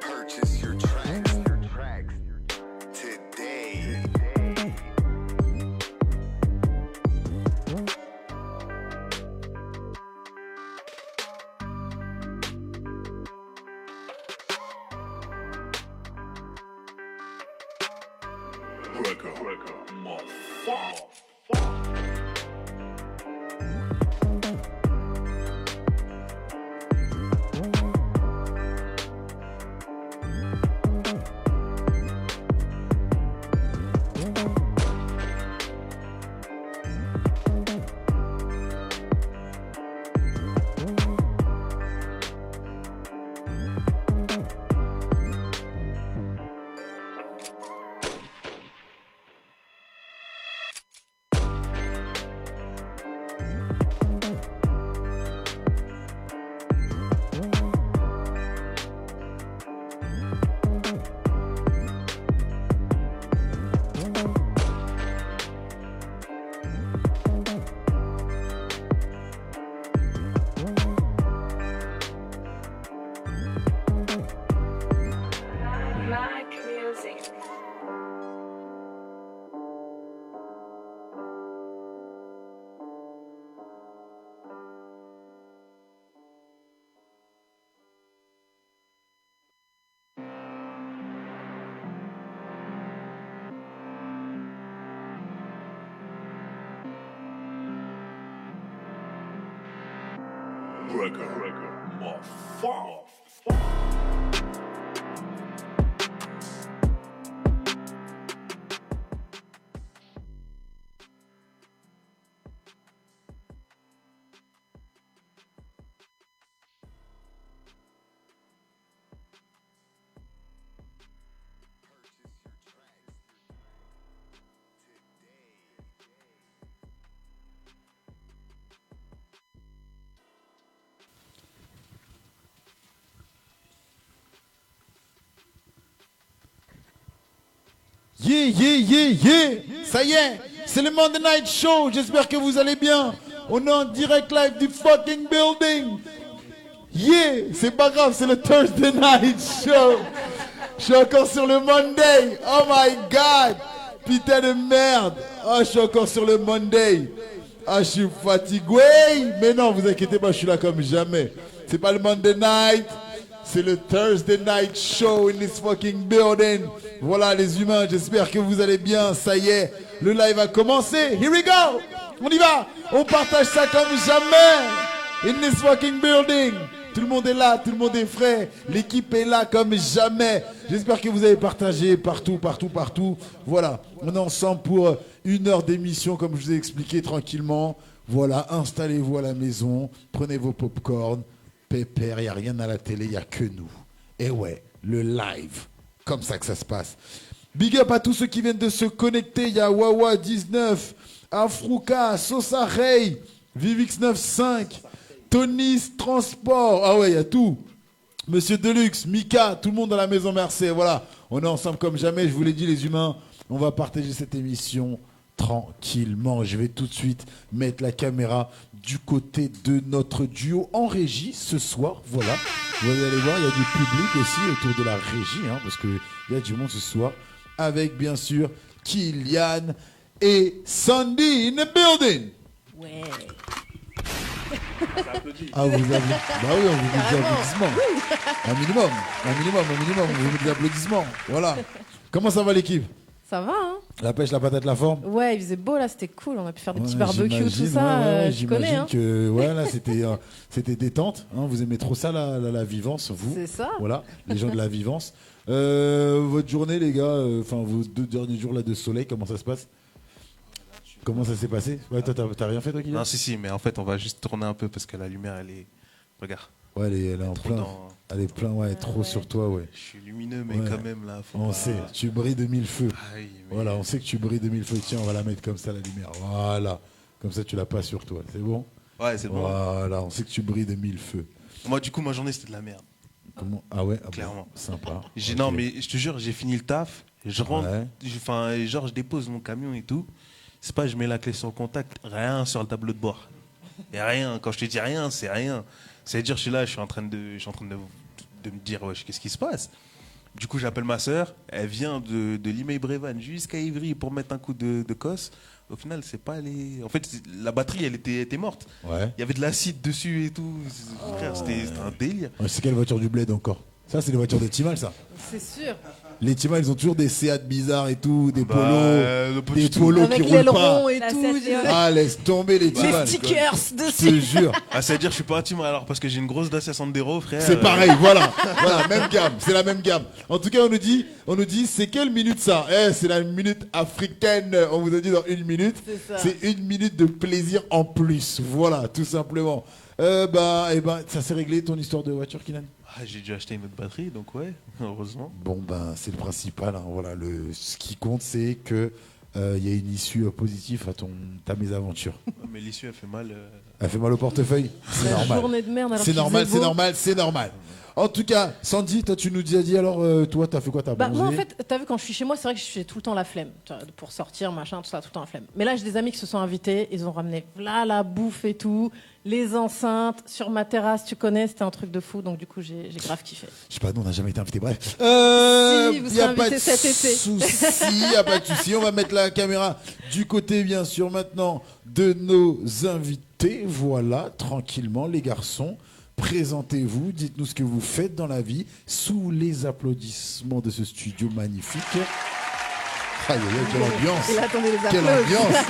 Purchase your tracks today. Black music. Yeah. Ça y est, c'est le Monday Night Show. J'espère que vous allez bien. On est en direct live du fucking building. Yeah, c'est pas grave, c'est le Thursday Night Show. Je suis encore sur le Monday. Oh my God. Putain de merde. Oh, je suis encore sur le Monday. Ah, je suis fatigué. Mais non, vous inquiétez pas, je suis là comme jamais. C'est pas le Monday Night. C'est le Thursday Night Show in this fucking building. Voilà les humains, j'espère que vous allez bien. Ça y est, le live a commencé. Here we go. On y va. On partage ça comme jamais. In this fucking building. Tout le monde est là, tout le monde est frais. L'équipe est là comme jamais. J'espère que vous avez partagé partout. Voilà, on est ensemble pour 1 heure d'émission comme je vous ai expliqué tranquillement. Voilà, installez-vous à la maison. Prenez vos pop-corn. Pépère, il n'y a rien à la télé, il n'y a que nous. Et ouais, le live, comme ça que ça se passe. Big up à tous ceux qui viennent de se connecter. Il y a Wawa19, Afrouka, Sosa Rey, Vivix95, Tonis Transport. Ah ouais, il y a tout. Monsieur Deluxe, Mika, tout le monde dans la maison, merci. Voilà, on est ensemble comme jamais. Je vous l'ai dit, les humains, on va partager cette émission tranquillement. Je vais tout de suite mettre la caméra du côté de notre duo en régie ce soir. Voilà, vous allez voir, il y a du public aussi autour de la régie, hein, parce qu'il y a du monde ce soir, avec bien sûr Kylian et Sandy in the building. Ouais. Ah, vous avez... Bah oui, on vous met des applaudissements. Un minimum, on vous met des applaudissements. Voilà. Comment ça va l'équipe? Ça va, hein? La pêche, la patate, la forme. Ouais, il faisait beau là, c'était cool. On a pu faire des petits Ouais, barbecues, tout j'imagine, ça. Tu connais, j'imagine hein? que là, c'était détente. Hein, vous aimez trop ça, la vivance, vous. C'est ça. Voilà, les gens de la vivance. Votre journée, les gars, enfin vos 2 derniers jours là de soleil, comment ça se passe? Comment ça s'est passé? Ouais, toi, t'as rien fait, toi, Kylian? Non, si, mais en fait, on va juste tourner un peu parce que la lumière, elle est. Regarde. Ouais, elle est en Trop plein. dans- Elle est plein, ouais, trop sur toi, ouais. Je suis lumineux, mais Ouais. quand même, là. Faut On pas- sait, tu brilles de 1000 feux. Aïe, mais- Voilà, on sait que tu brilles de 1000 feux. Tiens, on va la mettre comme ça, la lumière. Voilà. Comme ça, tu l'as pas sur toi. C'est bon? Ouais, c'est bon. Voilà, on sait que tu brilles de 1000 feux. Moi, du coup, ma journée, c'était de la merde. Comment? Ah ouais? Ah bon, Clairement. sympa. Non, Ok. mais je te jure, j'ai fini le taf. Je rentre. Ouais. Enfin, genre, je dépose mon camion et tout. C'est pas, je mets la clé sur le contact. Rien sur le tableau de bord. Et rien. Quand je te dis rien, c'est rien. C'est-à-dire, je suis là, je suis en train de me dire, wesh, qu'est-ce qui se passe? Du coup, j'appelle ma sœur. Elle vient de Limay Brévannes jusqu'à Ivry pour mettre un coup de cosse. Au final, c'est pas les. En fait, la batterie, elle était morte. Ouais. Il y avait de l'acide dessus et tout. Frère, c'était un délire. Ouais, c'est quelle voiture du bled encore? Ça, c'est les voitures de Timal, ça. C'est sûr. Les Timal, ils ont toujours des Seat bizarres et tout, des polos, pas des du tout. polos qui Avec roulent pas. l'aileron et La tout. Seat Ah, laisse tomber les Les Timal. stickers Je te dessus. jure. Ah, c'est-à-dire, je suis pas intime alors parce que j'ai une grosse Dacia Sandero, frère. C'est pareil, voilà. Voilà, même gamme, c'est la même gamme. En tout cas, on nous dit, c'est quelle minute ça? C'est la minute africaine. On vous a dit dans 1 minute. C'est ça. C'est 1 minute de plaisir en plus. Voilà, tout simplement. Ça s'est réglé ton histoire de voiture, Kylian? Ah, j'ai dû acheter une autre batterie, donc ouais, heureusement. Bon, c'est le principal. Hein, voilà, ce qui compte, c'est que y a une issue positive à ta mésaventure. Mais l'issue, elle fait mal. Elle fait mal au portefeuille. C'est La normal. journée de merde alors C'est qu'il normal, faisait c'est beau. normal, c'est normal. En tout cas, Sandy, toi, tu nous as dit alors, toi, t'as fait quoi? T'as Bah, bronzé? moi, en fait, t'as vu, quand je suis chez moi, c'est vrai que j'ai tout le temps la flemme. Tu vois, pour sortir, machin, tout ça, tout le temps la flemme. Mais là, j'ai des amis qui se sont invités. Ils ont ramené là la bouffe et tout. Les enceintes sur ma terrasse, tu connais, c'était un truc de fou. Donc, du coup, j'ai grave kiffé. Je sais pas, nous on n'a jamais été invités. Bref. Si, vous Y a serez pas de invités cet été. souci, y a pas de souci. On va mettre la caméra du côté, bien sûr, maintenant de nos invités. Voilà, tranquillement, les garçons. Présentez-vous, dites-nous ce que vous faites dans la vie sous les applaudissements de ce studio magnifique. Aïe, aïe, aïe, quelle ambiance! Il attendait les Quelle applaudissements. ambiance!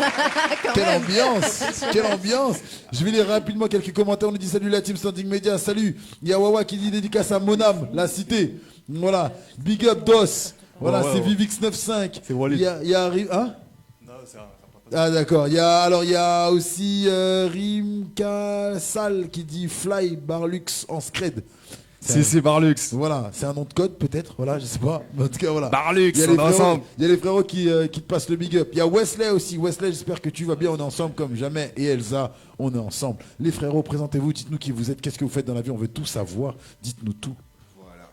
Quand Quelle même. ambiance! Quelle ambiance! Je vais lire rapidement quelques commentaires. On nous dit salut la team Standing Media, salut! Il y a Wawa qui dit dédicace à Monam, la cité. Voilà. Big up DOS. Voilà, Ouais, c'est ouais. Vivix95. C'est Walid. Il y a hein? Non, c'est un. Ah d'accord, il y a aussi Rimka Sal qui dit Fly Barlux en scred. C'est Barlux. Voilà, c'est un nom de code peut-être, voilà, je sais pas. Mais en tout cas voilà. Barlux, Il y a on les est frérots, ensemble. il y a les frérots qui te passent le big up. Il y a Wesley aussi. Wesley, j'espère que tu vas bien. On est ensemble comme jamais. Et Elsa, on est ensemble. Les frérots, présentez-vous, dites-nous qui vous êtes, qu'est-ce que vous faites dans la vie. On veut tout savoir. Dites-nous tout. Voilà.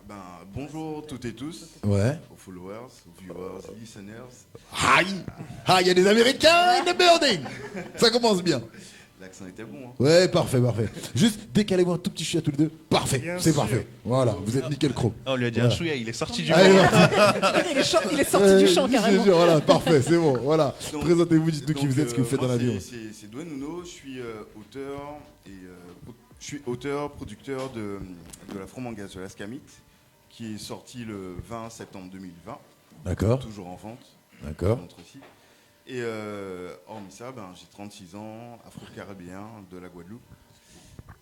Bonjour toutes et tous, Ouais. aux followers, aux viewers, listeners. Aïe, il y a des Américains in the building. Ça commence bien. L'accent était bon, hein. Ouais, parfait, parfait. Juste décalez-vous un tout petit chouïa tous les deux. Parfait, c'est parfait. Voilà, vous êtes nickel chrome. Ah, on lui a dit un chouïa, il est sorti du Allez, banc. Il est sorti du champ je te carrément. jure, voilà, parfait, c'est bon. Voilà. Donc- Présentez-vous, dites-nous qui donc, vous êtes, ce que vous faites dans moi, la vie. C'est Douane Nuno, je suis auteur je suis auteur, producteur de la Fromanga de l'Ascamit, qui est sorti le 20 septembre 2020, D'accord, toujours en vente. d'accord. Entre aussi. Et hormis ça, j'ai 36 ans, afro-caribéen de la Guadeloupe.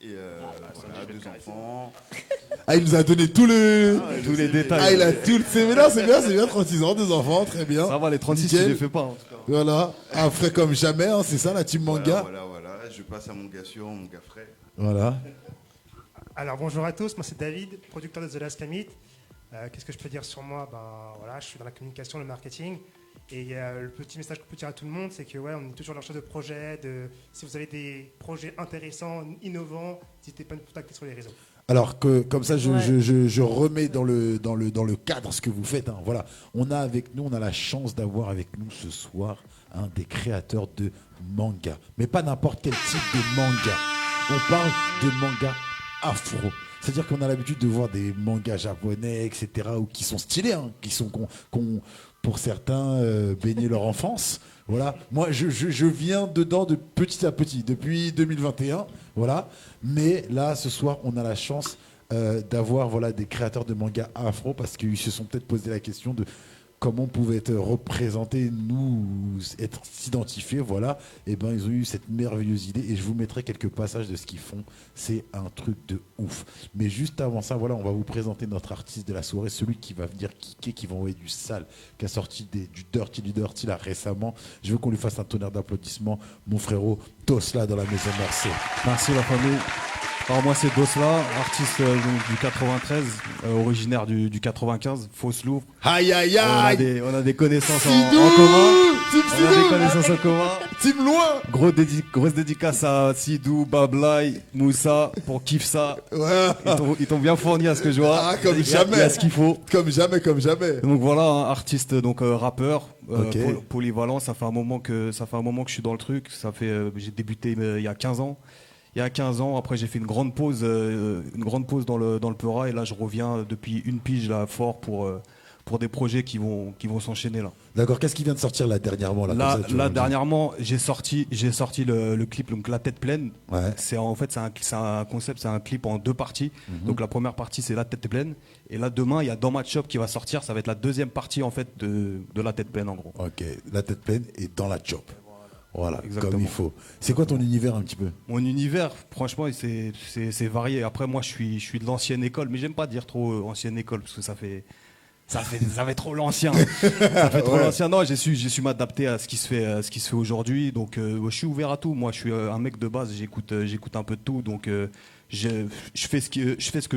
Et voilà, 2 enfants. Ah, il nous a donné tous les détails. Ah, il a tout le CV là, c'est bien, 36 ans, 2 enfants, très bien. Ça va, les 36, Nickel. tu les fais pas. En tout cas. Voilà, un frais comme jamais, hein, c'est ça la team manga. Voilà. Je passe à mon gars sûr, mon gars frais. Voilà. Alors bonjour à tous, moi c'est David, producteur de The Last Camit. Qu'est-ce que je peux dire sur moi? Voilà, je suis dans la communication, le marketing. Et le petit message qu'on peut dire à tout le monde, c'est que ouais, on est toujours dans la recherche de projets. Si vous avez des projets intéressants, innovants, n'hésitez pas à nous contacter sur les réseaux. Alors que comme ça, Ouais. je remets dans le cadre ce que vous faites. Hein. Voilà, on a la chance d'avoir avec nous ce soir des créateurs de manga, mais pas n'importe quel type de manga. On parle de manga afro. C'est-à-dire qu'on a l'habitude de voir des mangas japonais, etc., ou qui sont stylés, hein, qu'on pour certains baigné leur enfance. Voilà. Moi, je viens dedans de petit à petit, depuis 2021. Voilà. Mais là, ce soir, on a la chance d'avoir des créateurs de mangas afro parce qu'ils se sont peut-être posé la question de comment on pouvait être représenté, nous, être s'identifier, voilà. Et ben ils ont eu cette merveilleuse idée et je vous mettrai quelques passages de ce qu'ils font. C'est un truc de ouf. Mais juste avant ça, voilà, on va vous présenter notre artiste de la soirée, celui qui va venir kicker, qui va envoyer du sale, qui a sorti du dirty là récemment. Je veux qu'on lui fasse un tonnerre d'applaudissements, mon frérot Dosla dans la maison Mercé. Merci la famille. Alors moi c'est Dosla, artiste donc, du 93, originaire du 95, Fausse-Louvre. Aïe aïe aïe. On a des connaissances en Sidou commun. Team On a des Sidou connaissances en commun. Team loin. Grosse dédicace à Sidou, Bablai, Moussa pour Kifsa. Ouais. Ils t'ont bien fourni à ce que je vois. Ah, comme Il y a- jamais. Il y a ce qu'il faut. Comme jamais. Donc voilà, un artiste donc rappeur, Ok. polyvalent. Ça fait un moment que je suis dans le truc. J'ai débuté il y a 15 ans. Il y a 15 ans, après j'ai fait une grande pause dans le Peura et là je reviens depuis une pige là fort pour des projets qui vont s'enchaîner là. D'accord, qu'est-ce qui vient de sortir là dernièrement là, comme ça, tu vas me dire. Dernièrement, j'ai sorti le clip donc La Tête Pleine. Ouais. C'est un concept, c'est un clip en 2 parties. Donc la première partie c'est La Tête Pleine et là demain il y a Dans ma shop qui va sortir, ça va être la deuxième partie en fait de La Tête Pleine en gros. Ok, la tête pleine et dans la chop. Voilà, Exactement. comme il faut. C'est quoi ton univers un petit peu? Mon univers, franchement, c'est varié. Après, moi, je suis de l'ancienne école, mais j'aime pas dire trop ancienne école parce que ça fait trop l'ancien. Ça fait trop Ouais. l'ancien. Non, j'ai su m'adapter à ce qui se fait aujourd'hui. Donc, je suis ouvert à tout. Moi, je suis un mec de base. J'écoute un peu de tout. Donc, je fais ce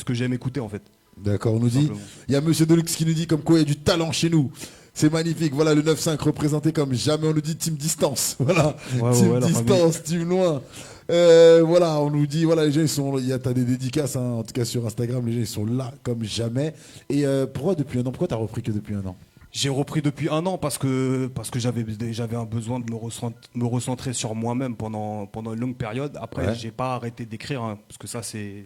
que j'aime écouter en fait. D'accord, on nous dit, Simplement. il y a Monsieur Deluxe qui nous dit comme quoi il y a du talent chez nous. C'est magnifique, voilà le 9-5 représenté comme jamais, on nous dit Team Distance, voilà, Team la Distance, Team Loin. Voilà, on nous dit, voilà les gens ils sont, t'as des dédicaces, hein, en tout cas sur Instagram, les gens ils sont là comme jamais. Et pourquoi depuis un an, pourquoi t'as repris que depuis un an? J'ai repris depuis un an parce que j'avais un besoin de me recentrer sur moi-même pendant une longue période. Après, Ouais. j'ai pas arrêté d'écrire hein, parce que ça j'ai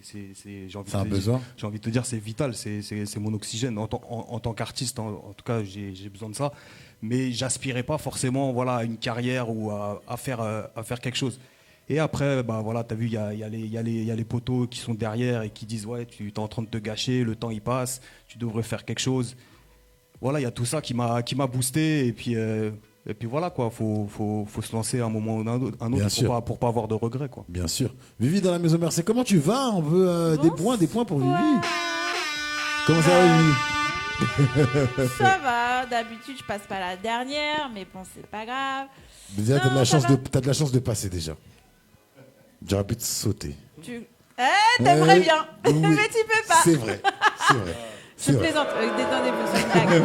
un besoin. J'ai envie de te dire c'est vital, c'est mon oxygène en tant qu'artiste. En tout cas, j'ai besoin de ça. Mais j'aspirais pas forcément à une carrière ou à faire quelque chose. Et après, t'as vu, il y a les poteaux qui sont derrière et qui disent ouais, tu es en train de te gâcher, le temps il passe, tu devrais faire quelque chose. Voilà, il y a tout ça qui m'a boosté et puis voilà quoi, faut se lancer à un moment ou un autre Bien sûr. pour pas avoir de regrets quoi. Bien sûr. Vivi dans la maison Mercé, comment tu vas? On veut des points pour Vivi. Comment ça va Vivi? Ça va, d'habitude je passe pas la dernière, mais bon c'est pas grave. Déjà, t'as Non, ça va. de la chance de passer déjà. J'aurais pu te sauter. T'aimerais bien, Oui. mais tu peux pas. C'est vrai. Je plaisante, détendez vous c'est une blague.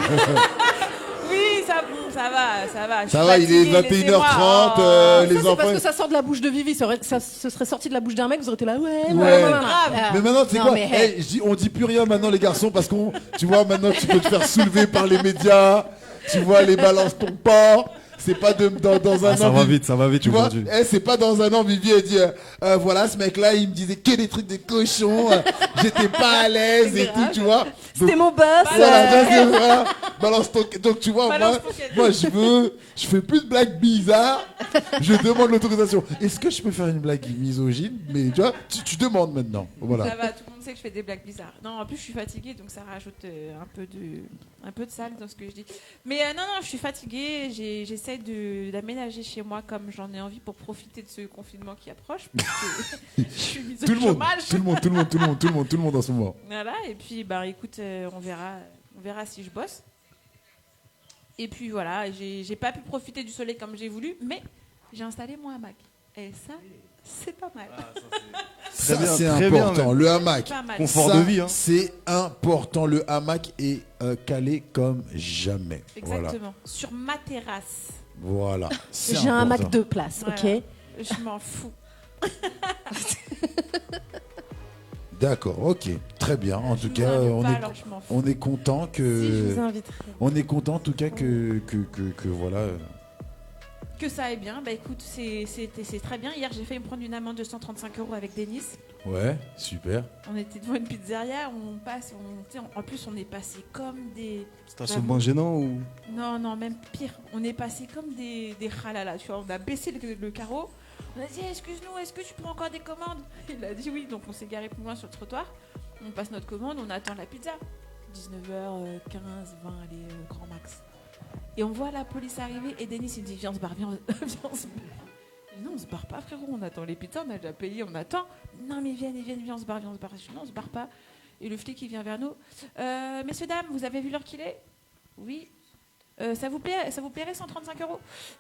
Oui, ça va. Je suis Ça va, il est fatiguée, 21h30, laissez-moi. Ça, les c'est enfants. parce que ça sort de la bouche de Vivi. Ça se serait sorti de la bouche d'un mec, vous auriez été là, ouais. Mais maintenant, tu sais Non, quoi mais, hey. On dit plus rien maintenant, les garçons, parce qu'on, tu vois, maintenant, tu peux te faire soulever par les médias. Tu vois, les balances ton port. C'est pas dans un an. Ça va vite Tu vois, aujourd'hui. c'est pas dans un an, Vivi, elle dit, voilà, ce mec-là, il me disait que des trucs de cochon. J'étais pas à l'aise et tout, tu vois. C'était mon boss. Voilà. Balance ton... Donc, tu vois, Balance ton cadeau. moi, je fais plus de blagues bizarres. Je demande l'autorisation. Est-ce que je peux faire une blague misogyne? Mais tu vois, tu demandes maintenant. Voilà. Ça va, tout le monde sait que je fais des blagues bizarres. Non, en plus je suis fatiguée, donc ça rajoute un peu de sale dans ce que je dis. Mais non, je suis fatiguée. J'essaie d'aménager chez moi comme j'en ai envie pour profiter de ce confinement qui approche. Parce que je suis mise Tout au le monde, chômage. tout le monde en ce moment. Voilà, et puis écoute, on verra si je bosse. Et puis voilà, j'ai pas pu profiter du soleil comme j'ai voulu, mais j'ai installé mon hamac. Et ça, c'est pas mal. Ça, bien, c'est très bien, important. même. Le hamac. Pas mal. Confort Ça, de vie, hein. c'est important. Le hamac est calé comme jamais. Exactement. Sur ma terrasse. Voilà. C'est J'ai un important. Mac 2 places, ok. Voilà. Je m'en fous. D'accord, ok. Très bien. En tout Je cas, vous invite on pas, est, alors je m'en fous. on est content Si, je vous que. inviterai. On est content en tout cas que voilà. Que ça aille bien. Bah écoute, c'est très bien. Hier, j'ai failli me prendre une amende de 135 € avec Denis. Ouais, super. On était devant une pizzeria, en plus on est passé comme des... C'est un souvenir gênant ou Non, même pire. On est passé comme des halala, tu vois. On a baissé le carreau. On a dit, excuse-nous, est-ce que tu prends encore des commandes? Il a dit oui, donc on s'est garé plus loin sur le trottoir. On passe notre commande, on attend la pizza. 19h15, 20, allez, grand max. Et on voit la police arriver et Denis il dit viens on se barre, viens on se barre. Je dis, non on se barre pas frérot, on attend les pizzas, on a déjà payé, on attend. Non mais viens on se barre, viens on se barre. Je dis, non on se barre pas. Et le flic il vient vers nous. Messieurs dames, vous avez vu l'heure qu'il est? Oui. Ça vous plairait 135 €?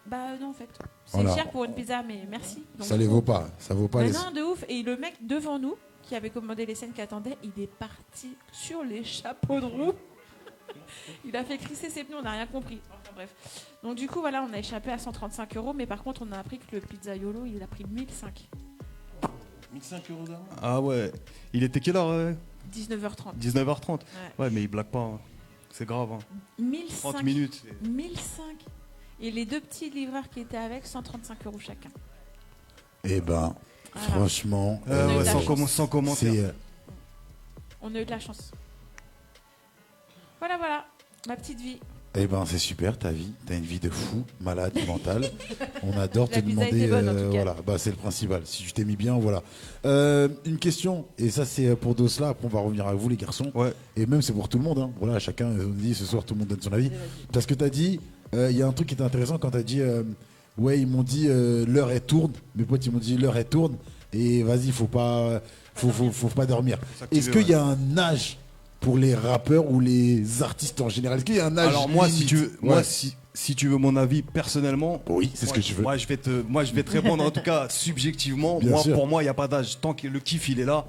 Bah non en fait. C'est Voilà. cher pour une pizza mais merci. Donc, Ça les vaut pas. Ça vaut pas mais les. non de ouf. Et le mec devant nous qui avait commandé les scènes qui attendaient, il est parti sur les chapeaux de roue. Il a fait crisser ses pneus, on n'a rien compris. Enfin, bref. Donc du coup voilà, on a échappé à 135 €, mais par contre on a appris que le pizzaiolo il a pris 1005. 1005 € d'amende. Ah ouais. Il était quelle heure 19h30. 19h30. Ouais, mais il blague pas. Hein. C'est grave. Hein. 1005. 30 minutes. 1005. Et les deux petits livreurs qui étaient avec, 135 € chacun. Eh ben, Voilà. franchement, On a eu de la chance. Sans commentaire. c'est. On a eu de la chance. Voilà, ma petite vie. Eh ben, c'est super ta vie. T'as une vie de fou, malade, mental. On adore te La pizza demander. était bonne, en tout cas. Voilà, bah, c'est le principal. Si tu t'es mis bien, voilà. Une question, et ça c'est pour Dosla. Après, on va revenir à vous, les garçons. Ouais. Et même c'est pour tout le monde. Hein. Voilà, chacun nous dit ce soir, tout le monde donne son avis. Parce que t'as dit, il y a un truc qui était intéressant quand t'as dit, ouais, ils m'ont dit l'heure elle tourne. Mes potes ils m'ont dit l'heure elle tourne. Et vas-y, faut pas dormir. Est-ce qu'il y a un âge pour les rappeurs ou les artistes en général? Est-ce qu'il y a un âge Alors moi, limite? si tu veux, Ouais. moi, si tu veux mon avis personnellement, Oui, c'est ce que tu veux. Moi, je vais te répondre en tout cas subjectivement. Bien sûr. Pour moi, il n'y a pas d'âge. Tant que le kiff il est là,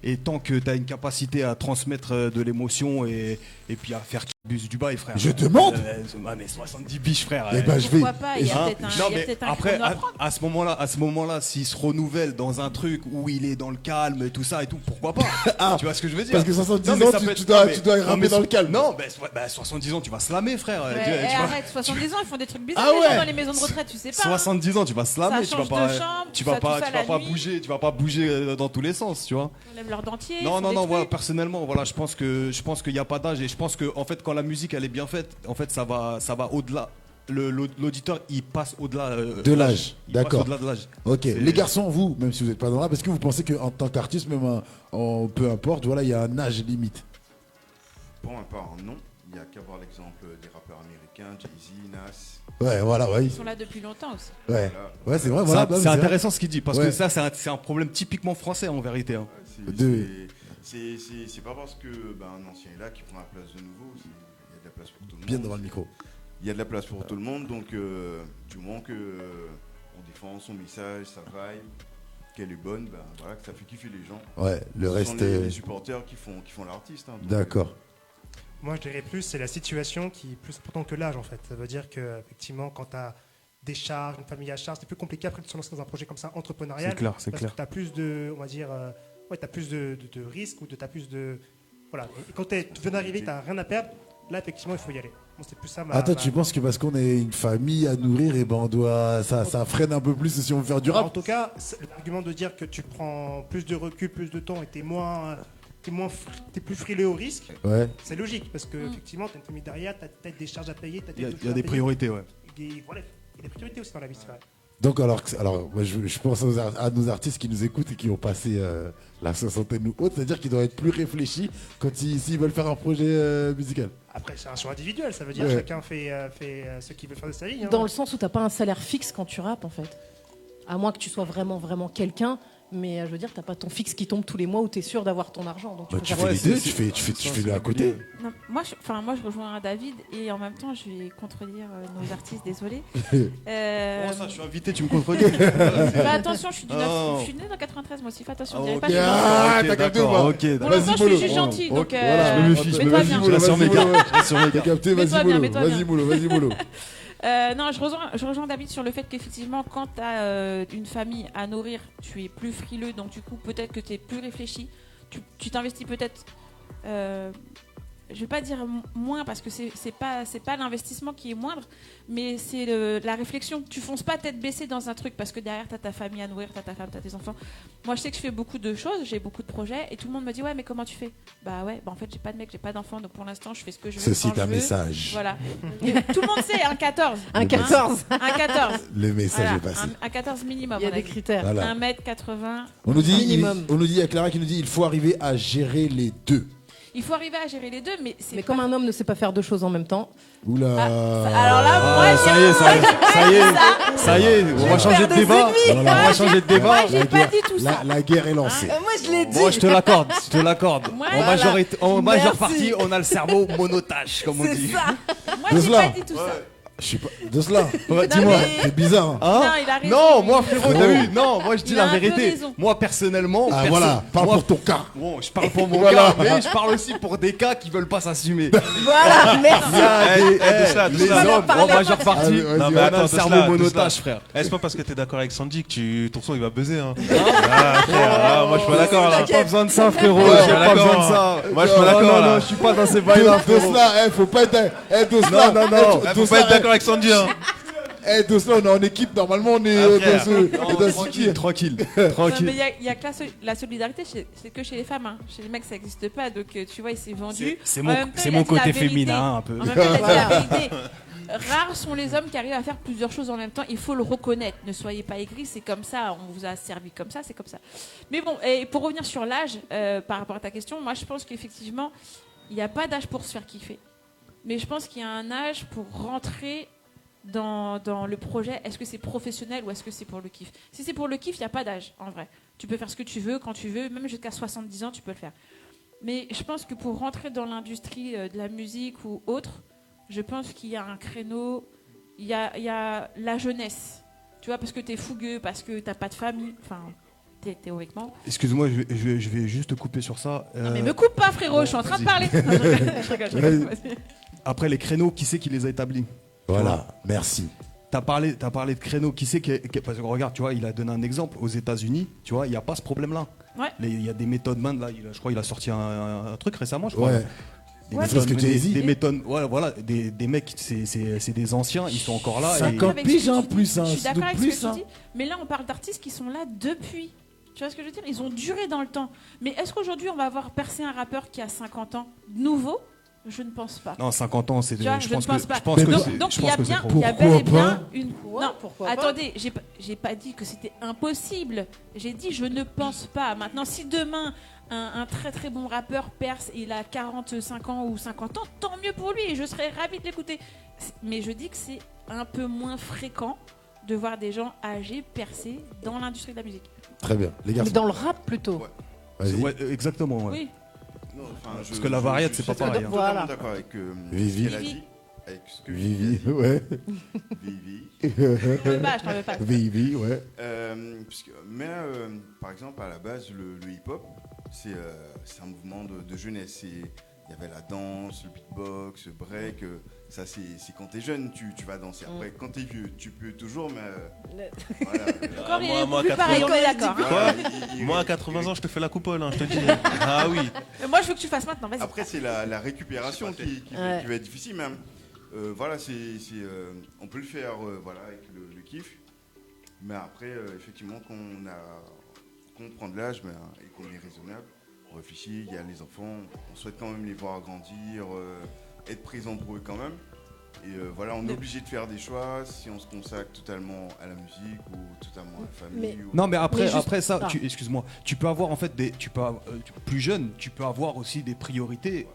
et tant que tu as une capacité à transmettre de l'émotion et puis à faire bus du bail, frère. Je demande. Mais 70 biches, frère. Eh ben, je vais. Pourquoi pas? Il y a Hein peut-être un, Non, il y a mais peut-être un après, créneau à prendre. à ce moment-là, s'il se renouvelle dans un truc où il est dans le calme et tout ça et tout, pourquoi pas? Ah, Tu vois ce que je veux dire? parce que 70 Non, mais ans, ça tu- peut être- tu dois- non, mais- tu dois non, ramper mais dans le calme. Non, 70 ans, tu vas slammer, frère. Ouais, Tu vois- arrête, 70 ans, ils font des trucs bizarres Ah les ouais. gens dans les maisons de retraite, tu sais pas. 70 ans, tu vas slammer, Ça tu vas change pas, de chambre, tu tout vas ça, pas, tout ça tu vas la pas nuit. bouger, tu vas pas bouger dans tous les sens, tu vois. On lève leur dentier. Non, ils non, font non, des voilà, trucs. personnellement, voilà, je pense qu'il n'y a pas d'âge et je pense que, en fait, quand la musique elle est bien faite, en fait, ça va au-delà. L'auditeur, il passe au-delà De l'âge, Il passe d'accord. au-delà de l'âge. Ok, C'est- les garçons, vous, même si vous n'êtes pas dans là, parce que vous pensez qu'en tant qu'artiste, même peu importe, voilà, il y a un âge limite. Pour ma part, non. Il n'y a qu'à voir l'exemple des rappeurs américains, Jay-Z, Nas. Ouais, voilà, ouais. Ils sont là depuis longtemps aussi. Ouais, Voilà. ouais, c'est vrai, voilà. C'est bah, c'est vrai. intéressant ce qu'il dit parce Ouais. que ça, c'est un problème typiquement français en vérité. Hein. C'est pas parce que un ancien est là qui prend la place de nouveau. Il y a de la place pour tout le monde. Bien devant le micro. Il y a de la place pour tout le monde, donc du moment que on défend son message, sa vibe, qu'elle est bonne, voilà, que ça fait kiffer les gens. Ouais, le Ce reste. sont les supporters qui font l'artiste. Hein, donc, D'accord. Moi, je dirais plus, c'est la situation qui est plus importante que l'âge, en fait. Ça veut dire qu'effectivement, quand tu as des charges, une famille à charge, c'est plus compliqué après de se lancer dans un projet comme ça entrepreneurial. C'est clair, c'est parce clair. que tu as plus de, on va dire, t'as plus de risques ou tu as plus de. Voilà. Et quand tu viens d'arriver, tu n'as rien à perdre, là, effectivement, il faut y aller. Bon, c'est plus ça. Attends, tu penses que parce qu'on est une famille à nourrir, et ben on doit, ça freine un peu plus si on veut faire du En rap. tout cas, l'argument de dire que tu prends plus de recul, plus de temps et t'es plus frileux au risque, Ouais. c'est logique parce que effectivement, t'as une famille derrière, t'as peut-être des charges à payer, t'as Il y a, des il y a des priorités, ouais. Voilà, il y a des priorités aussi dans la vie, c'est vrai. Donc alors moi, je pense à nos artistes qui nous écoutent et qui ont passé la soixantaine ou autre, c'est-à-dire qu'ils doivent être plus réfléchis quand s'ils veulent faire un projet musical. Après, c'est un choix individuel, ça veut dire Ouais. chacun fait ce qu'il veut faire de sa vie. Hein. Dans le sens où t'as pas un salaire fixe quand tu rappes en fait. À moins que tu sois vraiment quelqu'un, mais je veux dire, t'as pas ton fixe qui tombe tous les mois où t'es sûr d'avoir ton argent. Donc Bah, peux tu faire- fais les c'est- deux, c'est- tu fais le à côté. Non, moi, je rejoins David et en même temps, je vais contredire nos artistes, désolé. Comment ça, je suis invité, tu me contredis Fais attention, je suis Oh. je suis né dans 93, moi aussi, fais attention. Ah, je dirais ok. pas que je suis Ah, Ok, t'as capté d'accord, ou pas ok, Pour d'accord. l'instant, je suis Molo. juste gentil, Ok, donc voilà, je me méfie, mets-toi bien. je reste sur mes gardes. Je reste sur mes T'as gardes. capté, Mets-toi vas-y bien, Molo, mets-toi vas-y bien. Molo, vas-y Molo. Non, je rejoins David sur le fait qu'effectivement, quand tu as une famille à nourrir, tu es plus frileux, donc du coup, peut-être que tu es plus réfléchi. Tu t'investis peut-être, je vais pas dire moins parce que c'est pas l'investissement qui est moindre, mais c'est la réflexion. Tu fonces pas tête baissée dans un truc parce que derrière, tu as ta famille à nourrir, tu as ta femme, tu as tes enfants. Moi, je sais que je fais beaucoup de choses, j'ai beaucoup de projets et tout le monde me dit ouais, mais comment tu fais? Bah ouais, en fait, j'ai pas de mec, j'ai pas d'enfant, donc pour l'instant, je fais ce que je veux. Ceci quand est un je veux. message. Voilà. Et tout le monde sait, un 14. Un 14. Un 14. Le message Voilà, est passé. un 14 minimum. Il y a on des dit. critères. Voilà. 1m80. On nous dit, Minimum. il y a Clara qui nous dit il faut arriver à gérer les deux. Il faut arriver à gérer les deux, mais c'est. Mais comme un homme ne sait pas faire deux choses en même temps. Oula. Alors là, moi, Ah, ça y est, on va changer de débat. On va changer de débat. Moi, j'ai pas dit tout ça. La guerre est lancée. Moi, je l'ai dit. Moi, je te l'accorde, Moi, En majeure Merci. partie, on a le cerveau monotache, comme on C'est dit. ça. Moi, j'ai Cela. pas dit tout ça. Je suis pas de cela. Ouais, Non, dis-moi. mais- C'est bizarre. Hein Non, il a raison. Non, moi frérot, t'as vu? Non, moi je dis Il la a un peu vérité. raison. Moi personnellement, Ah voilà, parle moi, pour ton cas. Bon, je parle pour mon Voilà. cas, mais je parle aussi pour des cas qui veulent pas s'assumer. Voilà, merci. Il y a des, Tesla, les Tesla. hommes, en majeure partie, Vas-y, on vas-y, a mais attends, le Tesla, cerveau monotage, Tesla. frère. C'est pas parce que t'es d'accord avec Sandy que ton son il va buzzer. Hein. Ah, frère, ah, moi je suis pas d'accord là. J'ai pas besoin de ça, frérot. Ouais, J'ai pas d'accord. besoin de ça. Moi, je suis pas d'accord, Non, là. non, je suis pas dans ces bails-là, De frérot. cela, faut pas être. De cela, Non. Faut pas être d'accord avec Sandy. Hein. De cela, on est en équipe. Normalement, on est frère. dans Tranquille. Non, mais il y a que la solidarité, c'est que chez les femmes. Hein. Chez les mecs, ça n'existe pas. Donc, tu vois, il s'est vendu. C'est En mon, même temps, c'est il a mon dit la côté vérité. féminin un peu. En même temps, il a dit la vérité. Rares sont les hommes qui arrivent à faire plusieurs choses en même temps. Il faut le reconnaître. Ne soyez pas aigris, c'est comme ça. On vous a servi comme ça, c'est comme ça. Mais bon, et pour revenir sur l'âge, par rapport à ta question, moi, je pense qu'effectivement, il n'y a pas d'âge pour se faire kiffer. Mais je pense qu'il y a un âge pour rentrer dans le projet. Est-ce que c'est professionnel ou est-ce que c'est pour le kiff? Si c'est pour le kiff, il n'y a pas d'âge, en vrai. Tu peux faire ce que tu veux, quand tu veux, même jusqu'à 70 ans, tu peux le faire. Mais je pense que pour rentrer dans l'industrie de la musique ou autre, je pense qu'il y a un créneau, il y a la jeunesse. Tu vois, parce que tu es fougueux, parce que tu n'as pas de famille, enfin, théoriquement. Excuse-moi, je vais juste te couper sur ça. Non mais me coupe pas, frérot, je suis en train de parler. Non, je rigole, vas-y. Après, les créneaux, qui c'est qui les a établis? Voilà, merci. T'as parlé de créneaux, qui c'est parce que regarde, tu vois, il a donné un exemple aux États-Unis, tu vois, il n'y a pas ce problème-là. Ouais. Il y a des méthodes man, là, je crois qu'il a sorti un truc récemment, je crois. Ouais. Des Ouais, méthodes, c'est ce que tu as dit. des méthodes, voilà, des mecs, c'est des anciens, ils sont encore là. 50 Avec piges ce que en tu dis, plus, hein, Je suis c'est d'accord de avec plus, ce que hein. tu dis, mais là on parle d'artistes qui sont là depuis. Tu vois ce que je veux dire? Ils ont duré dans le temps. Mais est-ce qu'aujourd'hui on va avoir percé un rappeur qui a 50 ans nouveau? Je ne pense pas. Non, 50 ans, c'est Tu vois, je je pense ne pense que pas. je pense que Donc, c'est- donc je il y a pense que c'est bien, trop. il y a bel et Pourquoi bien une. Ouais, Non, pourquoi pas. attendez, j'ai pas dit que c'était impossible. J'ai dit je ne pense pas. Maintenant, si demain un très très bon rappeur perce, et il a 45 ans ou 50 ans, tant mieux pour lui et je serais ravie de l'écouter. Mais je dis que c'est un peu moins fréquent de voir des gens âgés percer dans l'industrie de la musique. Très bien, les Mais garçons. dans le rap plutôt. Ouais. Vas-y. Ouais, exactement, ouais. Oui. Non, enfin, Parce que la variette, c'est pas suis pareil, hein. totalement Voilà. d'accord avec Vivi. ce qu'elle a dit. Avec ce que Vivi, Vivi ouais. a dit. Vivi. Je t'en veux pas. Vivi, ouais. Par exemple, à la base, le hip-hop, c'est un mouvement de jeunesse. Il y avait la danse, le beatbox, le break. Ça, c'est quand t'es jeune, tu vas danser. Après, quand t'es vieux, tu peux toujours, mais voilà. Encore, il moi, est moi, plus 80 pareil, on est d'accord. hein. Voilà, Moi à 80 ans, je te fais la coupole, hein, je te dis. Ah oui. Moi, je veux que tu fasses maintenant. Vas-y. Après, c'est la récupération qui Ouais. va être difficile même. Voilà, on peut le faire voilà, avec le kiff. Mais après, effectivement, qu'on prend de l'âge et qu'on est raisonnable, on réfléchit, il y a les enfants, on souhaite quand même les voir grandir, être présent pour eux quand même. Et voilà, on est obligé de faire des choix si on se consacre totalement à la musique ou totalement à la famille. Mais- Non, mais après, Mais juste- après ça, Ah. excuse-moi, tu peux avoir en fait plus jeune, tu peux avoir aussi des priorités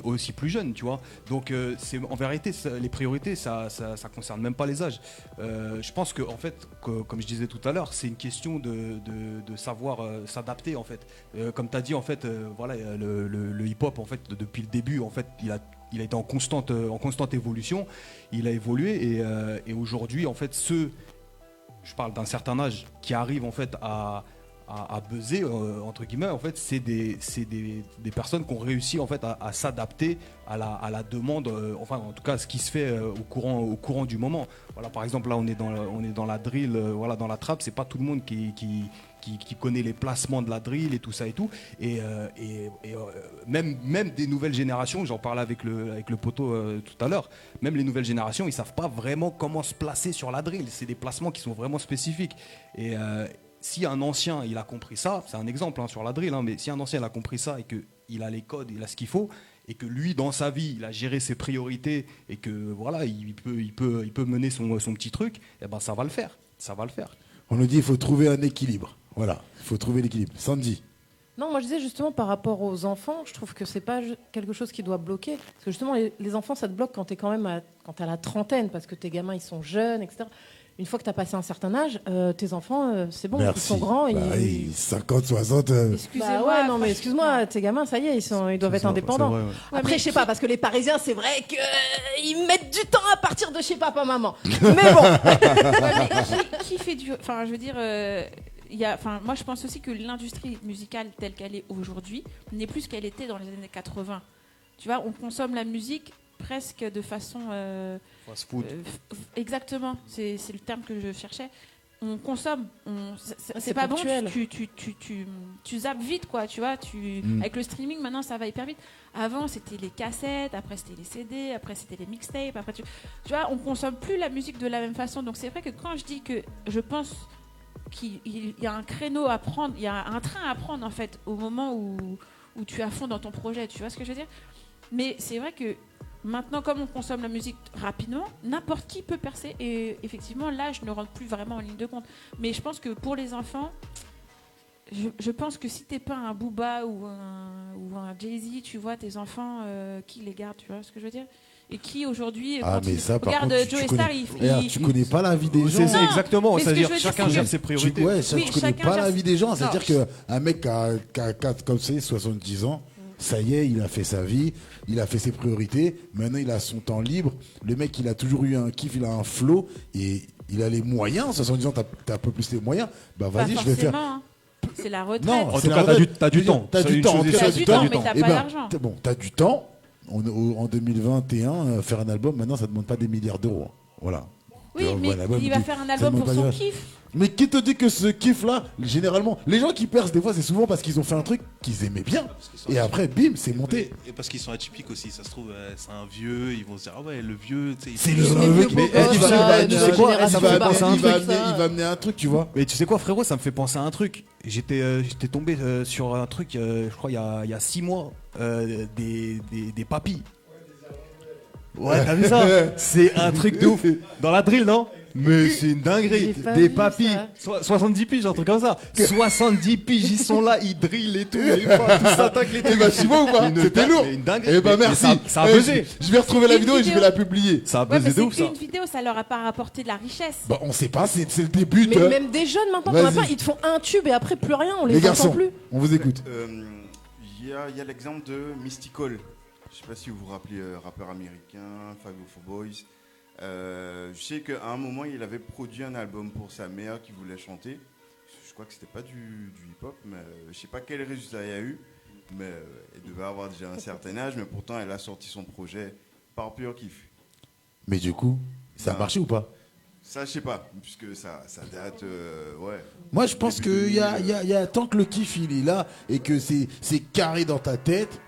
aussi plus jeunes, tu vois. Donc c'est en vérité les priorités, ça concerne même pas les âges. Je pense que en fait, comme je disais tout à l'heure, c'est une question de savoir s'adapter en fait. Comme tu as dit en fait, voilà, le hip-hop en fait depuis le début en fait, il a été en constante évolution, il a évolué et aujourd'hui en fait je parle d'un certain âge qui arrive en fait à buzzer entre guillemets en fait c'est des personnes qui ont réussi en fait à s'adapter à la demande enfin en tout cas ce qui se fait au courant du moment. Voilà, par exemple là on est dans la drill, voilà, dans la trap, c'est pas tout le monde qui connaît les placements de la drill et tout ça et tout et même des nouvelles générations, j'en parlais avec le poteau tout à l'heure, même les nouvelles générations ils savent pas vraiment comment se placer sur la drill, c'est des placements qui sont vraiment spécifiques et si un ancien il a compris ça, c'est un exemple hein, sur la drill, hein, mais si un ancien il a compris ça et qu'il a les codes, il a ce qu'il faut et que lui dans sa vie il a géré ses priorités et que voilà il peut mener son petit truc, et ben ça va le faire. On nous dit qu'il faut trouver un équilibre. Voilà, il faut trouver l'équilibre. Sandy. Non, moi je disais justement par rapport aux enfants, je trouve que c'est pas quelque chose qui doit bloquer. Parce que justement, les enfants, ça te bloque quand t'es quand même quand t'as la trentaine, parce que tes gamins, ils sont jeunes, etc. Une fois que t'as passé un certain âge, tes enfants, c'est bon, ils sont grands. 50, 60. Excusez-moi. Bah ouais, non, mais excuse-moi, tes gamins, ça y est, ils doivent être indépendants. Vrai, ouais. Après, je sais pas, parce que les Parisiens, c'est vrai qu'ils mettent du temps à partir de chez papa, maman. Mais bon. Ouais, mais qui fait du. Enfin, je veux dire. Moi, je pense aussi que l'industrie musicale telle qu'elle est aujourd'hui n'est plus ce qu'elle était dans les années 80. Tu vois, on consomme la musique presque de façon. Fast food. Exactement, c'est le terme que je cherchais. On consomme, c'est C'est pas bon, ponctuel. tu zappes vite, quoi, tu vois. Avec le streaming, maintenant, ça va hyper vite. Avant, c'était les cassettes, après, c'était les CD, après, c'était les mixtapes. Après, tu vois, on consomme plus la musique de la même façon. Donc, c'est vrai que quand je dis que je pense qu'il y a un créneau à prendre, il y a un train à prendre en fait au moment où tu es à fond dans ton projet, tu vois ce que je veux dire. Mais c'est vrai que maintenant, comme on consomme la musique rapidement, n'importe qui peut percer et effectivement l'âge ne rentre plus vraiment en ligne de compte. Mais je pense que pour les enfants, je pense que si t'es pas un Booba ou un Jay-Z, tu vois, tes enfants, qui les garde, tu vois ce que je veux dire. Et qui aujourd'hui, Mais ça, par regarde contre, Joe Star, tu connais pas la vie des gens. C'est exactement, mais ce que c'est-à-dire je veux dire, chacun c'est gère que- ses priorités. Oui, Tu connais chacun pas gère la ses- vie des gens. Non, C'est-à-dire qu'un mec qui a, comme c'est 70 ans, ça y est, il a fait sa vie, il a fait ses priorités. Maintenant, il a son temps libre. Le mec, il a toujours eu un kiff, il a un flow et il a les moyens. 70 ans, t'as un peu plus les moyens. Bah Pas vas-y, je vais faire. forcément, hein. C'est la retraite. Non, En c'est tout la cas, retraite. t'as du temps. T'as Ça, du une temps. chose est T'as sûre, du temps, temps. mais t'as Eh pas ben, l'argent. Bon, t'as du temps. En 2021, faire un album, maintenant, ça demande pas des milliards d'euros. Voilà. Oui, Alors, mais voilà, ouais, il va mais faire un ça album demande pour pas son de- kiff. Mais qui te dit que ce kiff-là, généralement, les gens qui percent des fois, c'est souvent parce qu'ils ont fait un truc qu'ils aimaient bien. Et après, bim, c'est monté. Et parce qu'ils sont atypiques aussi, ça se trouve, c'est un vieux, ils vont se dire, ah ouais, le vieux, tu sais. C'est il- le mec, mais beau il gosse, va là, amener de un- génération il va par amener- truc, il ça. va amener un truc, tu vois. Mais tu sais quoi, frérot, ça me fait penser à un truc. J'étais tombé sur un truc, je crois, il y a 6 mois, des papis. Ouais, t'as vu ça? C'est un truc de ouf. Dans la drill, non? Mais c'est une dinguerie. J'ai pas Des vu papis. ça. 70 piges, un truc comme ça. 70 piges, ils sont là, ils drillent et tout. Et tout s'attaque les Eh trucs. ben, tu vois ou pas? Une C'était dingue- lourd. mais une dinguerie. Eh ben, Mais merci. ça a Eh, buzzé. je vais retrouver la Une vidéo et je vidéo. vais la publier. Ça a Ouais, buzzé mais de ouf, c'est ça. une vidéo, ça leur a pas rapporté de la richesse. Bah, on sait pas, c'est le début Mais de. même des jeunes maintenant, Vas-y. t'en as plein, ils te font un tube et après plus rien, on Les les entend garçons, plus. on vous écoute. Il y a l'exemple de Mystical. Je sais pas si vous vous rappelez, rappeur américain, 504 Boys. Je sais qu'à un moment, il avait produit un album pour sa mère qui voulait chanter. Je crois que c'était pas du hip-hop, mais je sais pas quel résultat il y a eu. Mais elle devait avoir déjà un certain âge, mais pourtant, elle a sorti son projet par pur kiff. Mais du coup, ça a Ah. marché ou pas? Ça, je sais pas, puisque ça date, ouais. Moi, je pense Début que 2000, tant que le kiff il est là et que c'est carré dans ta tête,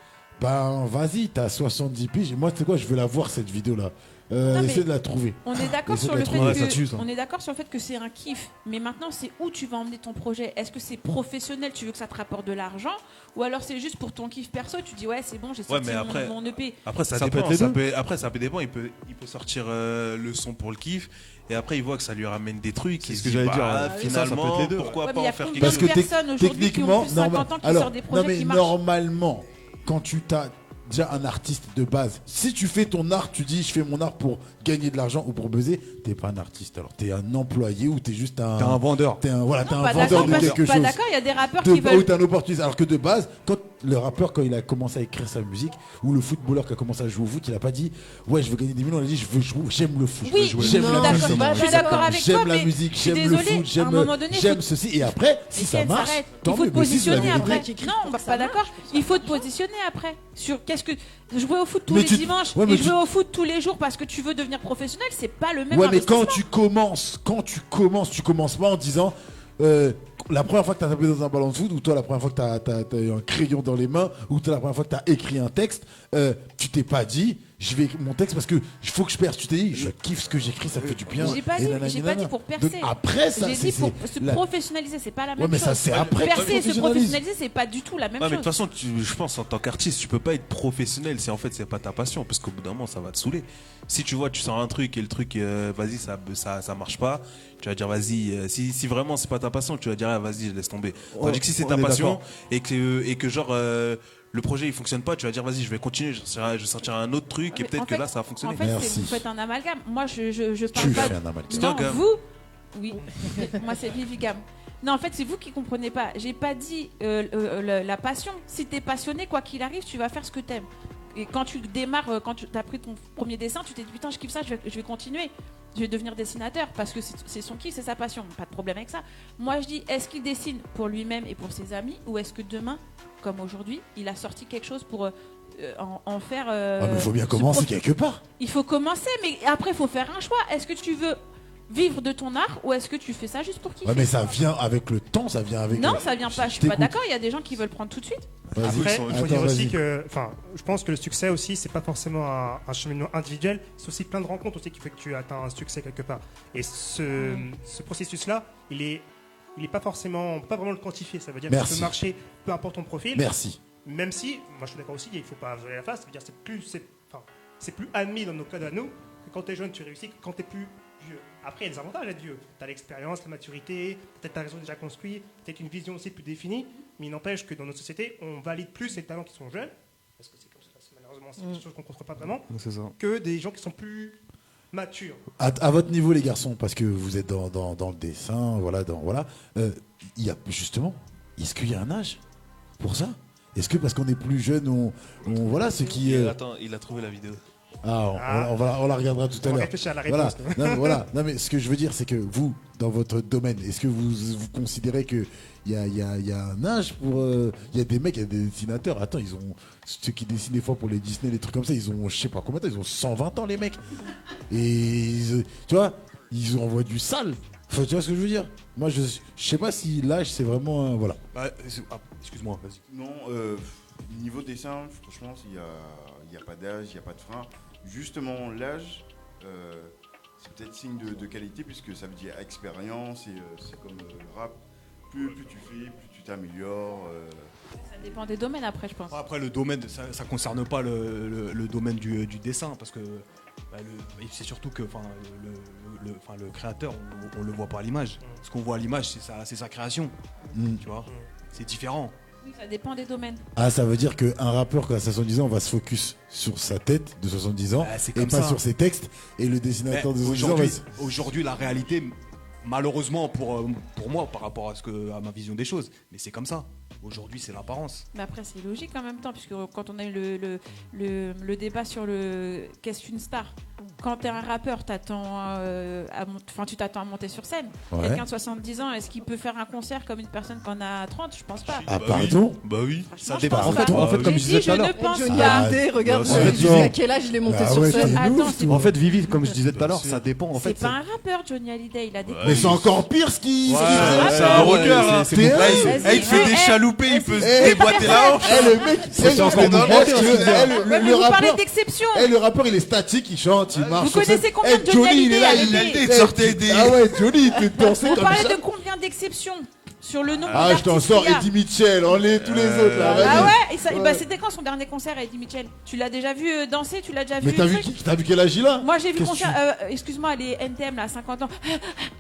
ben vas-y, t'as 70 piges. Moi, tu sais quoi, je veux la voir cette vidéo là. mais- Essaie de la trouver. On est d'accord Essaie sur de le la fait trouver. Ouais, ça tue, ça. que on est d'accord sur le fait que c'est un kiff, mais maintenant c'est où tu vas emmener ton projet. Est-ce que c'est professionnel, tu veux que ça te rapporte de l'argent, ou alors c'est juste pour ton kiff perso, tu dis ouais c'est bon j'ai sorti mais après- mon EP. Après, ça Ça peut dépend. être les deux. Après, ça peut dépendre. Il peut sortir le son pour le kiff. Et après, il voit que ça lui ramène des trucs. C'est il ce se que dit, j'allais bah, dire, ouais. Finalement, Ça peut être les deux. pourquoi Ouais, mais pas il y a en faire combien quelque Parce de que chose personnes aujourd'hui qui ont plus de 50 ans qui sortent des projets qui marchent. normalement, quand tu t'as déjà un artiste de base, si tu fais ton art, tu dis je fais mon art pour gagner de l'argent ou pour buzzer, t'es pas un artiste. Alors t'es un employé ou t'es juste un. T'es un vendeur. T'es un, voilà, t'es Non, un pas vendeur d'accord, de parce- quelque pas chose. d'accord, il y a des rappeurs De, qui ou veulent. t'es un opportuniste. Alors que de base, quand le rappeur, quand il a commencé à écrire sa musique, ou le footballeur qui a commencé à jouer au foot, il a pas dit ouais je veux gagner des millions, il a dit je veux jouer, j'aime le foot, Oui, j'aime non, la d'accord, musique, bah, je suis d'accord avec toi, j'aime la mais musique, je suis j'aime le désolée, foot, à un moment donné, j'aime faut- ceci et après si ça Etienne, marche, s'arrête. tant Il faut mieux. te Mais si c'est la positionner vérité. après. Non, on va pas d'accord. Il faut te positionner après. Sur qu'est-ce que jouer au foot tous Mais les tu- dimanches ouais, mais et tu- jouer au foot tous les jours parce que tu veux devenir professionnel, c'est pas le même Ouais, mais investissement. quand tu commences pas en disant la première fois que tu as tapé dans un ballon de foot, ou toi la première fois que tu as eu un crayon dans les mains, ou toi la première fois que tu as écrit un texte, tu t'es pas dit je vais mon texte parce que il faut que je perce. Tu t'es dit, je kiffe ce que j'écris, ça fait du bien. J'ai pas Et dit, nanani, j'ai pas nanana. dit pour percer. Donc après, ça, J'ai c'est dit pour se la- professionnaliser, c'est pas la même Ouais, mais chose. ça c'est après. que tu Percer et se professionnalises. professionnaliser, c'est pas du tout la même Ouais, mais de chose. toute façon, je pense en tant qu'artiste, tu peux pas être professionnel si en fait c'est pas ta passion, parce qu'au bout d'un moment ça va te saouler. Si tu vois, tu sors un truc et le truc, vas-y, ça marche pas, tu vas dire vas-y. Si vraiment c'est pas ta passion, tu vas dire ah, vas-y, je laisse tomber. Tandis que si c'est on ta est passion d'accord. et que genre le projet il fonctionne pas, tu vas dire vas-y, je vais continuer, je vais sortir un autre truc et Mais peut-être en que fait- là ça va fonctionner. En fait, Merci. vous faites un amalgame. Moi, je parle Tu pas. fais un amalgame. Non, Stogam. vous, oui. Moi, c'est Vivigam. Non, en fait, c'est vous qui comprenez pas. J'ai pas dit la passion. Si t'es passionné, quoi qu'il arrive, tu vas faire ce que t'aimes. Et quand tu démarres, quand tu as pris ton premier dessin, tu t'es dit putain, je kiffe ça, je vais continuer. Je vais devenir dessinateur parce que c'est son kiff, c'est sa passion. Pas de problème avec ça. Moi, je dis, est-ce qu'il dessine pour lui-même et pour ses amis, ou est-ce que demain, comme aujourd'hui, il a sorti quelque chose pour en faire. Ah, mais faut bien se commencer prof- quelque part. Il faut commencer, mais après, il faut faire un choix. Est-ce que tu veux vivre de ton art ou est-ce que tu fais ça juste pour kiffer? Ouais, mais ça vient avec le temps, ça vient avec. Non, ça vient pas. Je suis pas t'écoute. d'accord. Il y a des gens qui veulent prendre tout de suite. Vas-y. Après, il Attends, faut dire aussi vas-y. que, enfin, je pense que le succès aussi, c'est pas forcément un cheminement individuel, c'est aussi plein de rencontres aussi qui fait que tu atteins un succès quelque part. Et ce processus-là, il est pas forcément, on peut pas vraiment le quantifier. Ça veut dire que Merci. ça peut marcher, peu importe ton profil. Merci. Même si, moi je suis d'accord aussi, il faut pas voiler la face. Ça veut dire que c'est plus admis dans nos codes à nous que quand t'es jeune tu réussis que quand t'es plus vieux. Après, il y a des avantages à être vieux. T'as l'expérience, la maturité, peut-être ta réseau déjà construit, peut-être une vision aussi plus définie. Mais il n'empêche que dans notre société, on valide plus les talents qui sont jeunes, parce que c'est comme ça, malheureusement, c'est quelque chose qu'on ne contrôle pas vraiment, C'est ça. que des gens qui sont plus matures. À votre niveau, les garçons, parce que vous êtes dans le dessin, voilà, il y a justement, est-ce qu'il y a un âge pour ça? Est-ce que parce qu'on est plus jeune, voilà, ce qui. Attends, il a trouvé la vidéo. On la regardera tout à On va l'heure. réfléchir à la Voilà. réponse. Non, mais voilà. Non, mais ce que je veux dire, c'est que vous, dans votre domaine, est-ce que vous considérez que il y a un âge pour. Il y a des mecs, il y a des dessinateurs. Attends, ils ont. Ceux qui dessinent des fois pour les Disney, les trucs comme ça, ils ont, je sais pas combien de temps, ils ont 120 ans, les mecs. Et. Tu vois, ils envoient du sale. Enfin, tu vois ce que je veux dire? Moi, je sais pas si l'âge, c'est vraiment. Voilà. Excuse-moi, vas-y. Non, niveau dessin, franchement, il n'y a pas d'âge, il n'y a pas de frein. Justement, l'âge, c'est peut-être signe de qualité, puisque ça veut dire expérience, et c'est comme le rap. Plus tu fais, plus tu t'améliores. Ça dépend des domaines après, je pense. Après, le domaine, ça concerne pas le domaine du dessin, parce que et c'est surtout que le créateur, on le voit pas à l'image. Ce qu'on voit à l'image, c'est sa création. Tu vois, c'est différent. Oui, ça dépend des domaines. Ah, ça veut dire qu'un rappeur qui a 70 ans va se focus sur sa tête de 70 ans C'est et comme pas ça. sur ses textes. Et le dessinateur de 70 ans va Aujourd'hui, la réalité, malheureusement pour moi, par rapport à ma vision des choses, mais c'est comme ça. Aujourd'hui, c'est l'apparence. Mais après, c'est logique en même temps, puisque quand on a eu le débat sur qu'est-ce qu'une star, quand t'es un rappeur, tu t'attends à monter sur scène. Ouais. Quelqu'un de 70 ans, est-ce qu'il peut faire un concert comme une personne qui en a 30? Je pense pas. Ah, pardon? Bah oui. Franchement, dépend. je pense En fait, pas. comme je J'ai disais dit, tout à je l'heure. ne pense Johnny pas. Hallyday, regarde Ouais, jusqu'à quel âge il est monté Ah sur ouais, scène. t'es Attends, ouf, c'est toi. En fait, Vivi, comme je disais tout à l'heure, sûr. ça dépend. En C'est fait, pas un rappeur, Johnny Hallyday, il a des Mais c'est encore pire ce qui. C'est un rocker, hein. c'est T'es bon. un- Vas-y, il fait des eh, chaloupés, il peut eh, se déboîter la hanche. Eh, le mec, C'est encore mais moins non, monté, est-ce hein, que- je veux dire. eh, Ouais, mais le vous parlez rappeur. d'exception. Eh, le rappeur, il est statique, il chante, il marche. Vous connaissez sur scène. combien de Johnny Johnny, il est là, Hallyday il Hallyday est Il sortait des. Ah ouais, Johnny, il te dansait Vous comme parlez ça. de combien d'exceptions sur le nombre Ah, je t'en d'artistes sors qu'il y a? Eddie Mitchell, on est tous les autres là. Ah vas-y. ouais, et ça, Ouais. bah, c'était quand son dernier concert, Eddie Mitchell? Tu l'as déjà vu danser? Tu l'as déjà Mais vu t'as le vu, truc t'as vu quel âge il a? Moi j'ai vu Qu'est-ce concert, excuse-moi, les NTM là, à 50 ans,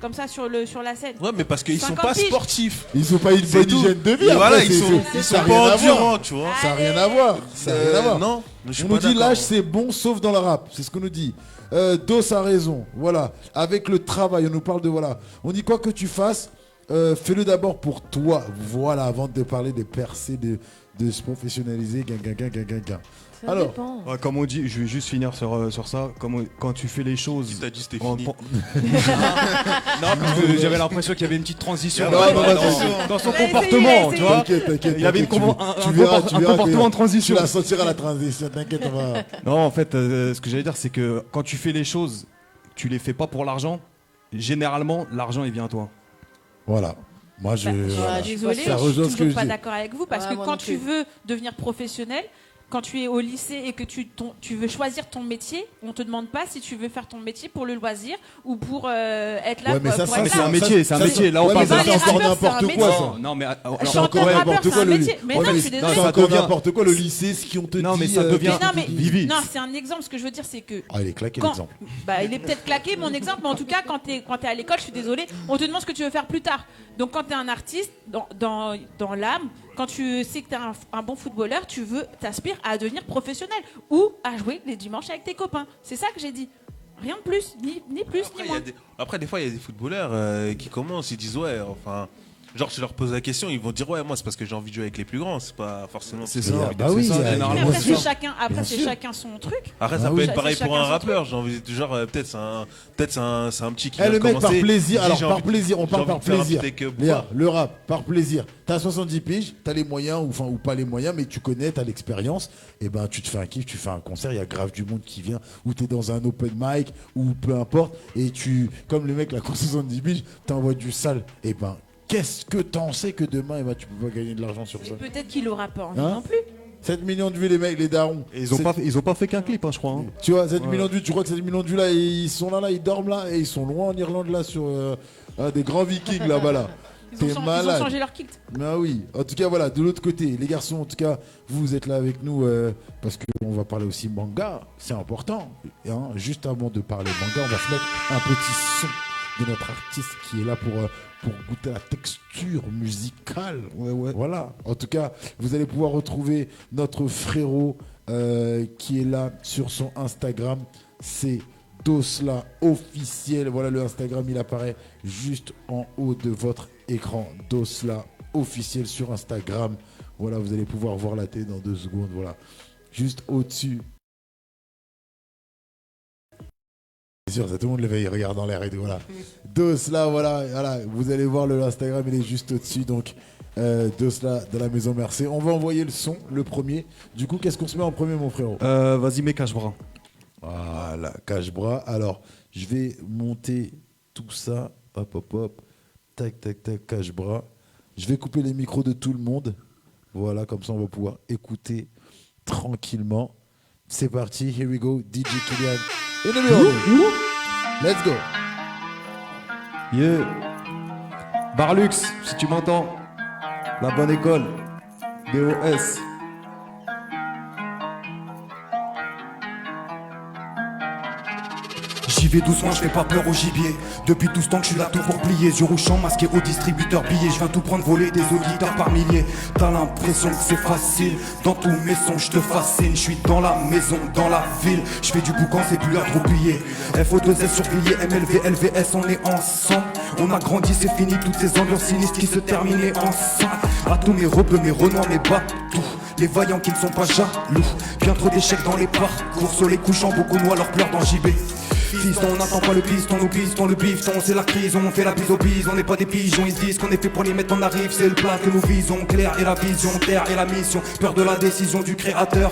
comme ça sur la scène. Ouais, mais parce qu'ils sont 50 pas piges. sportifs. Ils ont pas une C'est bonne tout. hygiène de vie. Et après, voilà, c'est- ils ça a sont rien pas à voir. endurants, tu vois. Ça n'a rien à voir. Ça n'a rien à voir. Non, je suis On pas nous dit d'accord. l'âge c'est bon sauf dans le rap, c'est ce qu'on nous dit. Dos a raison, voilà. Avec le travail, on nous parle de voilà. On dit quoi que tu fasses, fais-le d'abord pour toi, voilà, avant de parler des percées, de se professionnaliser, gain. Ça Alors, dépend. Ouais, comme on dit, je vais juste finir sur ça. Quand tu fais les choses. Qui t'a dit c'était en- fini? Non, parce que j'avais l'impression qu'il y avait une petite transition Non, dans- non, dans- non, dans son Vas-y, comportement, vas-y. tu vois. T'inquiète. Il y avait une tu compo- verras- un tu verras comportement que en transition. Tu la sentiras la transition, t'inquiète, on va. Non, en fait, ce que j'allais dire, c'est que quand tu fais les choses, tu les fais pas pour l'argent. Généralement, l'argent, il vient à toi. Voilà. Moi, je. Bah, voilà. désolée, Ça je rejoint suis ce que toujours je pas dis. d'accord avec vous parce Ah, que moi quand non tu plus. veux devenir professionnel, quand tu es au lycée et que tu veux choisir ton métier, on te demande pas si tu veux faire ton métier pour le loisir ou pour être là. Ouais, mais ça, pour ça, être c'est là. un métier, c'est un métier. Là, on Ouais, parle mais ça, pas c'est les encore rappeurs, n'importe c'est un quoi, métier. ça. Non, mais alors, C'est Chanteur, encore rappeur, n'importe c'est quoi un le métier. Mais ouais, non, mais je suis désolée. c'est Ça encore devient- n'importe quoi le lycée, ce qui on te dit. Non, mais ça devient- Non, mais Vivi. non, c'est un exemple. Ce que je veux dire, c'est que Ah, il est claqué quand- l'exemple. bah, il est peut-être claqué mon exemple, mais en tout cas, quand t'es à l'école, je suis désolée, on te demande ce que tu veux faire plus tard. Donc, quand t'es un artiste, dans l'âme, quand tu sais que t'es un bon footballeur, t'aspires à devenir professionnel ou à jouer les dimanches avec tes copains. C'est ça que j'ai dit. Rien de plus, ni plus, ni moins. Après, des fois, il y a des footballeurs qui commencent, ils disent ouais, enfin. Genre, je leur pose la question, ils vont dire ouais, moi c'est parce que j'ai envie de jouer avec les plus grands, c'est pas forcément. C'est ça. ça. Bah oui, C'est ça, il y a- Mais généralement. après, Bien c'est sûr. chacun, Bien sûr. chacun son truc. Après, Ah ça peut oui. être pareil C'est pour un chacun son rappeur. J'ai envie de genre peut-être c'est un petit qui Eh, vient le de mec par commencer, plaisir, il dit, alors j'ai par envie de- plaisir, on j'ai parle envie par de faire un plaisir. beat avec, Léa, le rap, par plaisir. T'as 70 piges, t'as les moyens, ou pas les moyens, mais tu connais, t'as l'expérience, et ben tu te fais un kiff, tu fais un concert, il y a grave du monde qui vient, ou t'es dans un open mic, ou peu importe, et comme le mec là, quand 70 piges, t'envoies du sale, et ben qu'est-ce que t'en sais que demain, tu peux pas gagner de l'argent sur ça. Peut-être qu'il aura pas envie Hein non plus. 7 millions de vues les mecs, les darons. Et ils ont pas fait qu'un clip, hein, je crois. Hein. Tu vois, 7 millions de vues, tu crois que 7 millions de vues là, ils sont là, ils dorment là, et ils sont loin en Irlande là, sur des grands vikings là-bas là. T'es Ils ont malade. changé leur kit. Ah oui, en tout cas voilà, de l'autre côté, les garçons, en tout cas, vous êtes là avec nous parce qu'on va parler aussi manga, c'est important. Hein, juste avant de parler manga, on va se mettre un petit son de notre artiste qui est là pour goûter la texture musicale. Ouais. Voilà, en tout cas, vous allez pouvoir retrouver notre frérot qui est là sur son Instagram, c'est Dosla officiel. Voilà, le Instagram, il apparaît juste en haut de votre écran. Dosla officiel sur Instagram. Voilà, vous allez pouvoir voir la télé dans 2 secondes. Voilà, juste au-dessus. C'est sûr, ça, tout le monde il regarde dans l'air et tout. Voilà, Dosla, voilà, vous allez voir le Instagram, il est juste au-dessus. Donc, Dosla de la maison Mercé. On va envoyer le son, le premier. Du coup, qu'est-ce qu'on se met en premier, mon frérot? Vas-y, mets cache-bras. Voilà, cache-bras. Alors, je vais monter tout ça. Hop, hop, hop. Tac, tac, tac, cache-bras. Je vais couper les micros de tout le monde. Voilà, comme ça, on va pouvoir écouter tranquillement. C'est parti, here we go. DJ Kylian. Et le building. Let's go. Yeah. Barlux, si tu m'entends. La bonne école. BOS. J'y vais doucement, je fais pas peur au gibier. Depuis tout ce temps que je suis là tout pour plier. Yeux rouchants, masqué au distributeur billets. Je viens tout prendre, voler des auditeurs par milliers. T'as l'impression que c'est facile. Dans tous mes sons, je te fascine. Je suis dans la maison, dans la ville. Je fais du boucan, c'est plus à trop plier. FO2S surveillé, MLV, LVS, on est ensemble. On a grandi, c'est fini. Toutes ces ambiances sinistres qui se terminaient ensemble. À tous mes rebeux, mes renois, mes batous. Les vaillants qui ne sont pas jaloux. Bien trop d'échecs dans les parcours. Sur les couchants, beaucoup noient leurs pleurs dans JB. Fiston, on n'attend pas le piston, nous pistons le bifton, c'est la crise, on fait la bise aux bises, on n'est pas des pigeons, ils se disent qu'on est fait pour les mettre, on arrive, c'est le plat que nous visons, clair et la vision, terre et la mission, peur de la décision du créateur.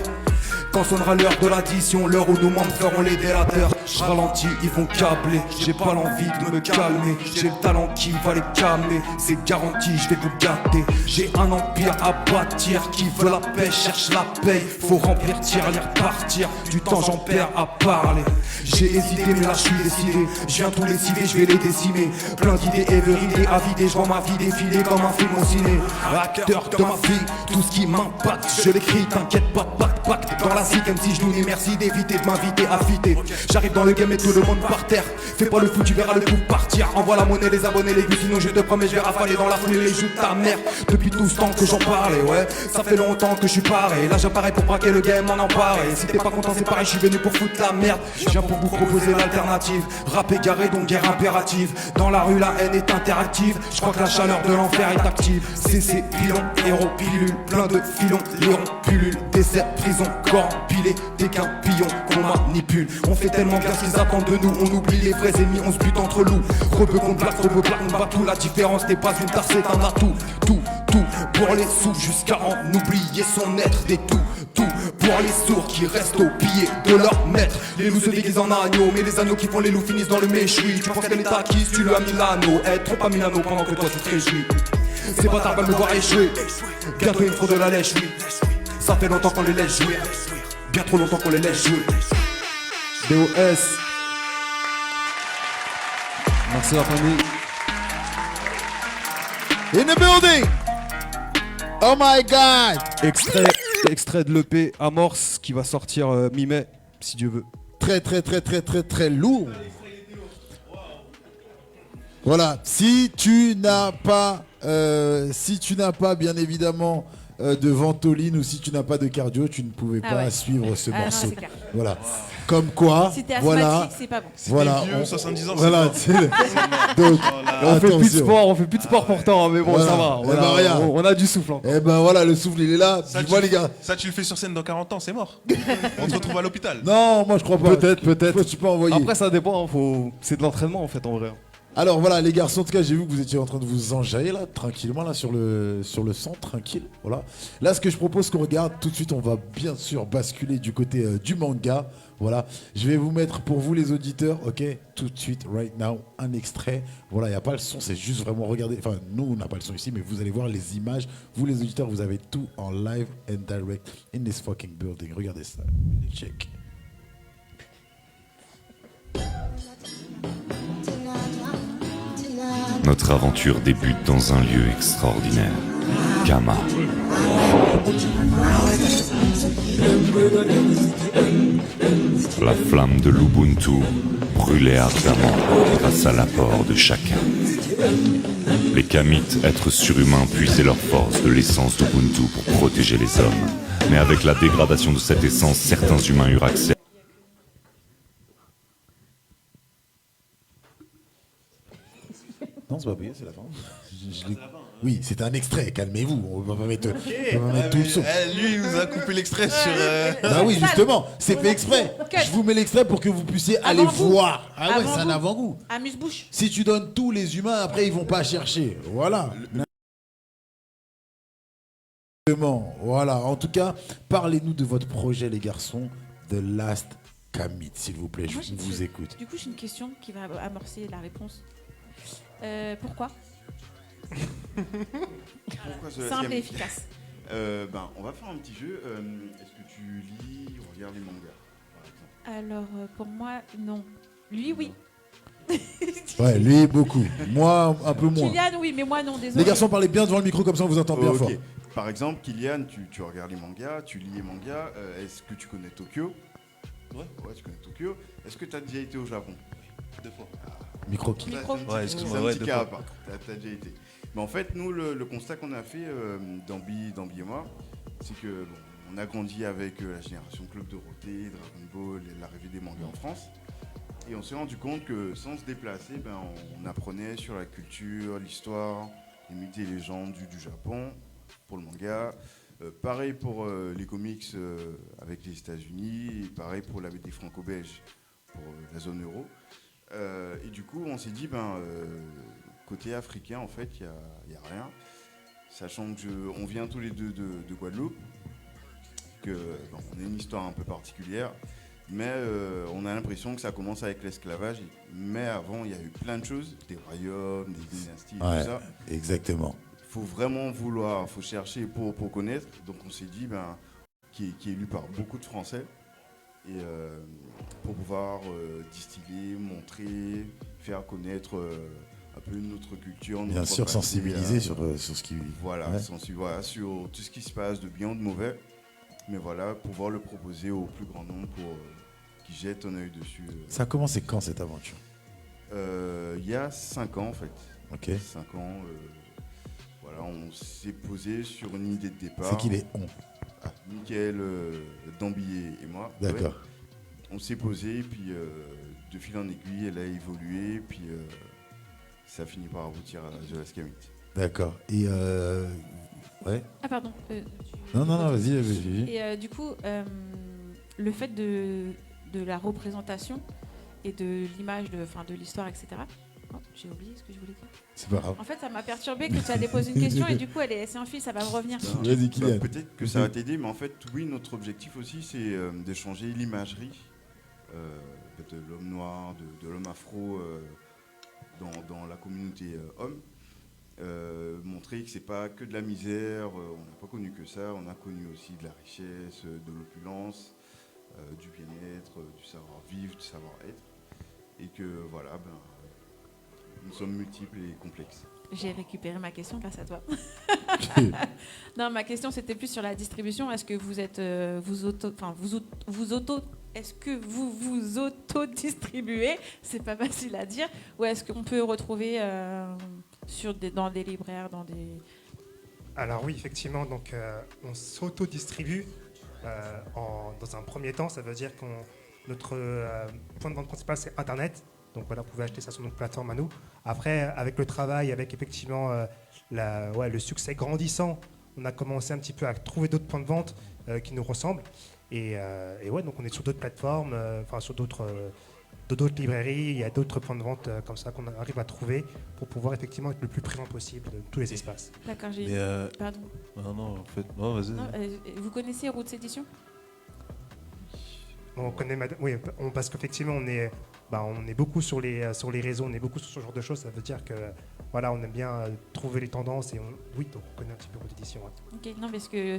Quand sonnera l'heure de l'addition, l'heure où nos membres feront les délateurs. Je ralentis, ils vont câbler, j'ai pas l'envie de me calmer. J'ai le talent qui va les calmer, c'est garanti, je vais vous gâter. J'ai un empire à bâtir, qui veut la paix cherche la paix. Faut remplir, tirer, partir, du temps j'en perds à parler. J'ai hésité mais là je suis décidé, je viens tous les civer, je vais les décimer. Plein d'idées everidées à vider, je vois ma vie défiler comme un film au ciné. Acteur de ma vie, tout ce qui m'impacte, je l'écris, t'inquiète pas, pacte dans la zik, même si je nous dis merci d'éviter de m'inviter à fitter. J'arrive dans le game et tout le monde par terre. Fais pas le fou, tu verras le coup partir. Envoie la monnaie, les abonnés, les vues, sinon je te promets, je vais rafaler dans la foulée les joues de ta mère. Depuis tout ce temps que j'en parlais, ouais, ça fait longtemps que je suis paré. Là j'apparais pour braquer le game en emparé. Si t'es pas content, c'est pareil, je suis venu pour foutre la merde. Je viens pour vous proposer l'alternative. Rap égaré, donc guerre impérative. Dans la rue, la haine est interactive. Je crois que la chaleur de l'enfer est active. CC, pilon, héros, pilule, plein de filons, liron, pullule, dessert, prison, corps empilé, t'es qu'un pion qu'on manipule. On fait tellement bien ce qu'ils attendent de nous. On oublie les vrais ennemis, on se bute entre loups. Rebeu contre black, rebeu black, on bat tout. La différence n'est pas une tasse, c'est un atout. Tout pour les sous, jusqu'à en oublier son être. Des tout pour les sourds qui restent au pied de leur maître. Les loups se déguisent en agneaux, mais les agneaux qui font les loups finissent dans le méchoui. Tu penses qu'elle est acquise, tu lui as mis l'anneau. Être trop à Milano pendant que toi tu te réjouis. Ces bâtards veulent me voir échouer. Bientôt il me faut de la lèche, oui. Ça fait longtemps qu'on les laisse jouer. Bien trop longtemps qu'on les laisse jouer. DOS. Merci la famille. In the building. Oh my God. Extrait de l'EP Amorce qui va sortir mi-mai, si Dieu veut. Très lourd. Voilà, si tu n'as pas bien évidemment de ventoline ou si tu n'as pas de cardio, tu ne pouvais pas suivre ce morceau. Non, voilà, comme quoi, si t'es voilà, asthmatique, c'est pas bon. voilà, Si t'es vieux, 70 ans, voilà, c'est mort. donc, On fait plus de attention. sport, pourtant, mais bon, Voilà. ça va. Eh ben, regarde. On a du souffle encore. Eh ben voilà, le souffle il est là. Ça, Dis-moi les gars. Ça, tu le fais sur scène dans 40 ans, c'est mort. On te retrouve à l'hôpital. Non, moi je crois pas. Peut-être. Je suis pas envoyé. Après, ça dépend, c'est de l'entraînement en fait, en vrai. Alors voilà les garçons, en tout cas j'ai vu que vous étiez en train de vous enjailler là, tranquillement là sur le son, tranquille, voilà. Là ce que je propose qu'on regarde, tout de suite on va bien sûr basculer du côté du manga, voilà. Je vais vous mettre pour vous les auditeurs, ok, tout de suite, right now, un extrait. Voilà, il n'y a pas le son, c'est juste vraiment regarder, enfin nous on n'a pas le son ici, mais vous allez voir les images, vous les auditeurs, vous avez tout en live and direct in this fucking building. Regardez ça, check. Notre aventure débute dans un lieu extraordinaire, Kama. La flamme de l'Ubuntu brûlait ardemment grâce à l'apport de chacun. Les Kamites, êtres surhumains, puisaient leur force de l'essence d'Ubuntu pour protéger les hommes. Mais avec la dégradation de cette essence, certains humains eurent accès. Non, c'est pas payé, c'est la fin. Oui, c'est un extrait, calmez-vous. On va pas mettre, on va pas mettre tout le son. Lui, il nous a coupé l'extrait sur. Bah oui, justement, c'est fait exprès. Je vous mets l'extrait pour que vous puissiez aller voir. Ah ouais, c'est un avant-goût. Amuse-bouche. Si tu donnes tous les humains, après, ils vont pas chercher. Voilà. Voilà. En tout cas, parlez-nous de votre projet, les garçons, The Last Kamit, s'il vous plaît. Moi, Je vous écoute. Du coup, j'ai une question qui va amorcer la réponse. Pourquoi Pourquoi ce Simple et Kamit efficace. On va faire un petit jeu. Est-ce que tu lis ou regardes les mangas, par exemple? Alors, pour moi, non. Lui, oui. Ouais, lui, beaucoup. Moi, un peu moins. Kylian, oui, mais moi, non, désolé. Les garçons, parlez bien devant le micro, comme ça on vous entend bien fort. Par exemple, Kylian, tu regardes les mangas, tu lis les mangas. Est-ce que tu connais Tokyo? Ouais, tu connais Tokyo. Est-ce que tu as déjà été au Japon? 2 fois. Micro. Ouais, excuse-moi, C'est un ouais, petit 2 cas à fois. part. T'as déjà été. Mais en fait, nous, le constat qu'on a fait, Dambi et moi, c'est que on a grandi avec la génération Club Dorothée, Dragon Ball et l'arrivée des mangas en France. Et on s'est rendu compte que sans se déplacer, on apprenait sur la culture, l'histoire, les mythes et légendes du Japon pour le manga. Pareil pour les comics avec les États-Unis, et pareil pour la BD franco-belge pour la zone euro. Et du coup, on s'est dit, côté africain, en fait, il n'y a rien. Sachant qu'on vient tous les deux de Guadeloupe, on a une histoire un peu particulière, mais on a l'impression que ça commence avec l'esclavage. Mais avant, il y a eu plein de choses, des royaumes, des dynasties, Ouais, tout ça. exactement. Il faut vraiment vouloir, il faut chercher pour connaître. Donc on s'est dit, qui est lu par beaucoup de Français, et pour pouvoir distiller, montrer, faire connaître un peu notre culture. Bien sûr, sensibiliser sur ce qui... Voilà, ouais. sur tout ce qui se passe de bien ou de mauvais. Mais voilà, pouvoir le proposer au plus grand nombre pour qu'ils jettent un œil dessus. Ça a commencé quand cette aventure? Il y a 5 ans en fait. Ok. 5 ans. Voilà, on s'est posé sur une idée de départ. C'est qui les on? Mickaël, Dambi et moi. D'accord. Ouais. On s'est posé, et puis de fil en aiguille, elle a évolué, puis ça a fini par aboutir à The Last Kamit. D'accord. Et ouais. Ah, pardon. Non, vas-y. Et du coup, le fait de la représentation et de l'image, de l'histoire, etc. Oh, j'ai oublié ce que je voulais dire. C'est pas grave. En fait, ça m'a perturbé que tu as déposé une question et du coup, c'est un fil, ça va me revenir. Vas-y, Kylian. Peut-être que ça va t'aider, mais en fait, oui, notre objectif aussi, c'est d'échanger l'imagerie de l'homme noir, de l'homme afro dans la communauté homme. montrer que c'est pas que de la misère, on n'a pas connu que ça, on a connu aussi de la richesse, de l'opulence, du bien-être, du savoir-vivre, du savoir-être, et que voilà, nous sommes multiples et complexes. J'ai récupéré ma question grâce à toi. Non, ma question c'était plus sur la distribution. Est-ce que vous êtes est-ce que vous auto-distribuez? C'est pas facile à dire. Ou est-ce qu'on peut retrouver dans des libraires, dans des... Alors oui, effectivement, donc on s'auto-distribue dans un premier temps. Ça veut dire que notre point de vente principal, c'est Internet. Donc voilà, vous pouvez acheter ça sur notre plateforme à nous. Après, avec le travail, avec effectivement le succès grandissant, on a commencé un petit peu à trouver d'autres points de vente qui nous ressemblent. Et ouais, donc on est sur d'autres plateformes, sur d'autres librairies. Il y a d'autres points de vente comme ça qu'on arrive à trouver pour pouvoir effectivement être le plus présent possible de tous les espaces. D'accord, pardon. Non, en fait, non, vas-y. Non, vous connaissez Roots Édition? On connaît, oui, parce qu'effectivement on est beaucoup sur les réseaux, on est beaucoup sur ce genre de choses. Ça veut dire que voilà, on aime bien trouver les tendances et donc on connaît un petit peu votre édition. Ouais. Ok, non, parce que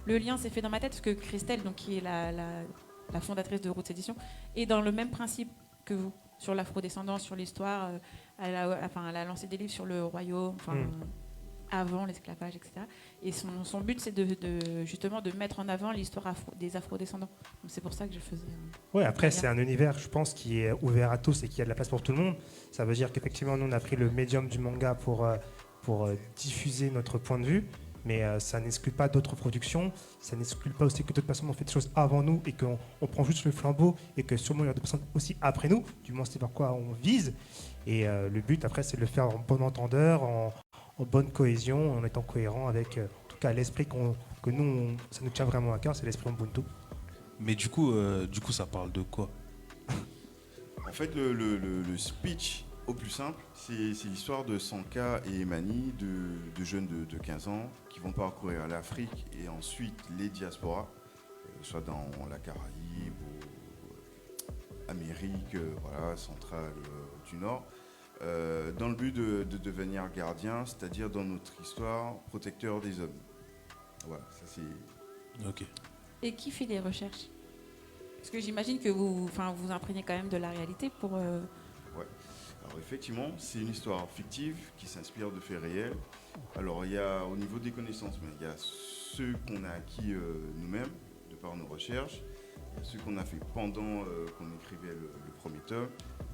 le lien s'est fait dans ma tête parce que Christelle, donc qui est la fondatrice de Roots Édition, est dans le même principe que vous sur l'afrodescendance, sur l'histoire. Elle a lancé des livres sur le royaume. Avant l'esclavage, etc. Et son but, c'est justement de mettre en avant l'histoire des afrodescendants. Donc c'est pour ça que je faisais... Oui, après, c'est un univers, je pense, qui est ouvert à tous et qui a de la place pour tout le monde. Ça veut dire qu'effectivement, nous, on a pris le médium du manga pour diffuser notre point de vue, mais ça n'exclut pas d'autres productions, ça n'exclut pas aussi que d'autres personnes ont fait des choses avant nous et qu'on prend juste le flambeau et que sûrement il y aura des personnes aussi après nous, du moins c'est vers quoi on vise. Et le but, après, c'est de le faire en bon entendeur, en bonne cohésion, en étant cohérent avec en tout cas l'esprit que nous, ça nous tient vraiment à cœur, c'est l'esprit Ubuntu. Mais du coup, ça parle de quoi? En fait, le speech, au plus simple, c'est l'histoire de Sanka et Emani, de jeunes de 15 ans, qui vont parcourir l'Afrique et ensuite les diasporas, soit dans la Caraïbe ou Amérique centrale du Nord, dans le but de devenir gardien, c'est-à-dire dans notre histoire, protecteur des hommes. Voilà, ça c'est... Ok. Et qui fait les recherches? Parce que j'imagine que vous imprégnez quand même de la réalité pour... Ouais. Alors effectivement, c'est une histoire fictive qui s'inspire de faits réels. Alors il y a au niveau des connaissances, mais il y a ceux qu'on a acquis nous-mêmes, de par nos recherches, il y a ceux qu'on a fait pendant qu'on écrivait le premier tome.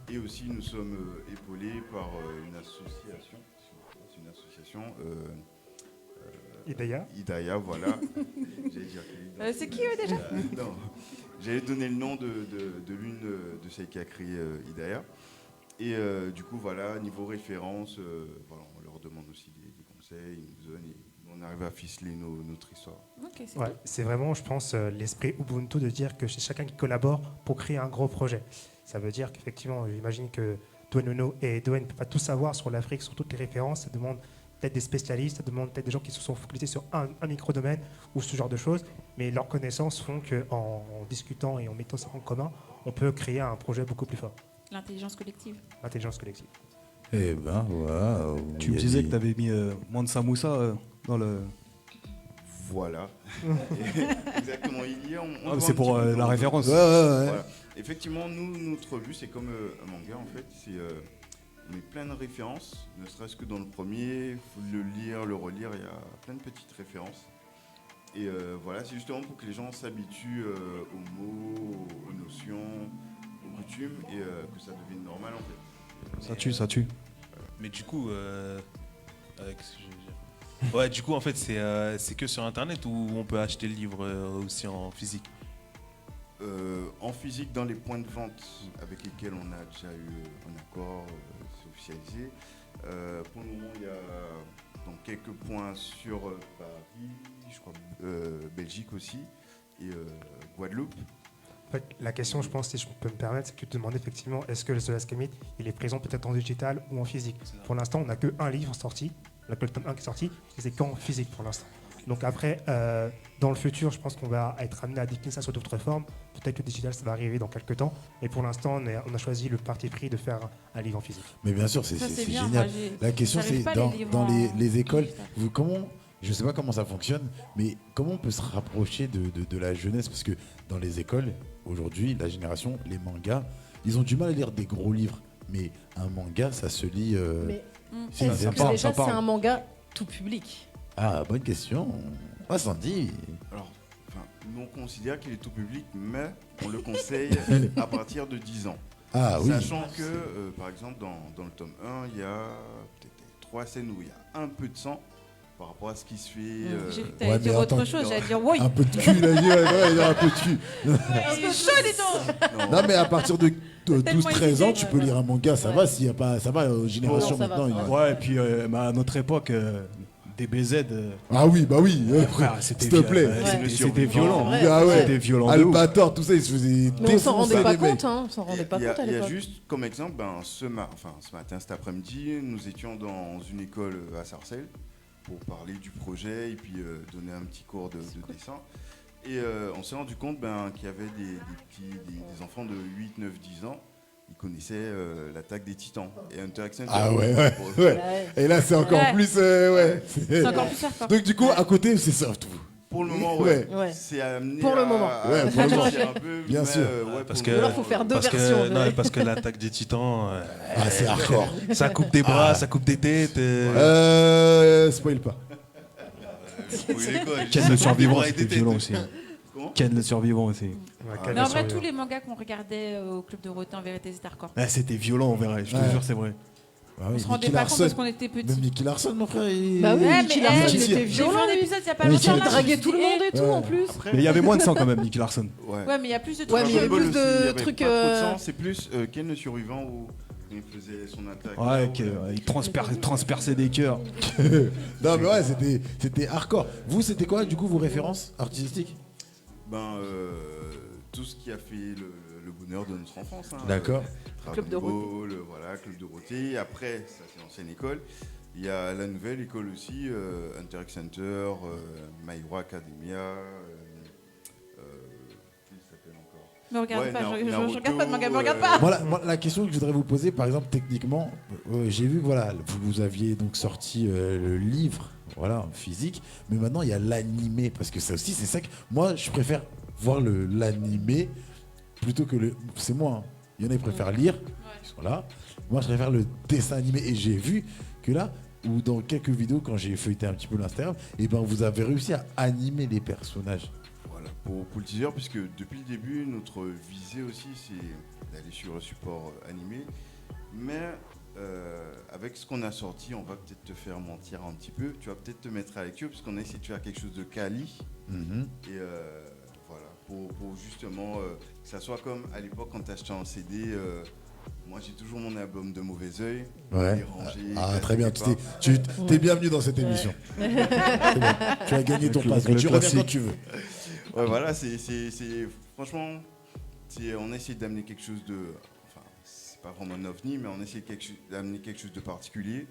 Et aussi, nous sommes épaulés par une association. C'est une association. Hidaya, voilà. J'allais dire c'est qui eux déjà? Non, j'allais donner le nom de l'une de celles qui a créé Hidaya. Et du coup, voilà, niveau référence, on leur demande aussi des conseils, ils nous donnent, et on arrive à ficeler notre histoire. Okay, c'est vraiment, je pense, l'esprit Ubuntu de dire que c'est chacun qui collabore pour créer un gros projet. Ça veut dire qu'effectivement, j'imagine que Douane et Douane ne peuvent pas tout savoir sur l'Afrique, sur toutes les références. Ça demande peut-être des spécialistes, ça demande peut-être des gens qui se sont focalisés sur un micro-domaine ou ce genre de choses. Mais leurs connaissances font qu'en discutant et en mettant ça en commun, on peut créer un projet beaucoup plus fort. L'intelligence collective. L'intelligence collective. Eh ben, waouh. Tu me disais que tu avais mis Mansa Moussa dans le... Voilà. Exactement. C'est pour la référence. Voilà. Effectivement, notre but, c'est comme un manga, en fait. On met plein de références, ne serait-ce que dans le premier. Il faut le lire, le relire. Il y a plein de petites références. Et voilà, c'est justement pour que les gens s'habituent aux mots, aux notions, aux coutumes, et que ça devienne normal, en fait. Ça tue. Mais du coup... qu'est-ce que je veux dire? Ouais, du coup, en fait, c'est que sur Internet ou on peut acheter le livre aussi en physique? En physique, dans les points de vente avec lesquels on a déjà eu un accord, c'est officialisé. Pour le moment, il y a donc, quelques points sur Paris, je crois Belgique aussi, et Guadeloupe. En fait, la question, je pense, si je peux me permettre, c'est que tu te demandes effectivement, est-ce que le The Last Commit, il est présent peut-être en digital ou en physique? Pour l'instant, on n'a qu'un livre sorti. On a que le tome 1 qui est sorti, et c'est qu'en physique pour l'instant. Donc après, dans le futur, je pense qu'on va être amené à décliner ça sous d'autres formes. Peut-être que le digital, ça va arriver dans quelques temps. Mais pour l'instant, on a choisi le parti pris de faire un livre en physique. Mais bien sûr, c'est Ça, c'est bien. génial. Moi, La question, j'arrive c'est pas à dans, les livres dans en les écoles, digital. comment, je sais pas comment ça fonctionne, mais comment on peut se rapprocher de la jeunesse? Parce que dans les écoles, aujourd'hui, la génération, les mangas, ils ont du mal à lire des gros livres. Mais un manga, ça se lit. Mais si, est-ce ça que parle, déjà ça parle. c'est un manga tout public? Ah, bonne question. Ah, Sandy. Alors, nous on considère qu'il est tout public, mais on le conseille à partir de 10 ans. Ah oui. Sachant que, par exemple, dans le tome 1, il y a peut-être 3 scènes où il y a un peu de sang par rapport à ce qui se fait. J'ai vu que t'allais dire autre chose, j'allais dire oui. Un peu de cul, il a dit, ouais, il a un peu de cul. Il est chaud, les dents. Non, mais à partir de Tellement 12-13 ans, hésité. tu peux lire un manga, ça va, s'il y a pas, ça va, génération Non, ça va, maintenant. ça il- va. Ouais, et puis à notre époque, DBZ. Ah oui, bah oui, Frère, c'était s'il te plaît. c'était violent. C'est vrai. Ah ouais. C'était violent de ouf. Albator, tout ça, ils se faisaient Mais on s'en rendait défoncer, pas les mecs. compte, hein. On s'en rendait pas compte à Il y a l'époque. juste comme exemple, ce matin, cet après-midi, nous étions dans une école à Sarcelles pour parler du projet et puis donner un petit cours de dessin. Et on s'est rendu compte qu'il y avait des enfants de 8, 9, 10 ans. Ils connaissaient l'attaque des Titans et Hunter x Hunter. Ah ouais, ouais, ouais. Ouais. Et là, c'est encore Ouais. plus. Ouais. C'est encore plus hardcore. Donc, du coup, à côté, c'est soft. Pour le moment, Ouais. Ouais. C'est amené Pour le à- moment. Ouais, pour le moment. sortir un peu, Bien mais, sûr. Parce pour que le Ou alors, moment, faut faire deux parce que, versions. non, parce que l'attaque des Titans, Ah, c'est hardcore. ça coupe des bras, ça coupe des têtes. Spoil pas. spoiler quoi, Ken j'ai- le survivant, j'ai c'était été violent tête. aussi. Comment Ken le survivant aussi. Ouais, quel Mais en est vrai, sur- tous les mangas qu'on regardait au Club de Roté, en vérité, c'était hardcore. Ouais, c'était violent, en vrai, je te Ouais. jure, c'est vrai. Ah On oui, se rendait Nicky pas compte Larson. parce qu'on était Même petits. Nicky Larson, mon frère. Il... Bah oui, Ouais, Nicky mais Larson, elle, il était J'ai vu violent. un lui. épisode il y a pas Mais longtemps. il Il là, draguait je me tout le suis dit, monde et tout Ouais. en plus. Après, Mais il y avait moins de sang quand même, Nicky Larson. ouais. Ouais, mais il y a plus de Ouais, mais il y avait Dragon plus Ball de aussi, il y avait trucs, pas trop de sang, c'est plus Ken le survivant où il faisait son attaque. Ouais, il transperçait des cœurs. Non, mais ouais, c'était hardcore. Vous, c'était quoi, du coup, vos références artistiques? Tout ce qui a fait le bonheur de notre enfance. Hein. D'accord. Dragon Club de Ball, voilà, Club de Roté. Après, ça c'est l'ancienne école. Il y a la nouvelle école aussi, Hunter x Hunter, My Hero Academia. Comment ça s'appelle encore? Me regarde Ouais, pas, je Naruto, regarde pas de manga, me regarde pas. Moi, la question que je voudrais vous poser, par exemple, techniquement, j'ai vu que voilà, vous aviez donc sorti le livre, voilà, en physique, mais maintenant il y a l'animé, parce que ça aussi, c'est ça que moi, je préfère voir l'animé plutôt que le. C'est moi, hein. Il y en a qui préfèrent lire, ils sont là. Moi, je préfère le dessin animé, et j'ai vu que là, ou dans quelques vidéos, quand j'ai feuilleté un petit peu l'Instagram, et ben vous avez réussi à animer les personnages. Voilà, pour le teaser, puisque depuis le début, notre visée aussi, c'est d'aller sur un support animé. Mais avec ce qu'on a sorti, on va peut-être te faire mentir un petit peu. Tu vas peut-être te mettre à la lecture, puisqu'on a essayé de faire quelque chose de quali. Mhm. Et voilà, pour justement que ça soit comme à l'époque quand tu achetais un CD. Moi, j'ai toujours mon album de Mauvais Oeil. Ouais. Il est rangé, Ah, très bien. quelque Tu t'es bienvenu dans cette émission. C'est bon. Tu as gagné ton Le passe. Tu reviens classique. quand tu veux. Ouais, voilà, franchement, on a essayé d'amener quelque chose de, enfin, c'est pas vraiment un ovni, mais on a essayé d'amener quelque chose de particulier.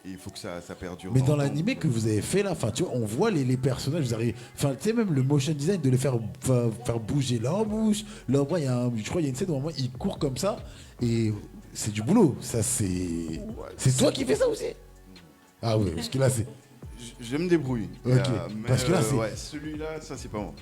Et il faut que ça perdure. Mais dans le temps. l'animé que vous avez fait là, enfin, tu vois, on voit les personnages. Vous arrivez, enfin, tu sais, même le motion design de les faire bouger leur bouche. Leur bras, je crois, il y a une scène où moi, il court comme ça. Et c'est du boulot. Ça, c'est toi qui fais ça aussi. Ah oui, parce que là, c'est. Je me débrouille. Ok. Parce que là, c'est. ouais, celui-là, ça c'est pas moi.